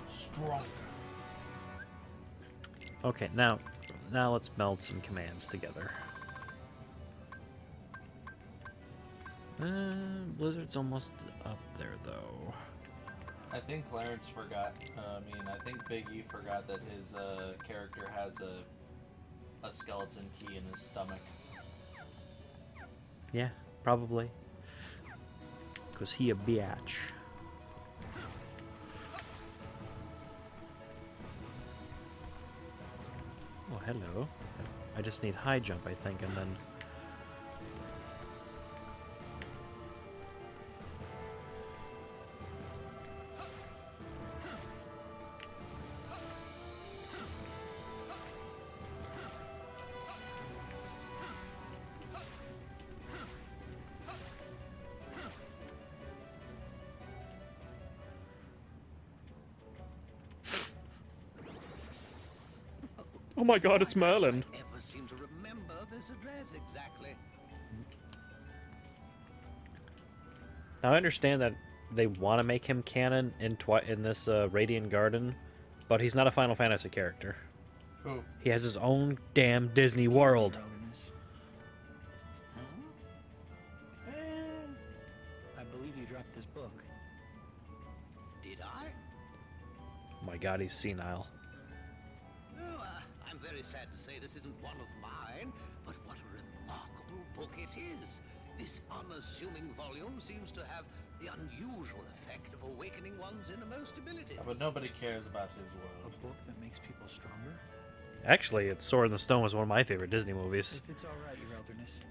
Stronger. Okay, now let's meld some commands together. Blizzard's almost up there, though. I think Clarence forgot. I think Big E forgot that his character has a skeleton key in his stomach. Yeah, probably. Because he a biatch. hello. I just need high jump, I think, and then... Oh my god, it's Merlin. I never seem to remember this address exactly. Now I understand that they want to make him canon in this Radiant Garden, but he's not a Final Fantasy character. Who? He has his own damn Disney World. I believe you dropped this book. Did I? Oh my god, he's senile. Oh, I'm very sad to say this isn't one of mine, but what a remarkable book it is. This unassuming volume seems to have the unusual effect of awakening one's innermost abilities. Yeah, but nobody cares about his world. A book that makes people stronger? Actually, it's Sword in the Stone was one of my favorite Disney movies. If it's alright, Your Elderness.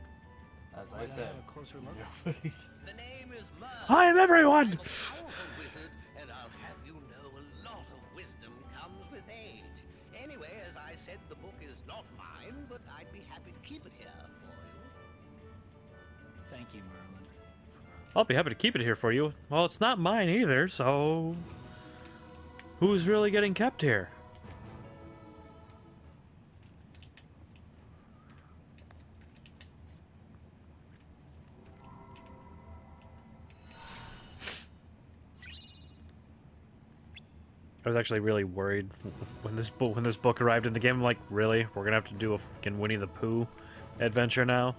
As Why I not said. have a closer look? The name is Merlin. I am everyone! I'm a powerful wizard, and I'll have you know a lot of wisdom comes with age. Anyway, as I said, the book is not mine, but I'd be happy to keep it here for you. Thank you, Merlin. I'll be happy to keep it here for you. Well, it's not mine either, so... Who's really getting kept here? I was actually really worried when this book arrived in the game. I'm like, really? We're gonna have to do a fucking Winnie the Pooh adventure now?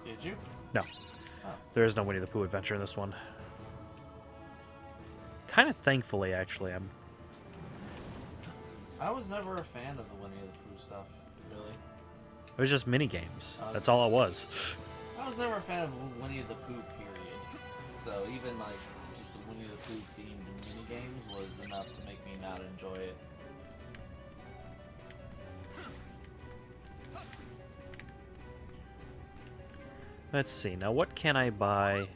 Did you? No. Oh. There is no Winnie the Pooh adventure in this one. Kind of thankfully, actually. I was never a fan of the Winnie the Pooh stuff, really. It was just mini games. That's all it was. I was never a fan of Winnie the Pooh, period. So even like just the Winnie the Pooh themed mini games was enough to make me not enjoy it. Let's see. Now, what can I buy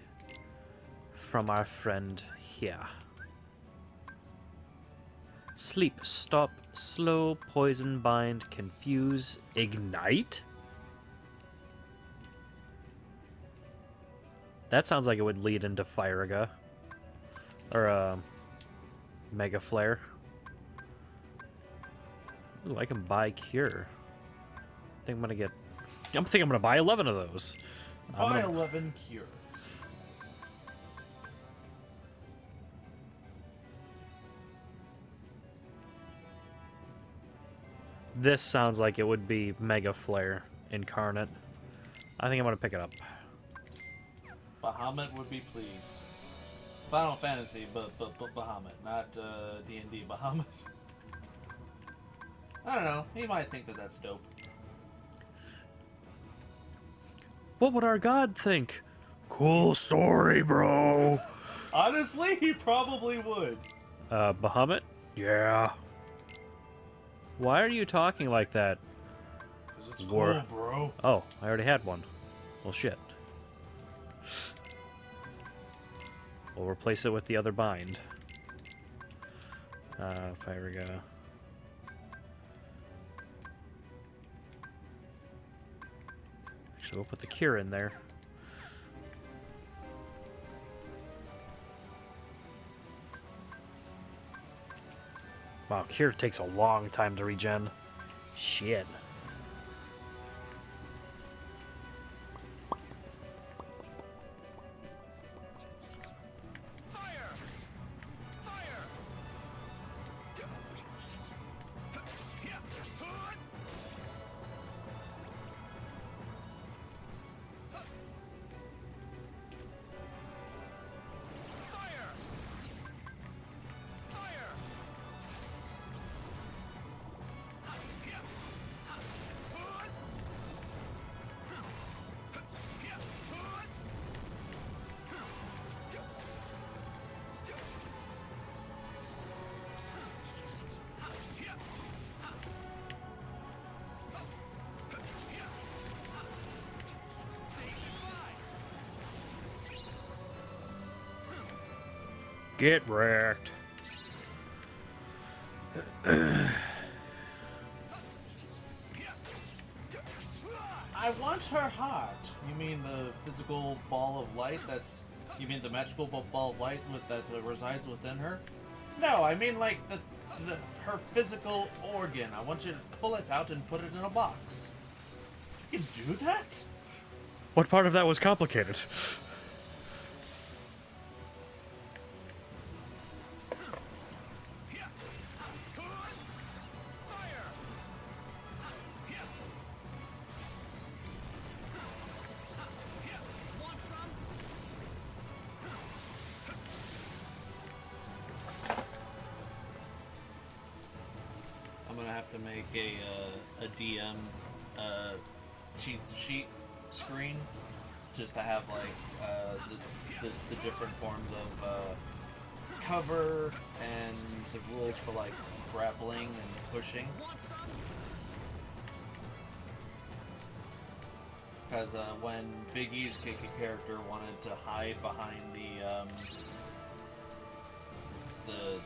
from our friend here? Sleep, stop, slow, poison, bind, confuse, ignite? That sounds like it would lead into Firaga. Or, Mega Flare. Ooh, I can buy Cure. I think I'm gonna buy 11 of those. Buy 11 cures. This sounds like it would be Mega Flare incarnate. I think I'm gonna pick it up. Bahamut would be pleased. Final Fantasy, but Bahamut, not D&D Bahamut. I don't know. He might think that that's dope. What would our god think? Cool story, bro. Honestly, he probably would. Bahamut? Yeah. Why are you talking like that? 'Cause it's cool, bro. Oh, I already had one. Well, shit. We'll replace it with the other bind. Firaga. Actually, we'll put the cure in there. Wow, cure takes a long time to regen. Shit. Get wrecked. I want her heart. You mean the physical ball of light that's... You mean the magical ball of light that resides within her? No, I mean like her physical organ. I want you to pull it out and put it in a box. You can do that? What part of that was complicated? I'm gonna have to make a DM cheat sheet screen just to have like the different forms of cover and the rules for like grappling and pushing. Because when Big E's character wanted to hide behind the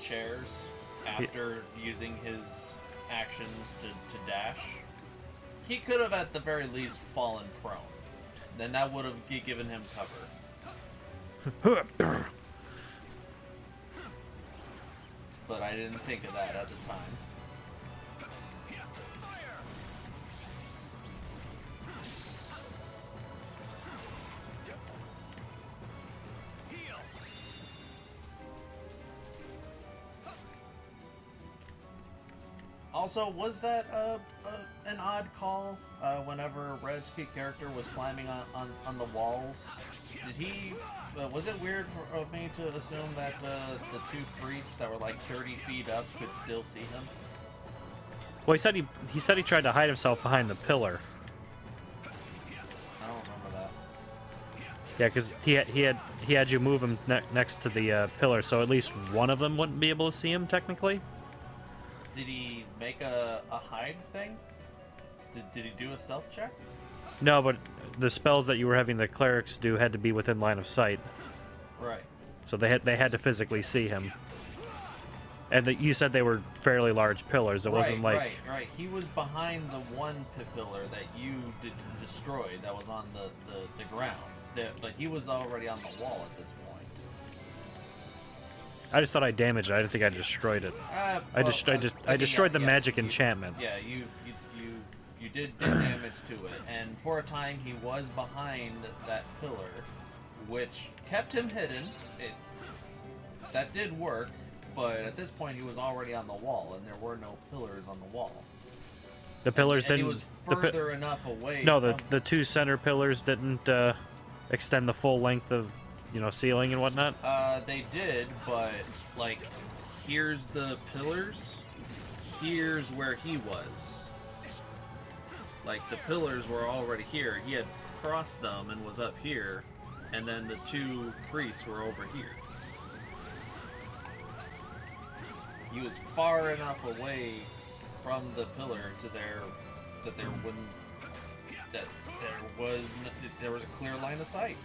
chairs after using his actions to dash, he could have at the very least fallen prone. Then that would have given him cover. But I didn't think of that at the time. Also, was that an odd call whenever Red's key character was climbing on the walls? Did he... was it weird of me to assume that the two priests that were like 30 feet up could still see him? Well, he said he tried to hide himself behind the pillar. I don't remember that. Yeah, because he had you move him next to the pillar, so at least one of them wouldn't be able to see him technically. Did he make a hide thing? Did he do a stealth check? No, but the spells that you were having the clerics do had to be within line of sight. Right. So they had to physically see him. And you said they were fairly large pillars. It wasn't like... Right. He was behind the one pillar that you destroyed that was on the ground. But he was already on the wall at this point. I just thought I damaged it. I didn't think I destroyed it. I destroyed the magic enchantment. Yeah, you did damage to it, and for a time he was behind that pillar, which kept him hidden. That did work, but at this point he was already on the wall, and there were no pillars on the wall. The pillars didn't. He was further enough away. No, the two center pillars didn't extend the full length of, ceiling and whatnot. They did, but like, here's the pillars. Here's where he was. Like, the pillars were already here. He had crossed them and was up here, and then the two priests were over here. He was far enough away from the pillar to that there was a clear line of sight.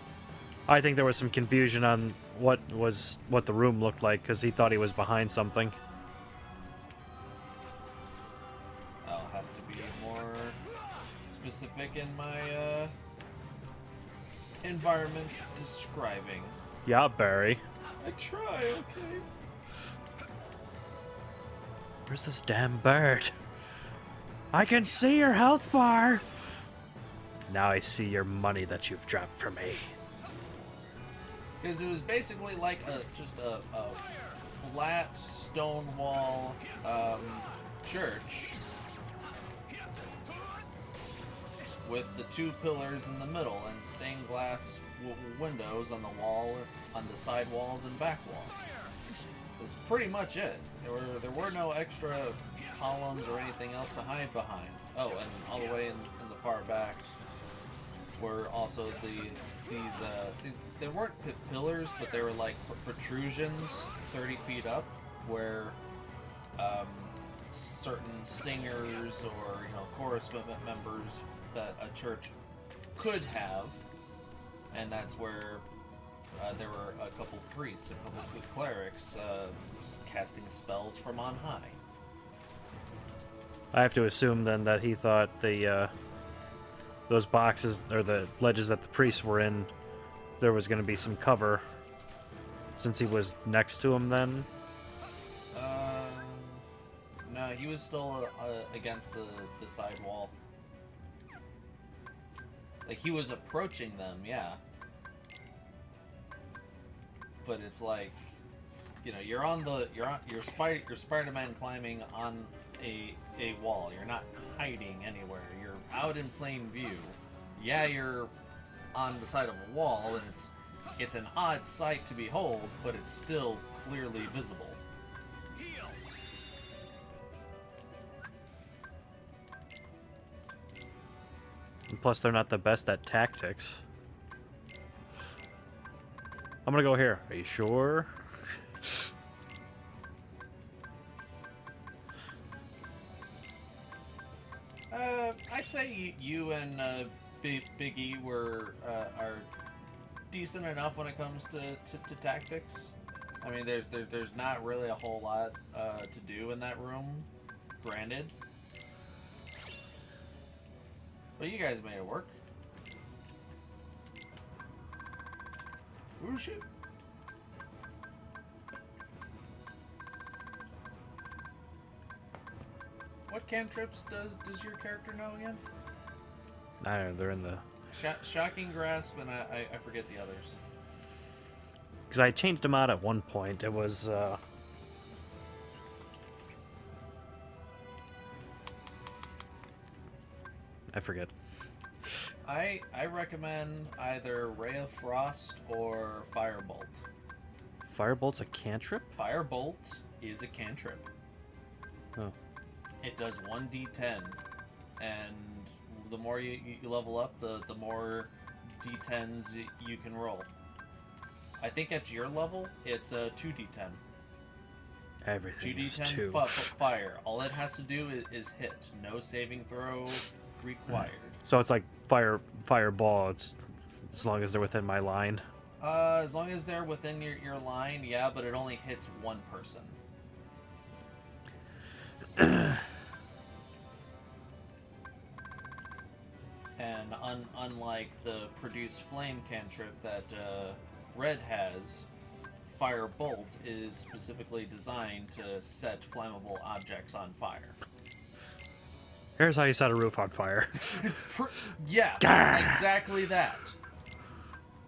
I think there was some confusion on what the room looked like because he thought he was behind something. I'll have to be more specific in my environment describing. Yeah, Barry. I try, okay. Where's this damn bird? I can see your health bar. Now I see your money that you've dropped for me. Because it was basically like just a flat stone wall church with the two pillars in the middle and stained glass windows on the wall, on the side walls and back wall. That's pretty much it. There were no extra columns or anything else to hide behind. Oh, and all the way in the far back were also these they weren't pillars, but they were like protrusions 30 feet up where certain singers or chorus members that a church could have, and that's where there were a couple priests, a couple clerics casting spells from on high. I have to assume then that he thought the those boxes or the ledges that the priests were in, there was going to be some cover, since he was next to him then. No, he was still against the side wall. Like, he was approaching them, yeah. But it's like, you know, you're Spider-Man climbing on a wall. You're not hiding anywhere. You're out in plain view. Yeah, you're on the side of a wall, and it's an odd sight to behold, but it's still clearly visible. And plus, they're not the best at tactics. I'm gonna go here. Are you sure? I'd say you and Big E are decent enough when it comes to tactics. I mean, there's not really a whole lot to do in that room, granted. But you guys made it work. Ooh, shoot. What cantrips does your character know again? I don't know, they're in the... Shocking Grasp, and I forget the others. Because I changed them out at one point. It was, I forget. I recommend either Ray of Frost or Firebolt. Firebolt's a cantrip? Firebolt is a cantrip. Oh. It does 1d10, and the more you level up, the more d10s you can roll. I think at your level, it's a 2d10. Everything 2d10 is 2. Fire. All it has to do is hit. No saving throw required. So it's like fireball. It's as long as they're within my line. As long as they're within your line, yeah, but it only hits one person. And unlike the Produce Flame cantrip that Red has, Firebolt is specifically designed to set flammable objects on fire. Here's how you set a roof on fire. Yeah, exactly that.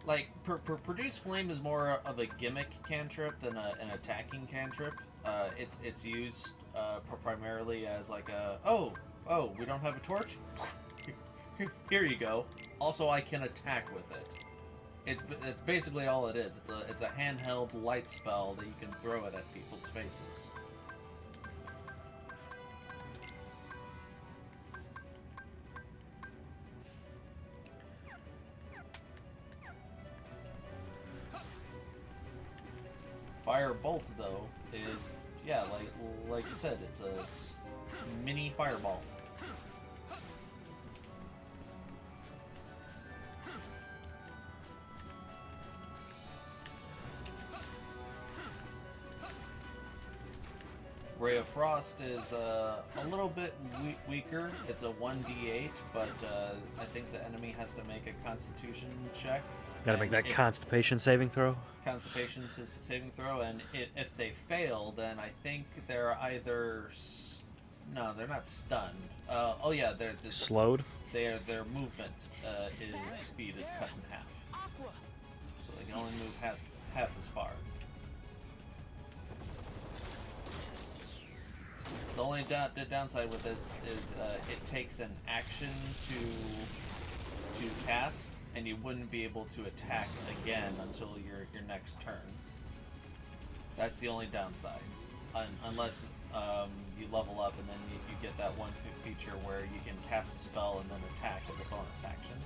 Like, Produce Flame is more of a gimmick cantrip than an attacking cantrip. It's used primarily as like a, oh, we don't have a torch? Here you go. Also, I can attack with it. It's basically all it is. It's a handheld light spell that you can throw it at people's faces. Firebolt, though, is, yeah, like you said, it's a mini fireball. Ray of Frost is a little bit weaker. It's a 1d8, but I think the enemy has to make a Constitution check. Gotta make that Constipation saving throw? Constipation saving throw, and if they fail, then I think they're either... No, they're not stunned. Oh yeah, they're... Slowed? Their movement speed is cut in half. So they can only move half as far. The only downside with this is it takes an action to cast, and you wouldn't be able to attack again until your next turn. That's the only downside, unless you level up and then you get that one feature where you can cast a spell and then attack as a bonus action.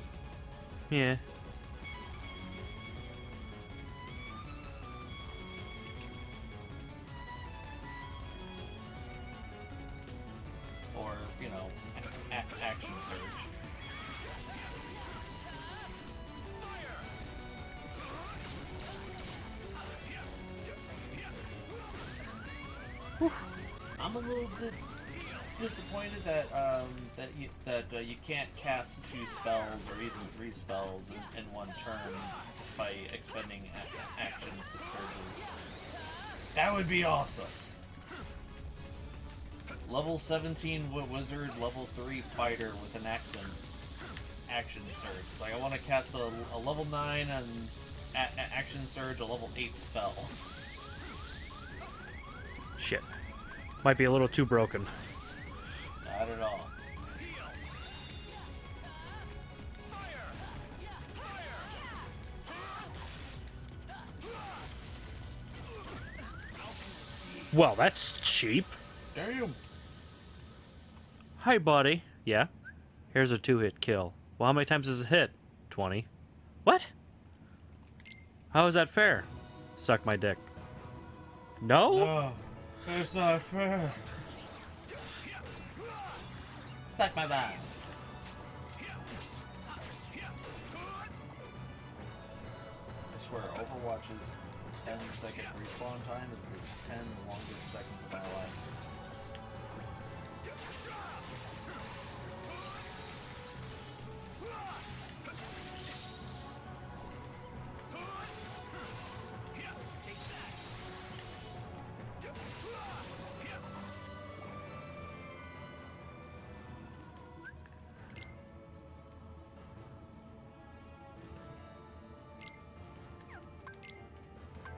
Yeah. Or, you know, action surge. I'm a little bit disappointed that you can't cast 2 spells or even 3 spells in one turn just by expending action surges. That would be awesome. Level 17 wizard, level 3 fighter with an action surge. Like I want to cast a level 9 and action surge, a level 8 spell. Shit. Might be a little too broken. Not at all. Well, that's cheap. Damn. Hi, buddy. Yeah? Here's a 2-hit kill. Well, how many times does it hit? 20. What? How is that fair? Suck my dick. No? No, that's not fair. Fuck my bad. I swear, Overwatch's 10-second respawn time is the 10 longest seconds of my life.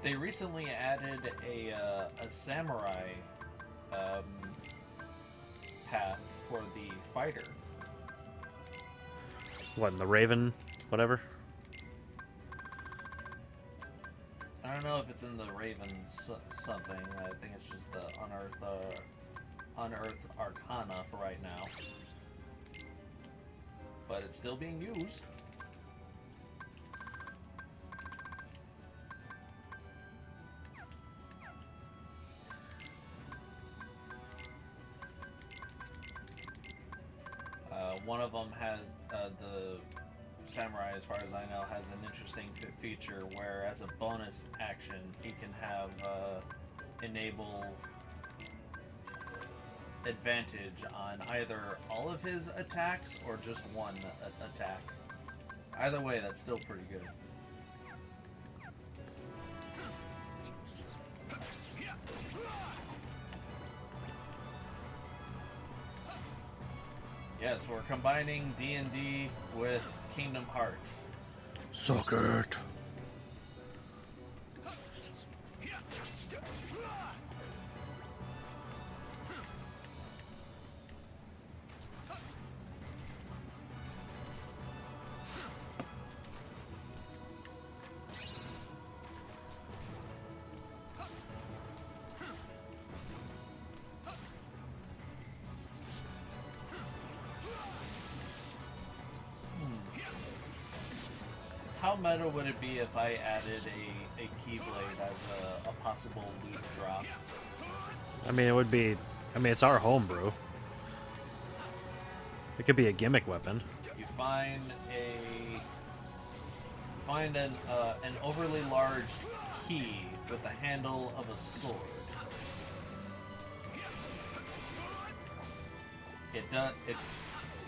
They recently added a samurai path for the fighter. What, in the Raven? Whatever? I don't know if it's in the Raven something. I think it's just the Unearthed Arcana for right now. But it's still being used. One of them has, the Samurai, as far as I know, has an interesting feature where, as a bonus action, he can have enable advantage on either all of his attacks or just one attack. Either way, that's still pretty good. Yes, we're combining D&D with Kingdom Hearts. Suck it. How meta would it be if I added a Keyblade as a possible loot drop? I mean, it would be... I mean, it's our homebrew. It could be a gimmick weapon. You find an overly large key with the handle of a sword.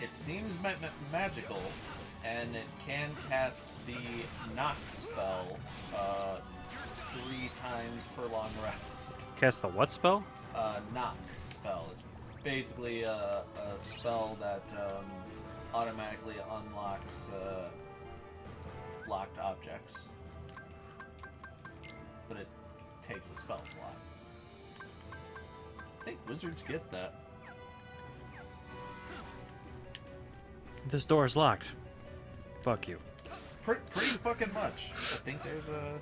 It seems magical, and it can cast the knock spell 3 times per long rest. Cast the what spell? Knock spell. It's basically a spell that automatically unlocks locked objects, but it takes a spell slot. I think wizards get that. This door is locked. Fuck you. Pretty fucking much. I think there's a...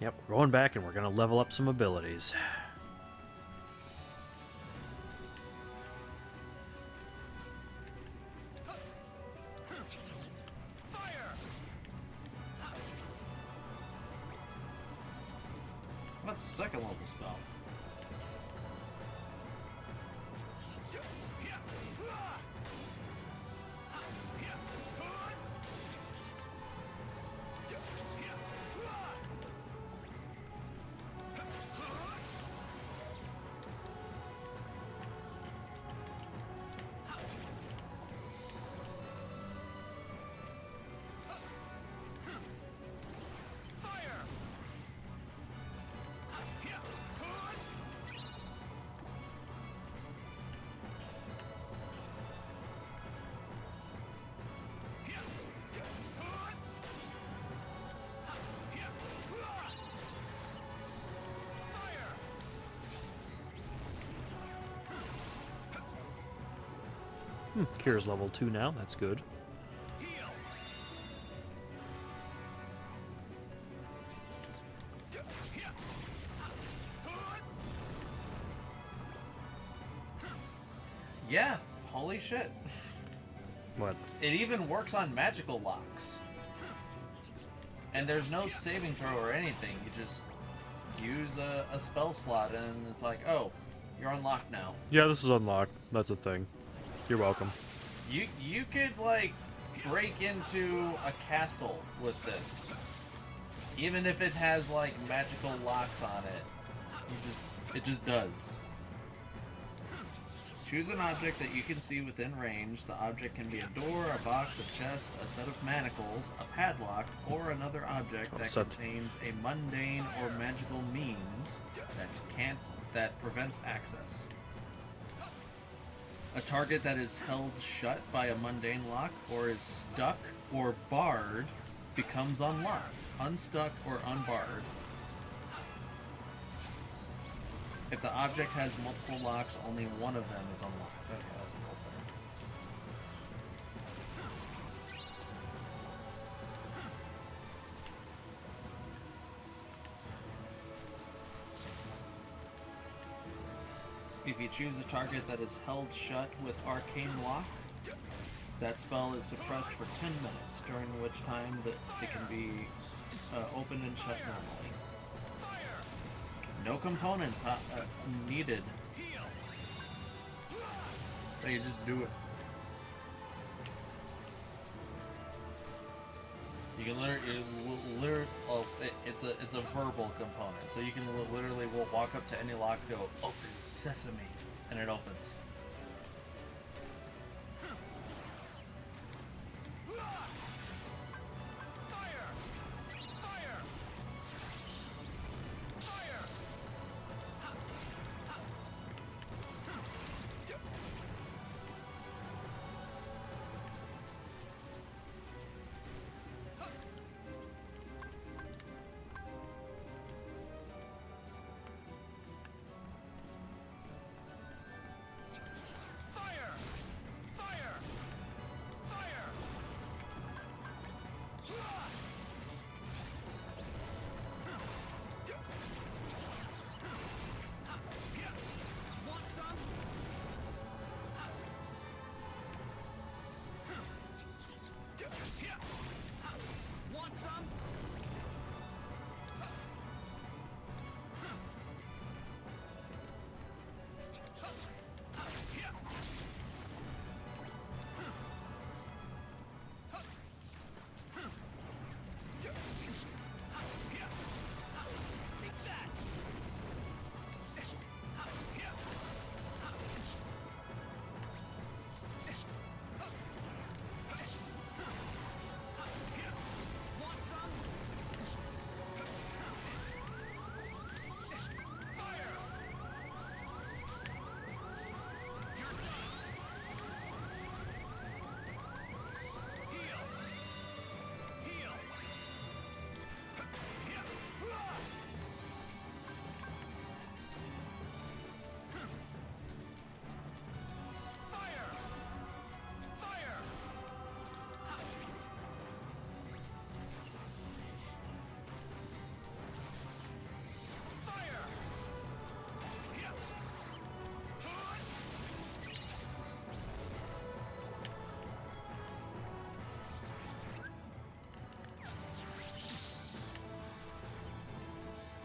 Yep, we're going back and we're gonna level up some abilities. That's a second level spell. Cure's level 2 now. That's good. Yeah, holy shit. What? It even works on magical locks. And there's no saving throw or anything. You just use a spell slot and it's like, oh, you're unlocked now. Yeah, this is unlocked. That's a thing. You're welcome. You could like break into a castle with this. Even if it has like magical locks on it. It just does. Choose an object that you can see within range. The object can be a door, a box, a chest, a set of manacles, a padlock, or another object that contains a mundane or magical means that prevents access. A target that is held shut by a mundane lock or is stuck or barred becomes unlocked, unstuck, or unbarred. If the object has multiple locks, only one of them is unlocked. Okay, that's a little better. If you choose a target that is held shut with Arcane Lock, that spell is suppressed for 10 minutes, during which time it can be opened and shut normally. No components needed. So you just do it. You can literally, it's a verbal component. So you can literally walk up to any lock, go open sesame, and it opens.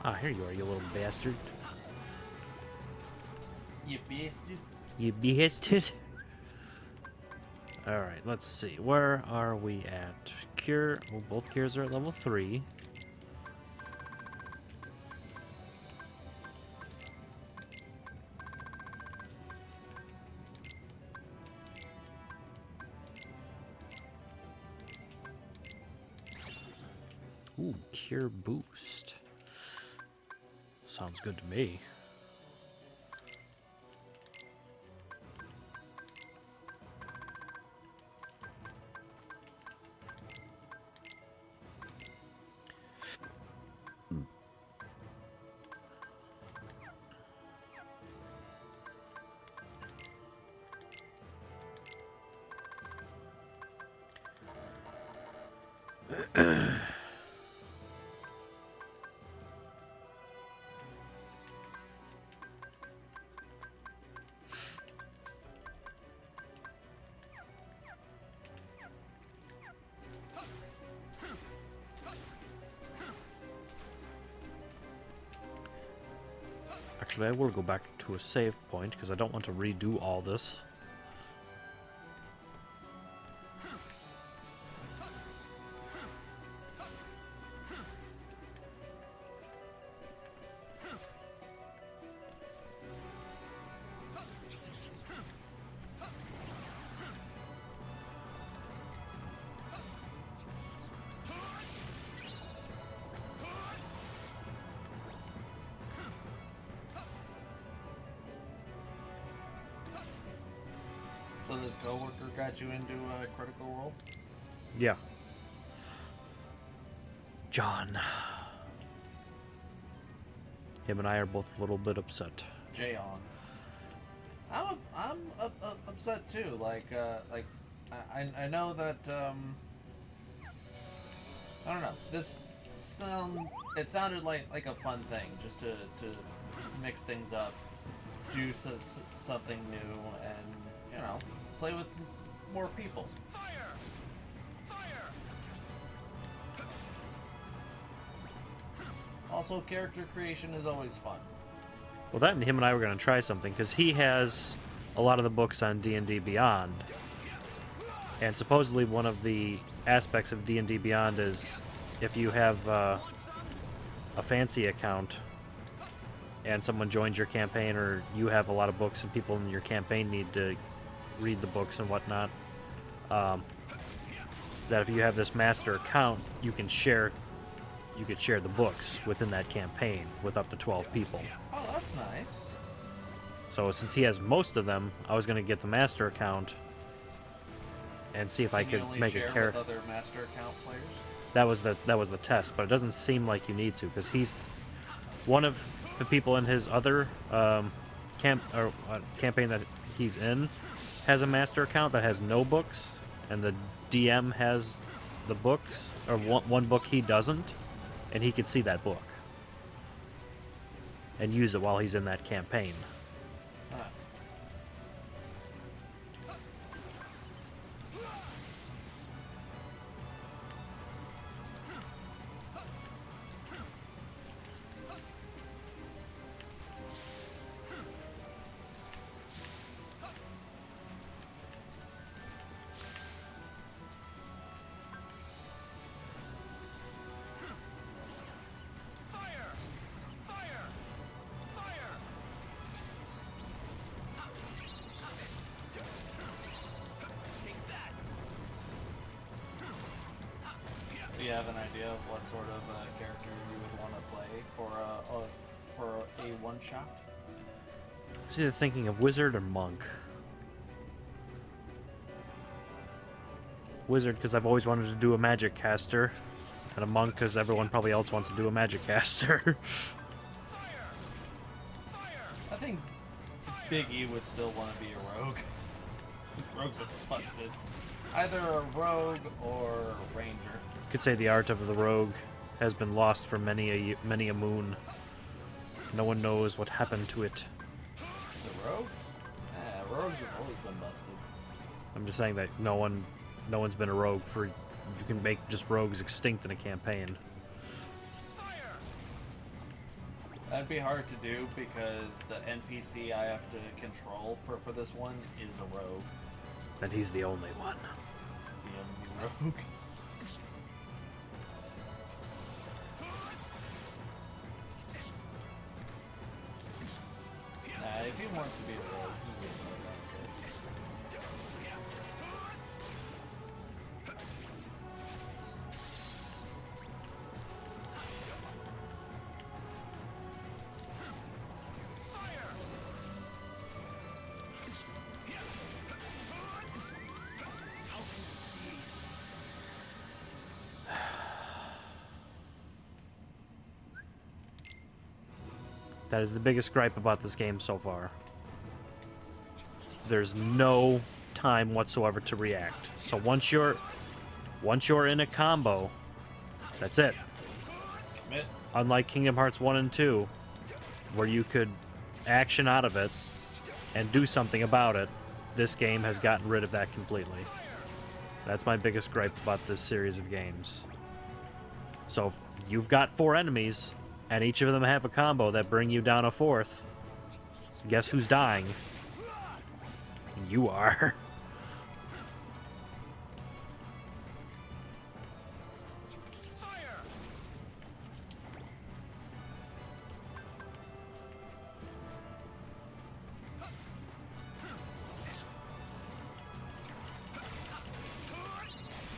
Ah, here you are, you little bastard. You bastard. You bastard. Alright, let's see. Where are we at? Cure. Well, both cures are at level 3. Ooh, cure boost. Sounds good to me. Actually, I will go back to a save point because I don't want to redo all this. So this coworker got you into a critical role? Yeah. John. Him and I are both a little bit upset. Jayon. I'm upset too. I know that I don't know. It sounded like a fun thing just to mix things up, do something new, and play with more people. Also, character creation is always fun. Well, that and him and I were going to try something, because he has a lot of the books on D&D Beyond. And supposedly one of the aspects of D&D Beyond is if you have a fancy account and someone joins your campaign, or you have a lot of books and people in your campaign need to read the books and whatnot, that if you have this master account, you could share the books within that campaign with up to 12 people. Oh, that's nice. So since he has most of them, I was going to get the master account and see if I could make a character. With other master account players? That was the test, but it doesn't seem like you need to, because he's one of the people in his other campaign that he's in has a master account that has no books, and the DM has the books, or one book he doesn't, and he could see that book and use it while he's in that campaign. Do you have an idea of what sort of character you would want to play for a one-shot? I was either thinking of wizard or monk. Wizard because I've always wanted to do a magic caster, and a monk because everyone probably else wants to do a magic caster. I think Big E would still want to be a rogue. Rogues are busted. Either a rogue or a ranger. You could say the art of the rogue has been lost for many a moon. No one knows what happened to it. The rogue? Yeah, rogues have always been busted. I'm just saying that no one's been a rogue for. You can make just rogues extinct in a campaign. That'd be hard to do because the NPC I have to control for this one is a rogue. And he's the only one. The only rogue. If he wants to be a rogue, he will know that. That is the biggest gripe about this game so far. There's no time whatsoever to react. So once you're in a combo That's it. Commit. Unlike Kingdom Hearts 1 and 2, where you could action out of it and do something about it, this game has gotten rid of that completely. That's my biggest gripe about this series of games. So if you've got 4 enemies, and each of them have a combo that bring you down a 4th, guess who's dying? You are.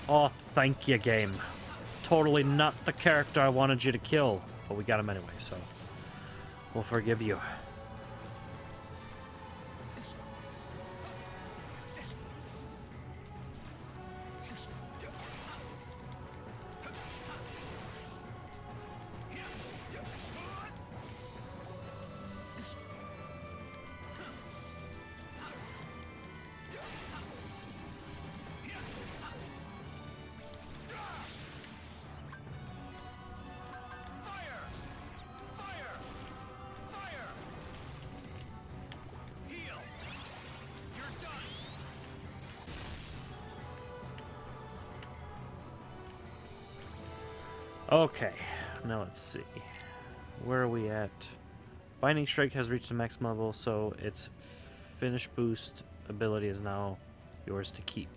Oh, thank you, game. Totally not the character I wanted you to kill. But we got him anyway, so we'll forgive you. Okay, now let's see. Where are we at? Binding Strike has reached the max level, so its finish boost ability is now yours to keep.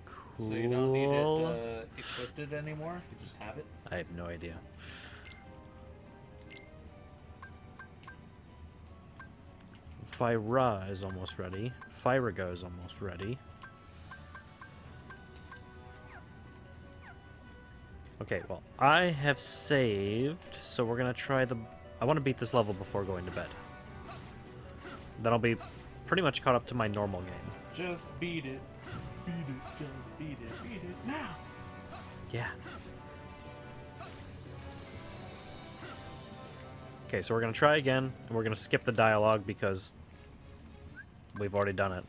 Cool. So you don't need it equipped anymore? You just have it? I have no idea. Fyra is almost ready. Fyriga is almost ready. Okay, well, I have saved, so we're gonna try the... I want to beat this level before going to bed. Then I'll be pretty much caught up to my normal game. Just beat it. Beat it, just beat it, beat it now! Yeah. Okay, so we're gonna try again, and we're gonna skip the dialogue because we've already done it.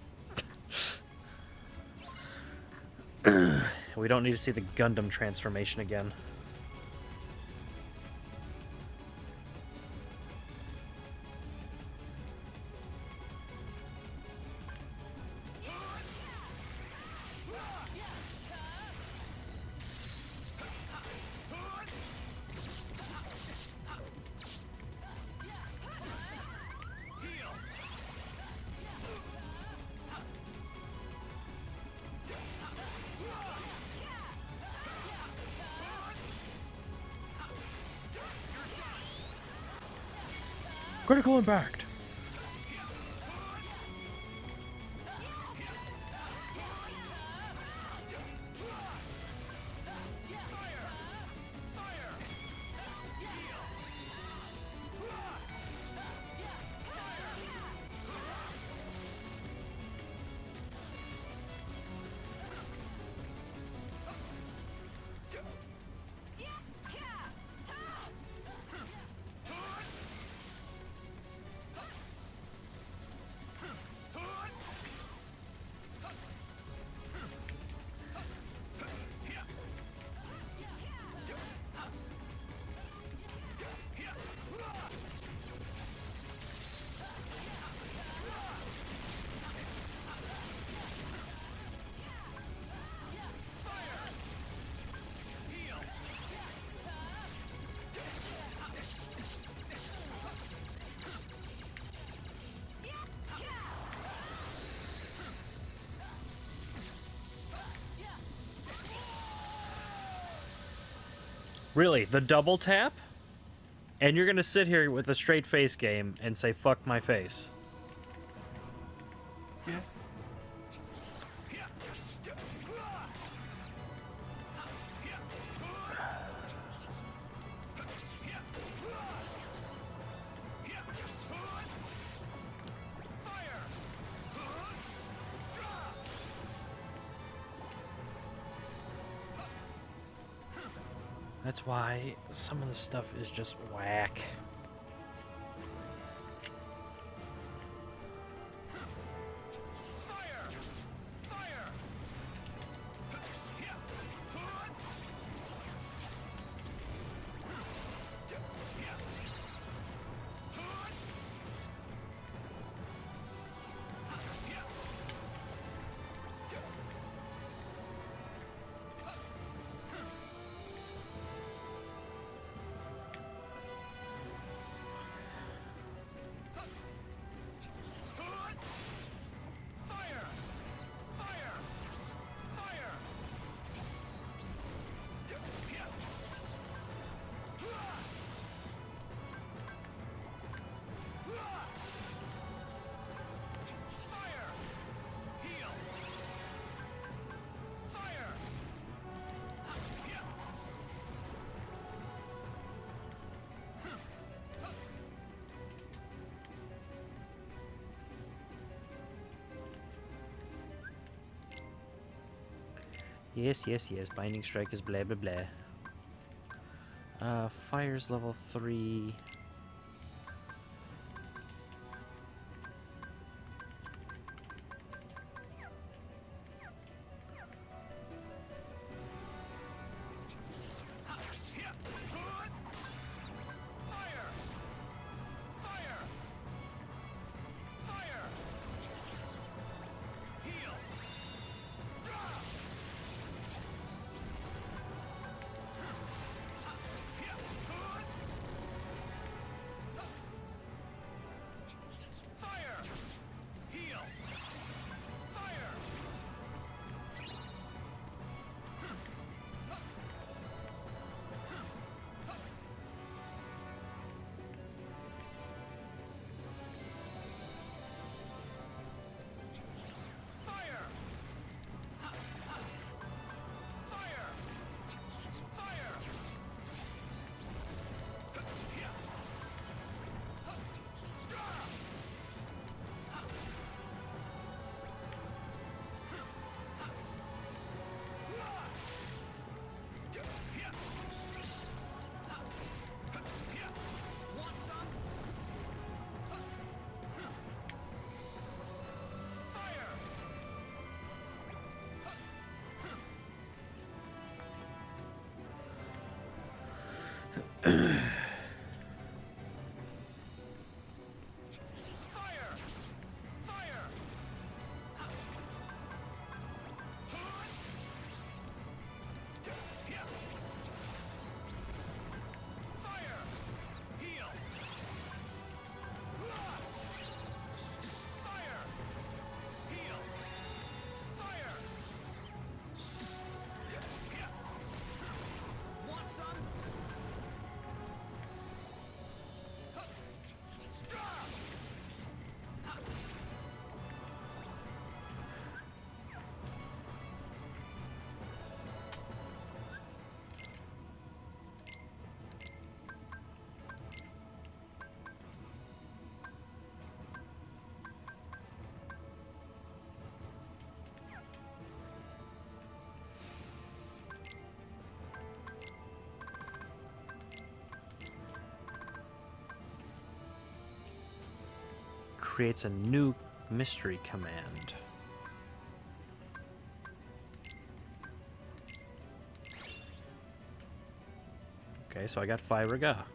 We don't need to see the Gundam transformation again. Critical impact! Really? The double tap? And you're gonna sit here with a straight face game and say, fuck my face. Yeah. That's why some of the stuff is just whack. Yes, yes, yes. Binding strike is blah blah blah. Fire's level 3. Creates a new mystery command. Okay, so I got Whyzgi.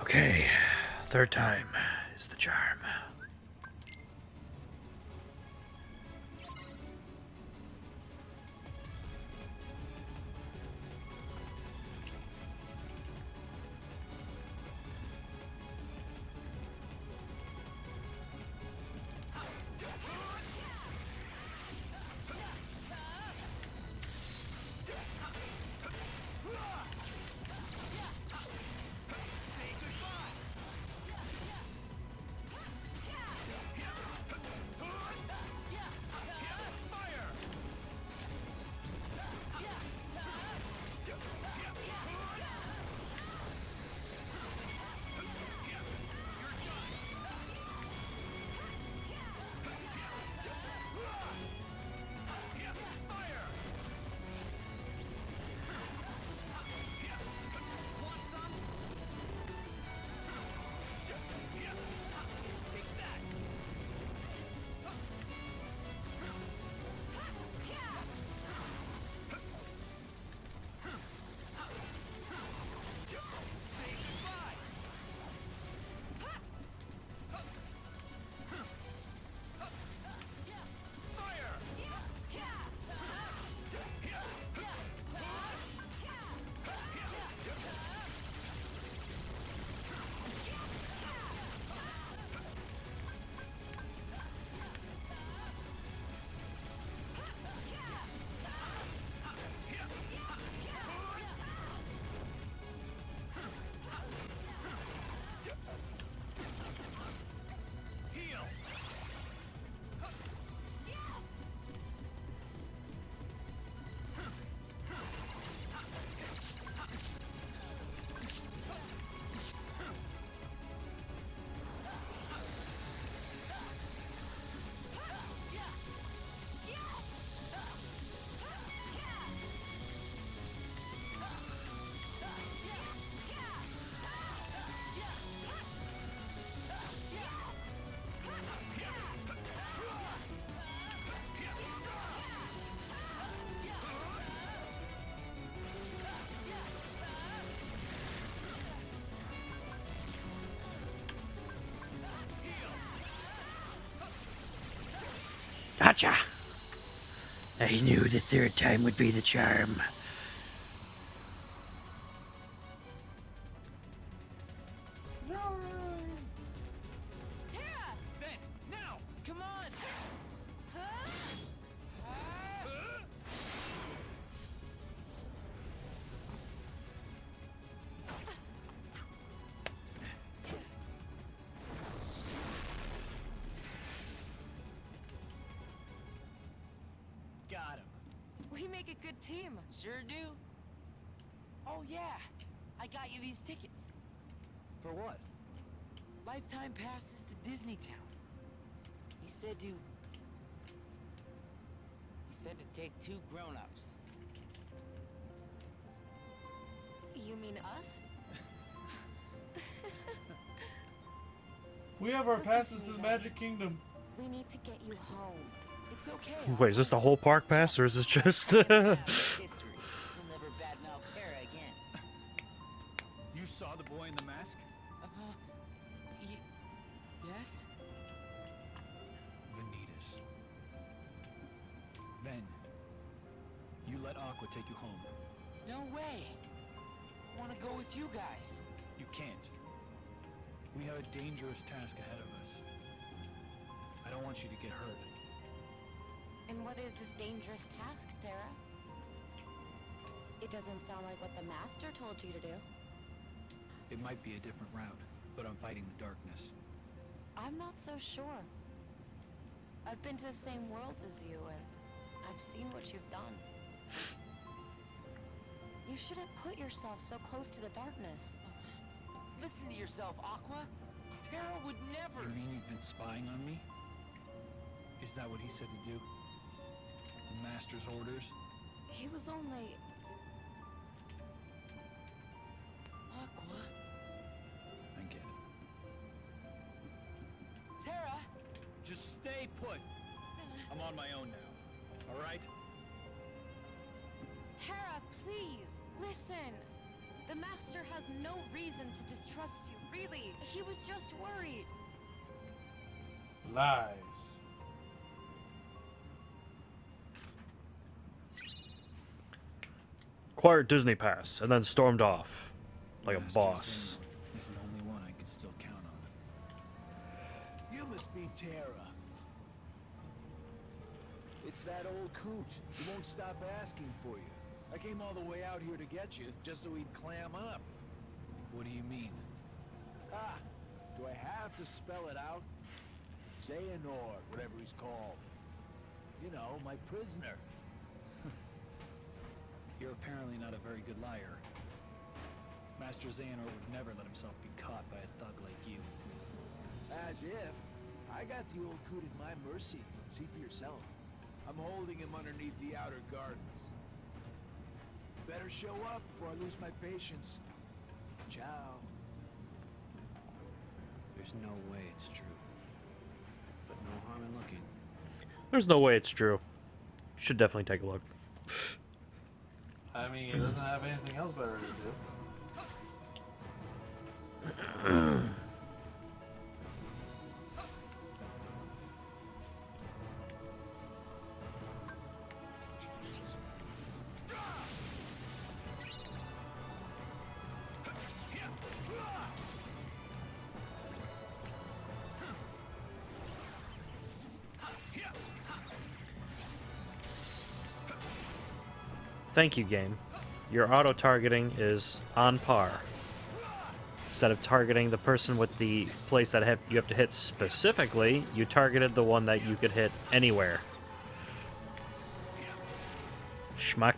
Okay, third time is the charm. Gotcha! I knew the third time would be the charm. Terra! Ben, now! Come on! Got him. We make a good team. Sure do. Oh yeah, I got you these tickets. For what? Lifetime passes to Disney Town. He said to take 2 grown-ups. You mean us? We have our passes to the Magic Kingdom. We need to get you home. It's okay. Wait, is this the whole park pass, or is this just... History. We'll never badmouth Terra again. You saw the boy in the mask? Yes? Vanitas. Ven, you let Aqua take you home. No way. I want to go with you guys. You can't. We have a dangerous task ahead of us. I don't want you to get hurt. And what is this dangerous task, Terra? It doesn't sound like what the Master told you to do. It might be a different route, but I'm fighting the darkness. I'm not so sure. I've been to the same worlds as you, and I've seen what you've done. You shouldn't put yourself so close to the darkness. Listen to yourself, Aqua. Terra would never. You mean you've been spying on me? Is that what he said to do? The Master's orders? He was only... Aqua. I get it. Terra. Just stay put. I'm on my own now. All right? Terra, please, listen. The Master has no reason to distrust you. really. He was just worried. Lies. Acquired Disney Pass, and then stormed off like a Master boss. Zane is the only one I could still count on. You must be Terra. It's that old coot. He won't stop asking for you. I came all the way out here to get you, just so he'd clam up. What do you mean? Ah, do I have to spell it out? Xehanort, whatever he's called. You know, my prisoner. You're apparently not a very good liar. Master Xehanort would never let himself be caught by a thug like you. As if. I got the old coot at my mercy. See for yourself. I'm holding him underneath the outer gardens. Better show up before I lose my patience. Ciao. There's no way it's true. But no harm in looking. There's no way it's true. Should definitely take a look. I mean, he doesn't have anything else better to do. Thank you, game. Your auto-targeting is on par. Instead of targeting the person with the place that you have to hit specifically, you targeted the one that you could hit anywhere. Schmuck.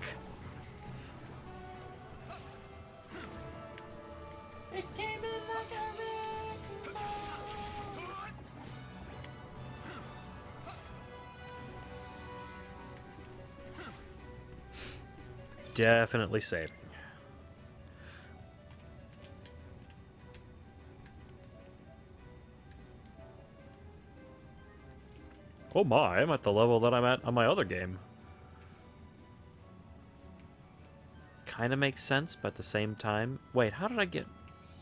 Definitely saving. Oh my, I'm at the level that I'm at on my other game. Kind of makes sense, but at the same time... Wait, how did I get...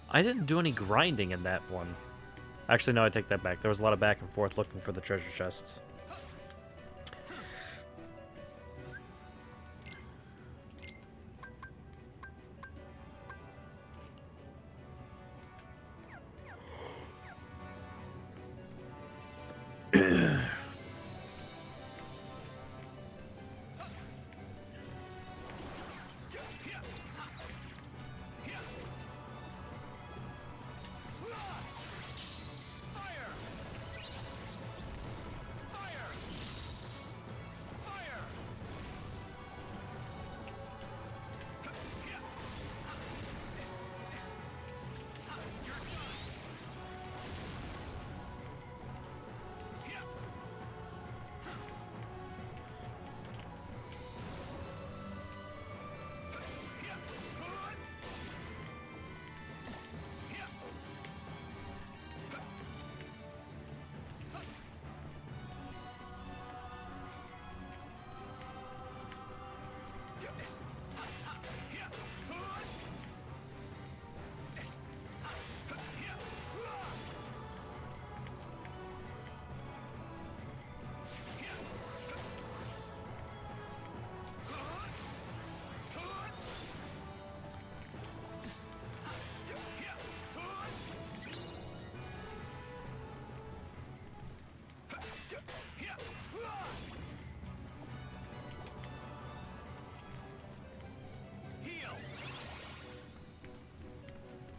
I didn't do any grinding in that one. Actually, no, I take that back. There was a lot of back and forth looking for the treasure chests.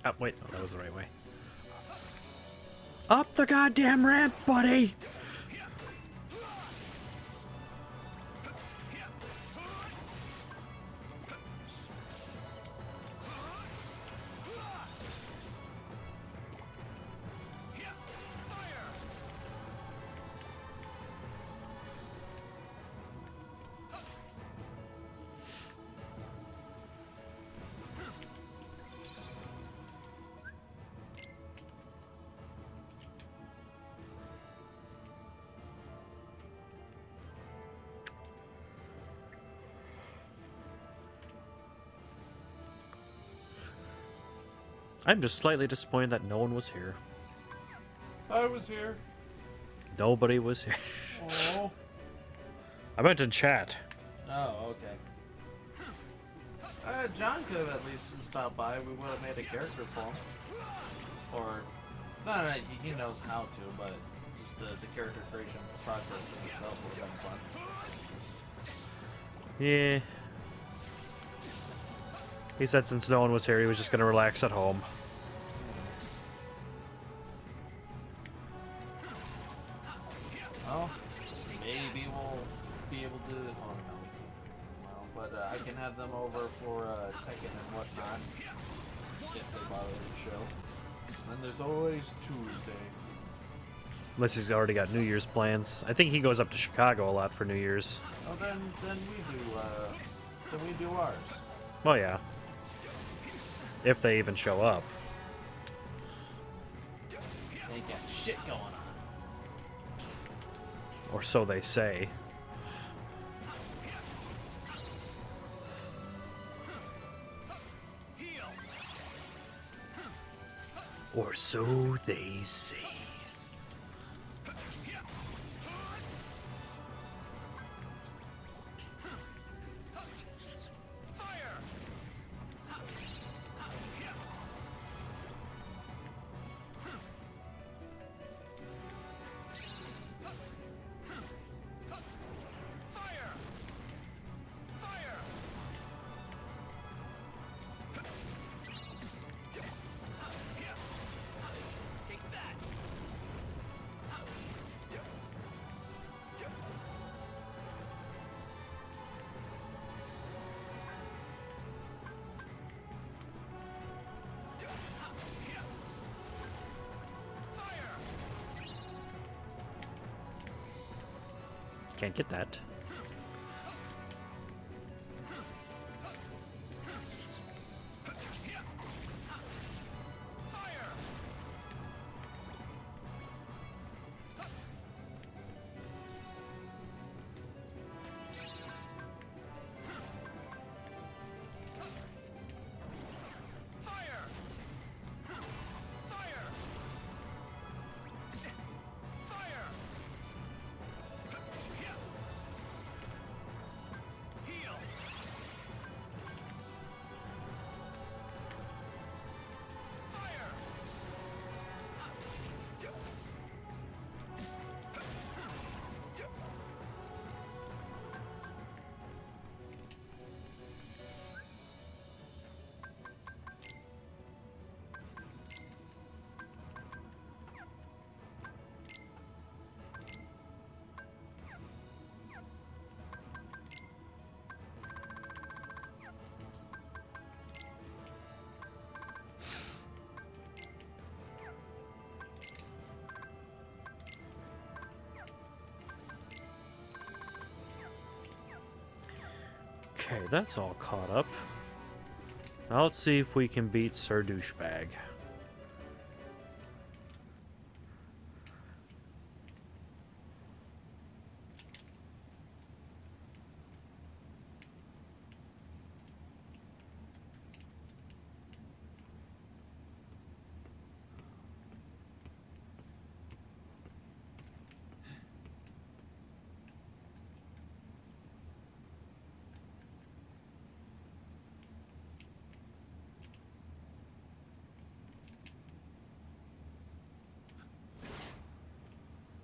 Oh, wait. Oh, that was the right way. Up the goddamn ramp, buddy! I'm just slightly disappointed that no one was here. I was here. Nobody was here. Oh. I meant in chat. Oh, okay. John could have at least stopped by. We would have made a character for him. Or, no, he knows how to, but just the character creation process in itself would have been fun. Yeah. He said since no one was here, he was just going to relax at home. Well, maybe we'll be able to. Oh no, well, but I can have them over for Tekken and whatnot. If they bother to show. And then there's always Tuesday. Unless he's already got New Year's plans. I think he goes up to Chicago a lot for New Year's. Oh, then we do ours. Well, yeah. If they even show up. They got shit going on. Or so they say. Or so they say. Can't get that. Okay, that's all caught up. Now let's see if we can beat Sir Douchebag.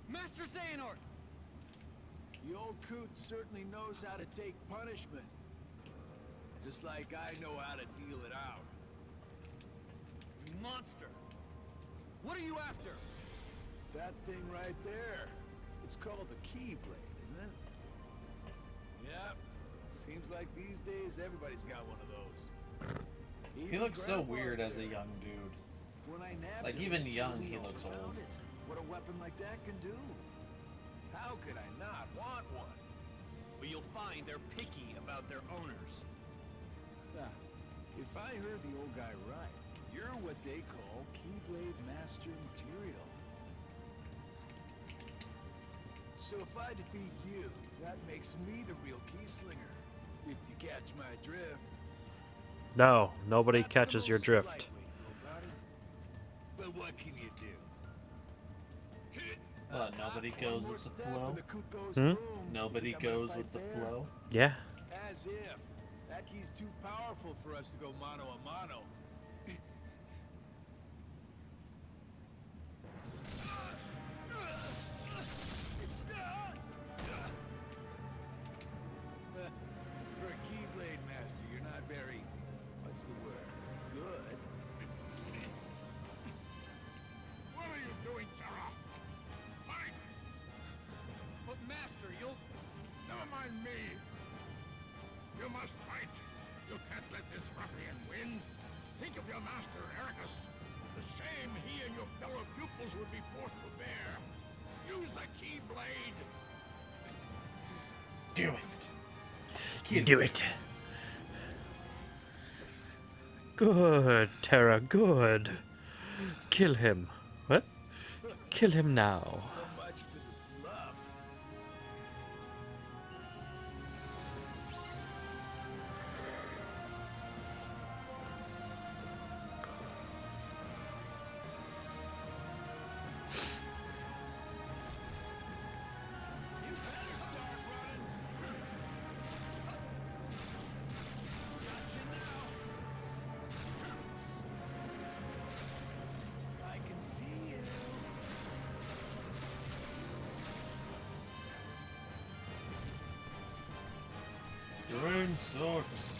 Master Xehanort! The old coot certainly knows how to take punishment. Just like I know how to deal it out. You monster! What are you after? That thing right there. It's called the Keyblade, isn't it? Yep. Seems like these days everybody's got one of those. He looks so weird as a young dude. Like even young, he looks old. What a weapon like that can do. How could I not want one? But you'll find they're picky about their owners. Now, if I heard the old guy right, you're what they call Keyblade Master material. So if I defeat you, that makes me the real key slinger. If you catch my drift. No, nobody catches your drift. But what can you do? Nobody goes with the flow? Hmm? Nobody goes with the flow? Yeah. As if. That key's too powerful for us to go mano a mano. For a Keyblade Master, you're not very... what's the word? Good. What are you doing, Terra? Fight! But Master, you'll... Never mind me. You must fight. You can't let this ruffian win. Think of your master, Ericus. The shame he and your fellow pupils would be forced to bear. Use the Keyblade. Do it. Do it. Good, Terra, good. Kill him. What? Kill him now. So much for the bluff. You better start running. Gotcha now. I can see you. The rain sucks.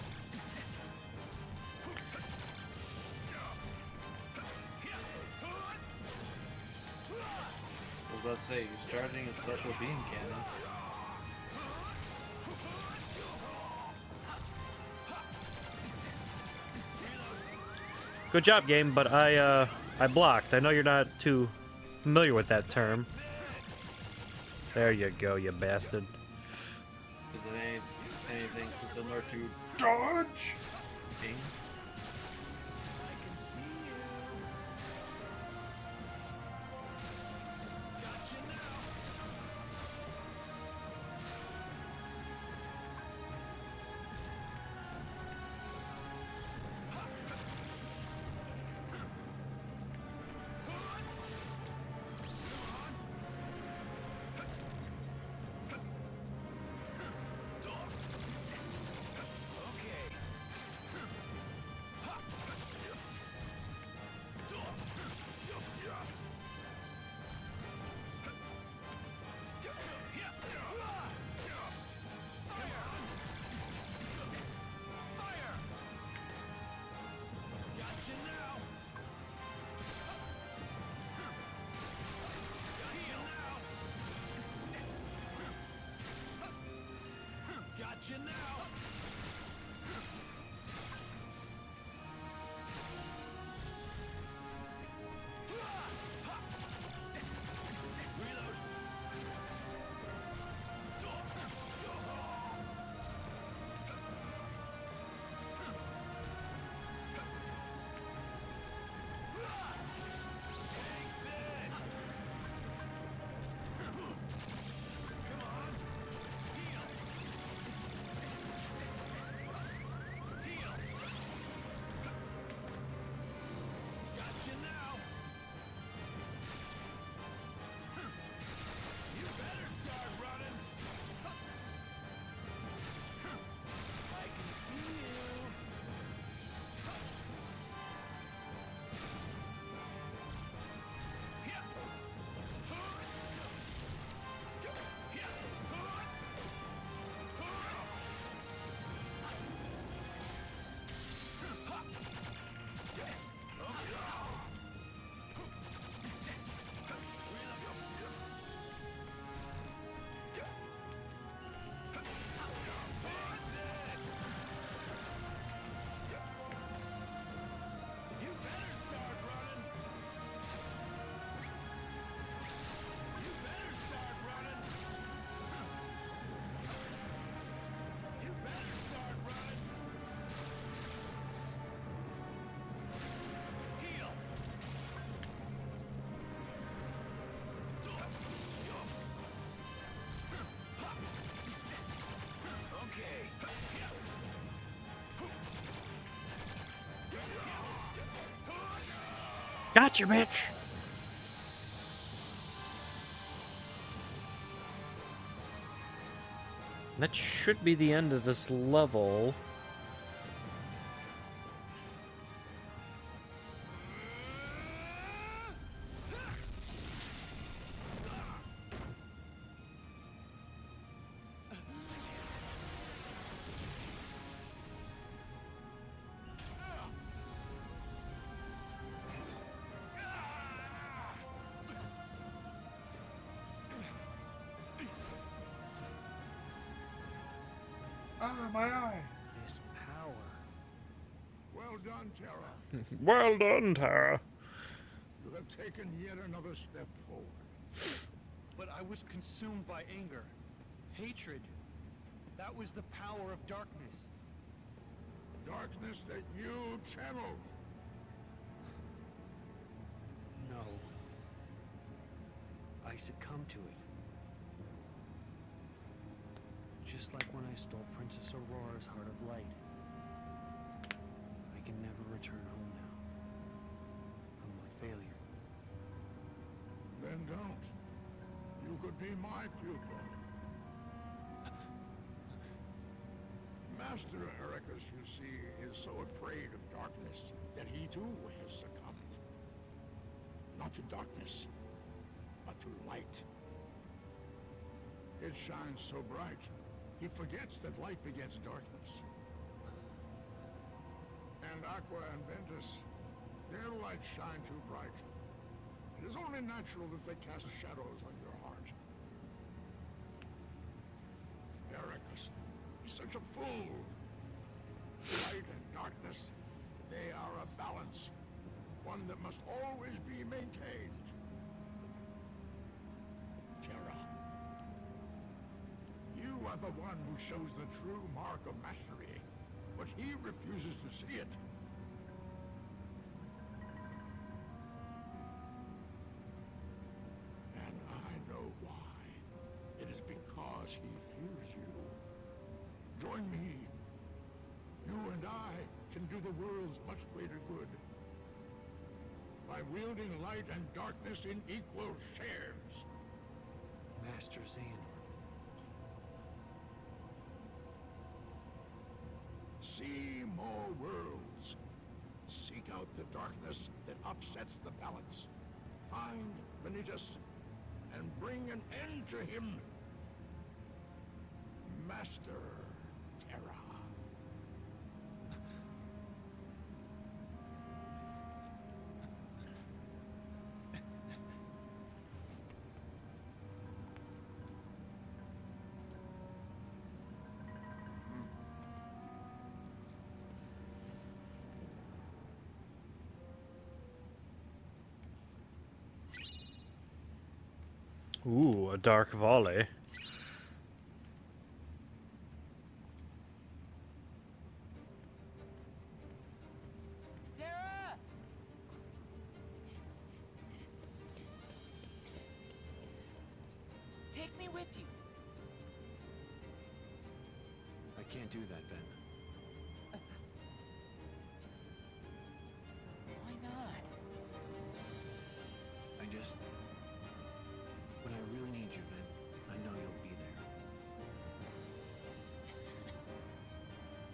I was about to say, he's charging a special beam cannon. Good job, game, but I blocked. I know you're not too familiar with that term. There you go, you bastard. Is it anything similar to dodge? Ding. I can see you. Gotcha now. Okay. Gotcha, bitch! That should be the end of this level. Ah, my eye. This power. Well done, Terra. Well done, Terra. You have taken yet another step forward. But I was consumed by anger, hatred. That was the power of darkness. Darkness that you channeled. No. I succumbed to it. Just like when I stole Princess Aurora's Heart of Light. I can never return home now. I'm a failure. Then don't. You could be my pupil. Master Ericus, you see, is so afraid of darkness that he too has succumbed. Not to darkness, but to light. It shines so bright, he forgets that light begets darkness. And Aqua and Ventus, their lights shine too bright. It is only natural that they cast shadows on your heart. Ericus, he's such a fool. Light and darkness, they are a balance. One that must always be maintained. Terra, you are the one who shows the true mark of mastery, but he refuses to see it. And I know why. It is because he fears you. Join me. You and I can do the world's much greater good by wielding light and darkness in equal shares. Master Xehanort. See more worlds. Seek out the darkness that upsets the balance. Find Vanitas and bring an end to him. Master Terra. Ooh, a dark volley. Terra! Take me with you. I can't do that, Ven. Why not? I just... When I really need you, Ven, I know you'll be there.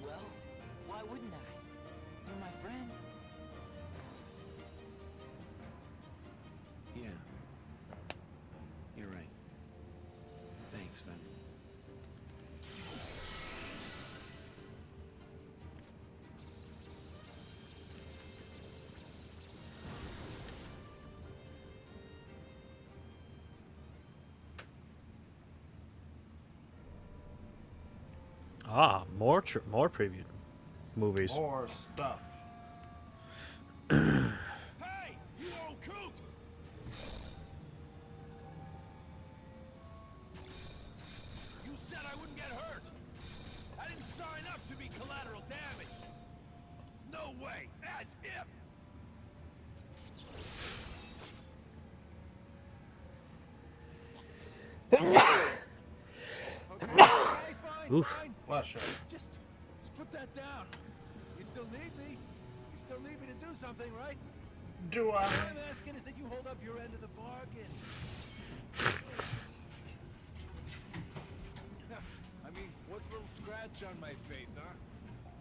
Well, why wouldn't I? You're my friend. Yeah. You're right. Thanks, Ven. Ah, more preview movies. More stuff. Hey, you old coot! You said I wouldn't get hurt. I didn't sign up to be collateral damage. No way, as if. Okay, fine, Oof. fine. Well, sure. Just put that down. You still need me. You still need me to do something, right? Do All I? I'm asking is that you hold up your end of the bargain. I mean, what's a little scratch on my face, huh?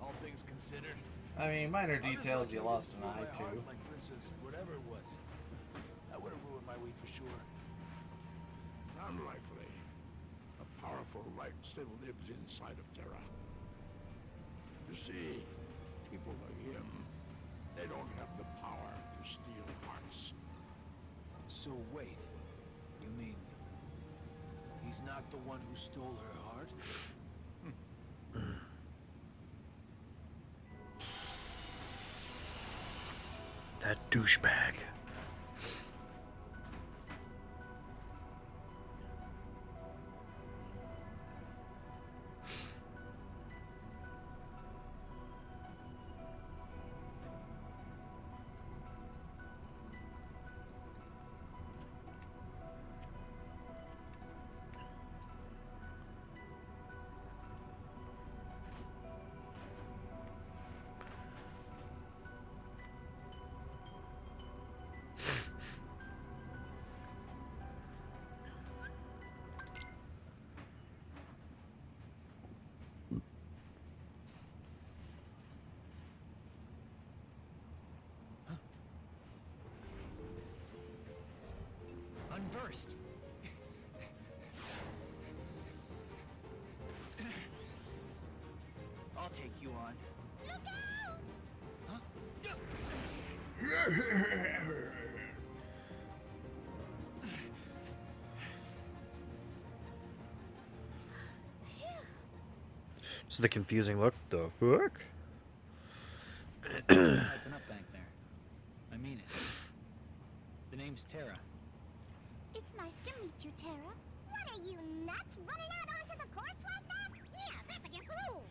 All things considered. I mean, minor I'll just details, let you you lost an steal eye my heart too. like Princess whatever it was. That would have ruined my week for sure. Unlikely. A powerful light still lives inside of Terra. You see, people like him, they don't have the power to steal hearts. So wait, you mean he's not the one who stole her heart? That douchebag. Unversed. I'll take you on. Just the confusing look. The fuck? Open up back there. I mean it. The name's Terra. It's nice to meet you, Terra. What are you, nuts? Running out onto the course like that? Yeah, that's against the rules.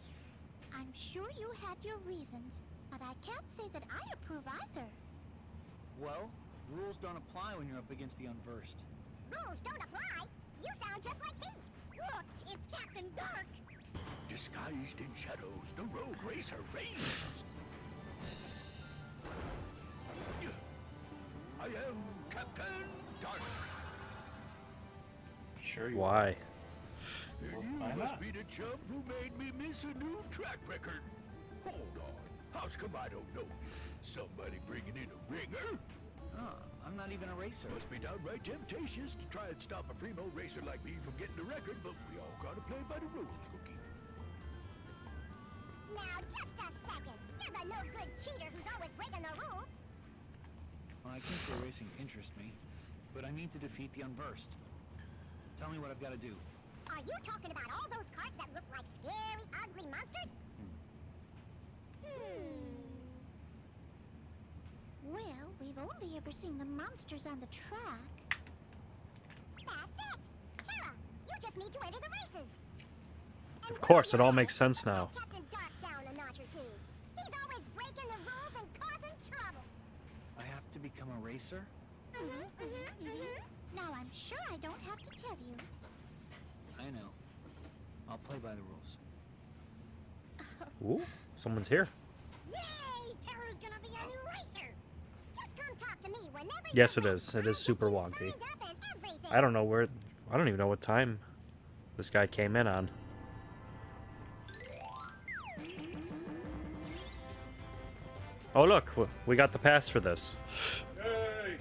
I'm sure you had your reasons, but I can't say that I approve either. Well, rules don't apply when you're up against the unversed. Rules don't apply? You sound just like me. Look, it's Captain Dark. Disguised in shadows, the rogue racer reigns. I am Captain Dark. Sure you Why? You why must not? be the chump who made me miss a new track record. Hold on. How's come I don't know you? Somebody bringing in a ringer? I'm not even a racer. Must be downright temptatious to try and stop a primo racer like me from getting a record, but we all gotta play by the rules, rookie. Now, just a second. You're the no-good cheater who's always breaking the rules. Well, I can't say racing interests me, but I need to defeat the unversed. Tell me what I've got to do. Are you talking about all those carts that look like scary, ugly monsters? Well, we've only ever seen the monsters on the track. That's it! Terra, you just need to enter the races. Of course, it all makes sense now. Captain Dark down a notch or two. He's always breaking the rules and causing trouble. I have to become a racer? Now, I'm sure I don't have to tell you. I know. I'll play by the rules. Ooh, someone's here. Yay! Terra's gonna be a new racer. Just come talk to me whenever. Yes, it is. It is super wonky. I don't know where. I don't even know what time this guy came in on. Oh look, we got the pass for this. Yay!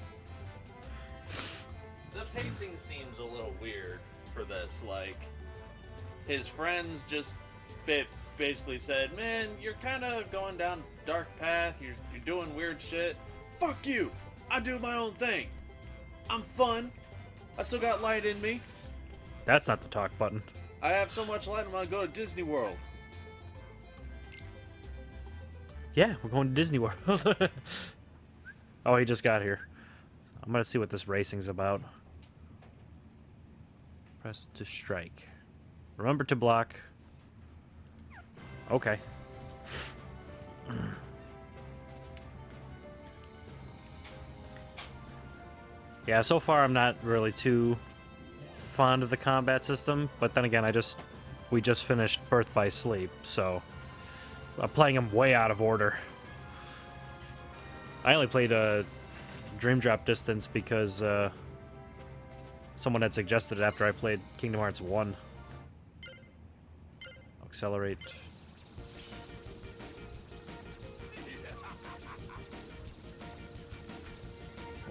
The pacing seems a little weird for this. Like, his friends just basically said, "Man, you're kind of going down a dark path. You're doing weird shit. Fuck you! I do my own thing. I'm fun. I still got light in me. That's not the talk button. I have so much light. I'm gonna go to Disney World." Yeah, we're going to Disney World. Oh, he just got here. I'm gonna see what this racing's about. Press to strike. Remember to block. Okay. Yeah, so far I'm not really too fond of the combat system, but then again, we just finished Birth by Sleep, so I'm playing them way out of order. I only played Dream Drop Distance because someone had suggested it after I played Kingdom Hearts 1. Accelerate.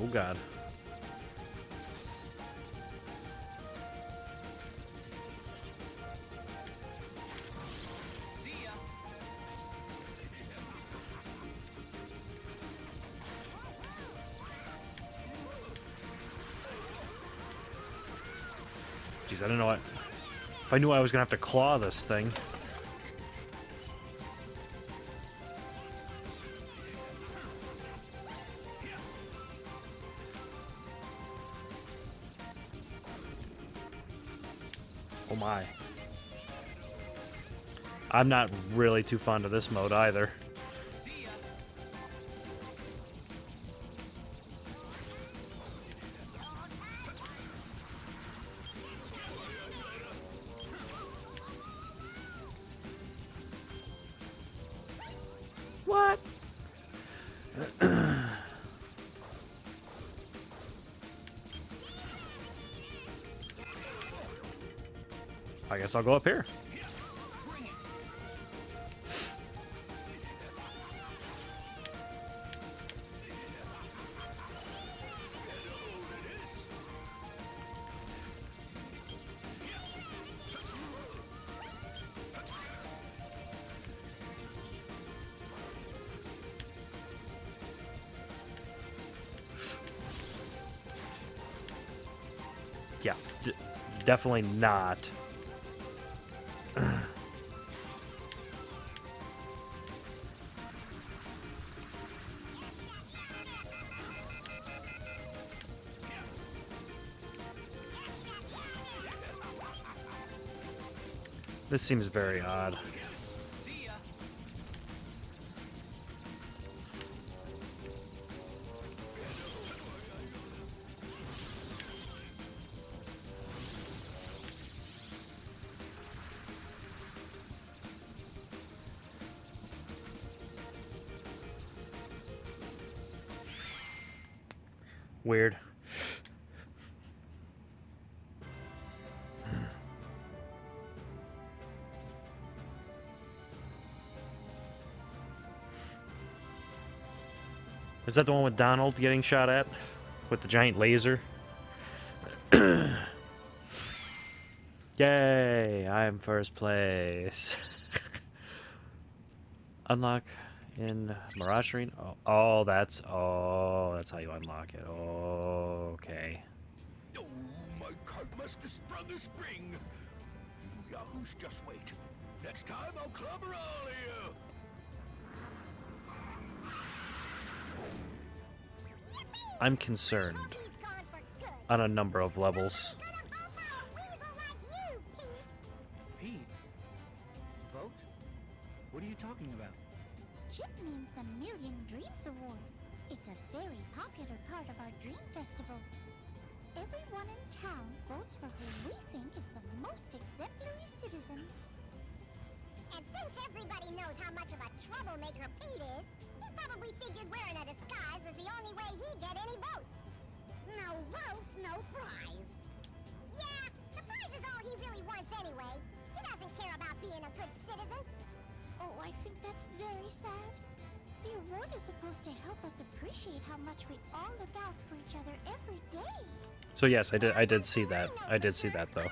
Oh god. Jeez, I don't know what. If I knew I was gonna have to claw this thing. Oh my. I'm not really too fond of this mode either. What? I guess I'll go up here. Yeah, definitely not. This seems very odd. Weird. Is that the one with Donald getting shot at? With the giant laser? Yay! I'm first place. Unlock in Mirage Arena? Oh, that's how you unlock it. Oh, okay. Oh, my cart must have sprung a spring. You yahoos, just wait. Next time I'll clobber all of you. I'm concerned on a number of levels. Pete? Vote? What are you talking about? Chip means the Million Dreams Award. It's a very popular part of our Dream Festival. Everyone in town votes for who we think is the most exemplary citizen. And since everybody knows how much of a troublemaker Pete is, he probably figured wearing a disguise was the only way he'd get any votes. No votes, no prize. Yeah, the prize is all he really wants anyway. He doesn't care about being a good citizen. Oh, I think that's very sad. The award is supposed to help us appreciate how much we all look out for each other every day. So yes, I did see that. I did see that though.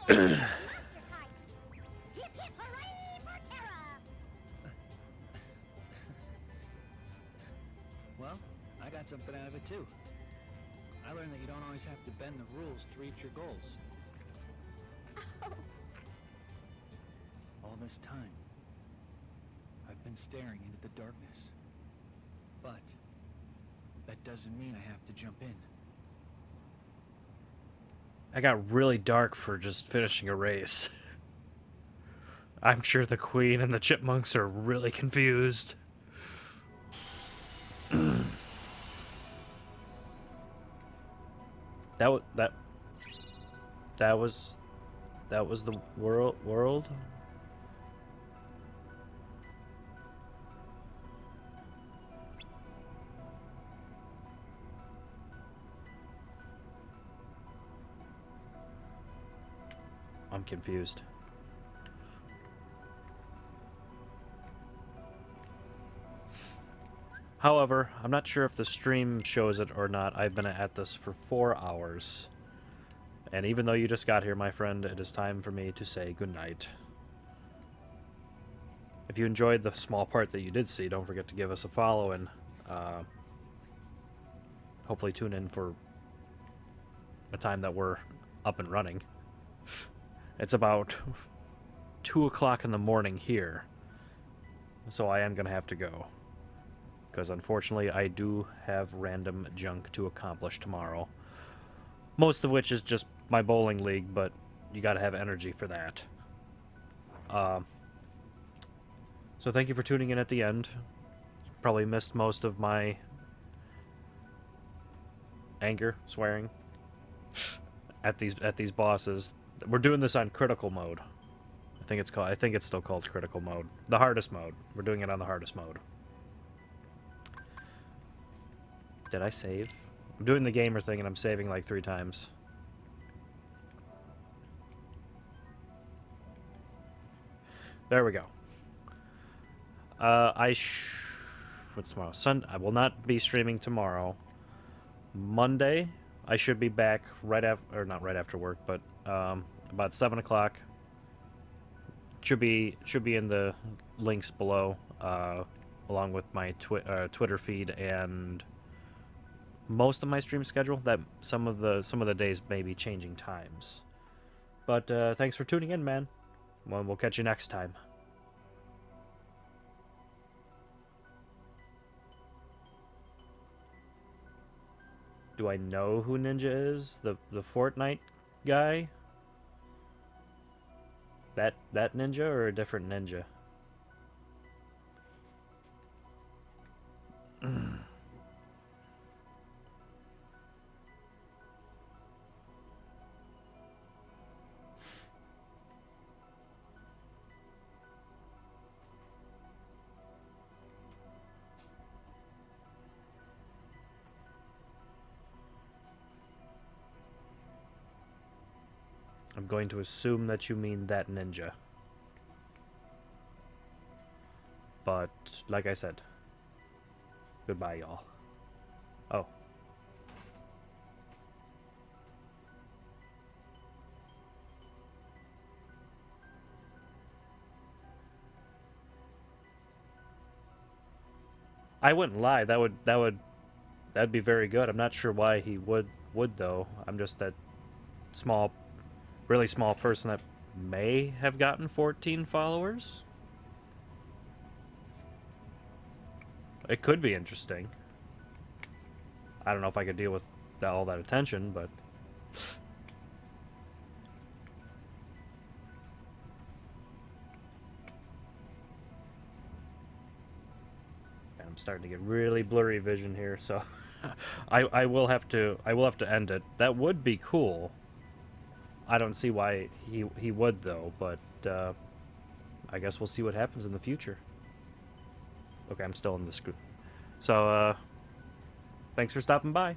Hip hip hooray for Terra! Well, I got something out of it too. I learned that you don't always have to bend the rules to reach your goals. All this time, I've been staring into the darkness. But that doesn't mean I have to jump in. I got really dark for just finishing a race. I'm sure the Queen and the Chipmunks are really confused. That was the world. I'm confused. However, I'm not sure if the stream shows it or not. I've been at this for 4 hours. And even though you just got here, my friend, it is time for me to say goodnight. If you enjoyed the small part that you did see, don't forget to give us a follow and hopefully tune in for a time that we're up and running. It's about 2 o'clock in the morning here, so I am going to have to go. Because unfortunately, I do have random junk to accomplish tomorrow. Most of which is just my bowling league, but you gotta have energy for that. So thank you for tuning in at the end. Probably missed most of my anger, swearing at these bosses. We're doing this on critical mode. I think it's still called critical mode. The hardest mode. We're doing it on the hardest mode. Did I save? I'm doing the gamer thing and I'm saving like 3 times. There we go. What's tomorrow? I will not be streaming tomorrow. Monday, I should be back right after, or not right after work, but about 7 o'clock. Should be in the links below, along with my Twitter feed and most of my stream schedule. That some of the days may be changing times. But thanks for tuning in, man. Well, we'll catch you next time. Do I know who Ninja is? The Fortnite guy? That ninja or a different ninja? I'm going to assume that you mean that ninja. But, like I said, goodbye, y'all. Oh. I wouldn't lie. That'd be very good. I'm not sure why he would though. I'm just that small, really small person that may have gotten 14 followers. It could be interesting. I don't know if I could deal with all that attention, but I'm starting to get really blurry vision here, so I will have to end it. That would be cool. I don't see why he would though, but I guess we'll see what happens in the future. Okay, I'm still in the scoop. So thanks for stopping by.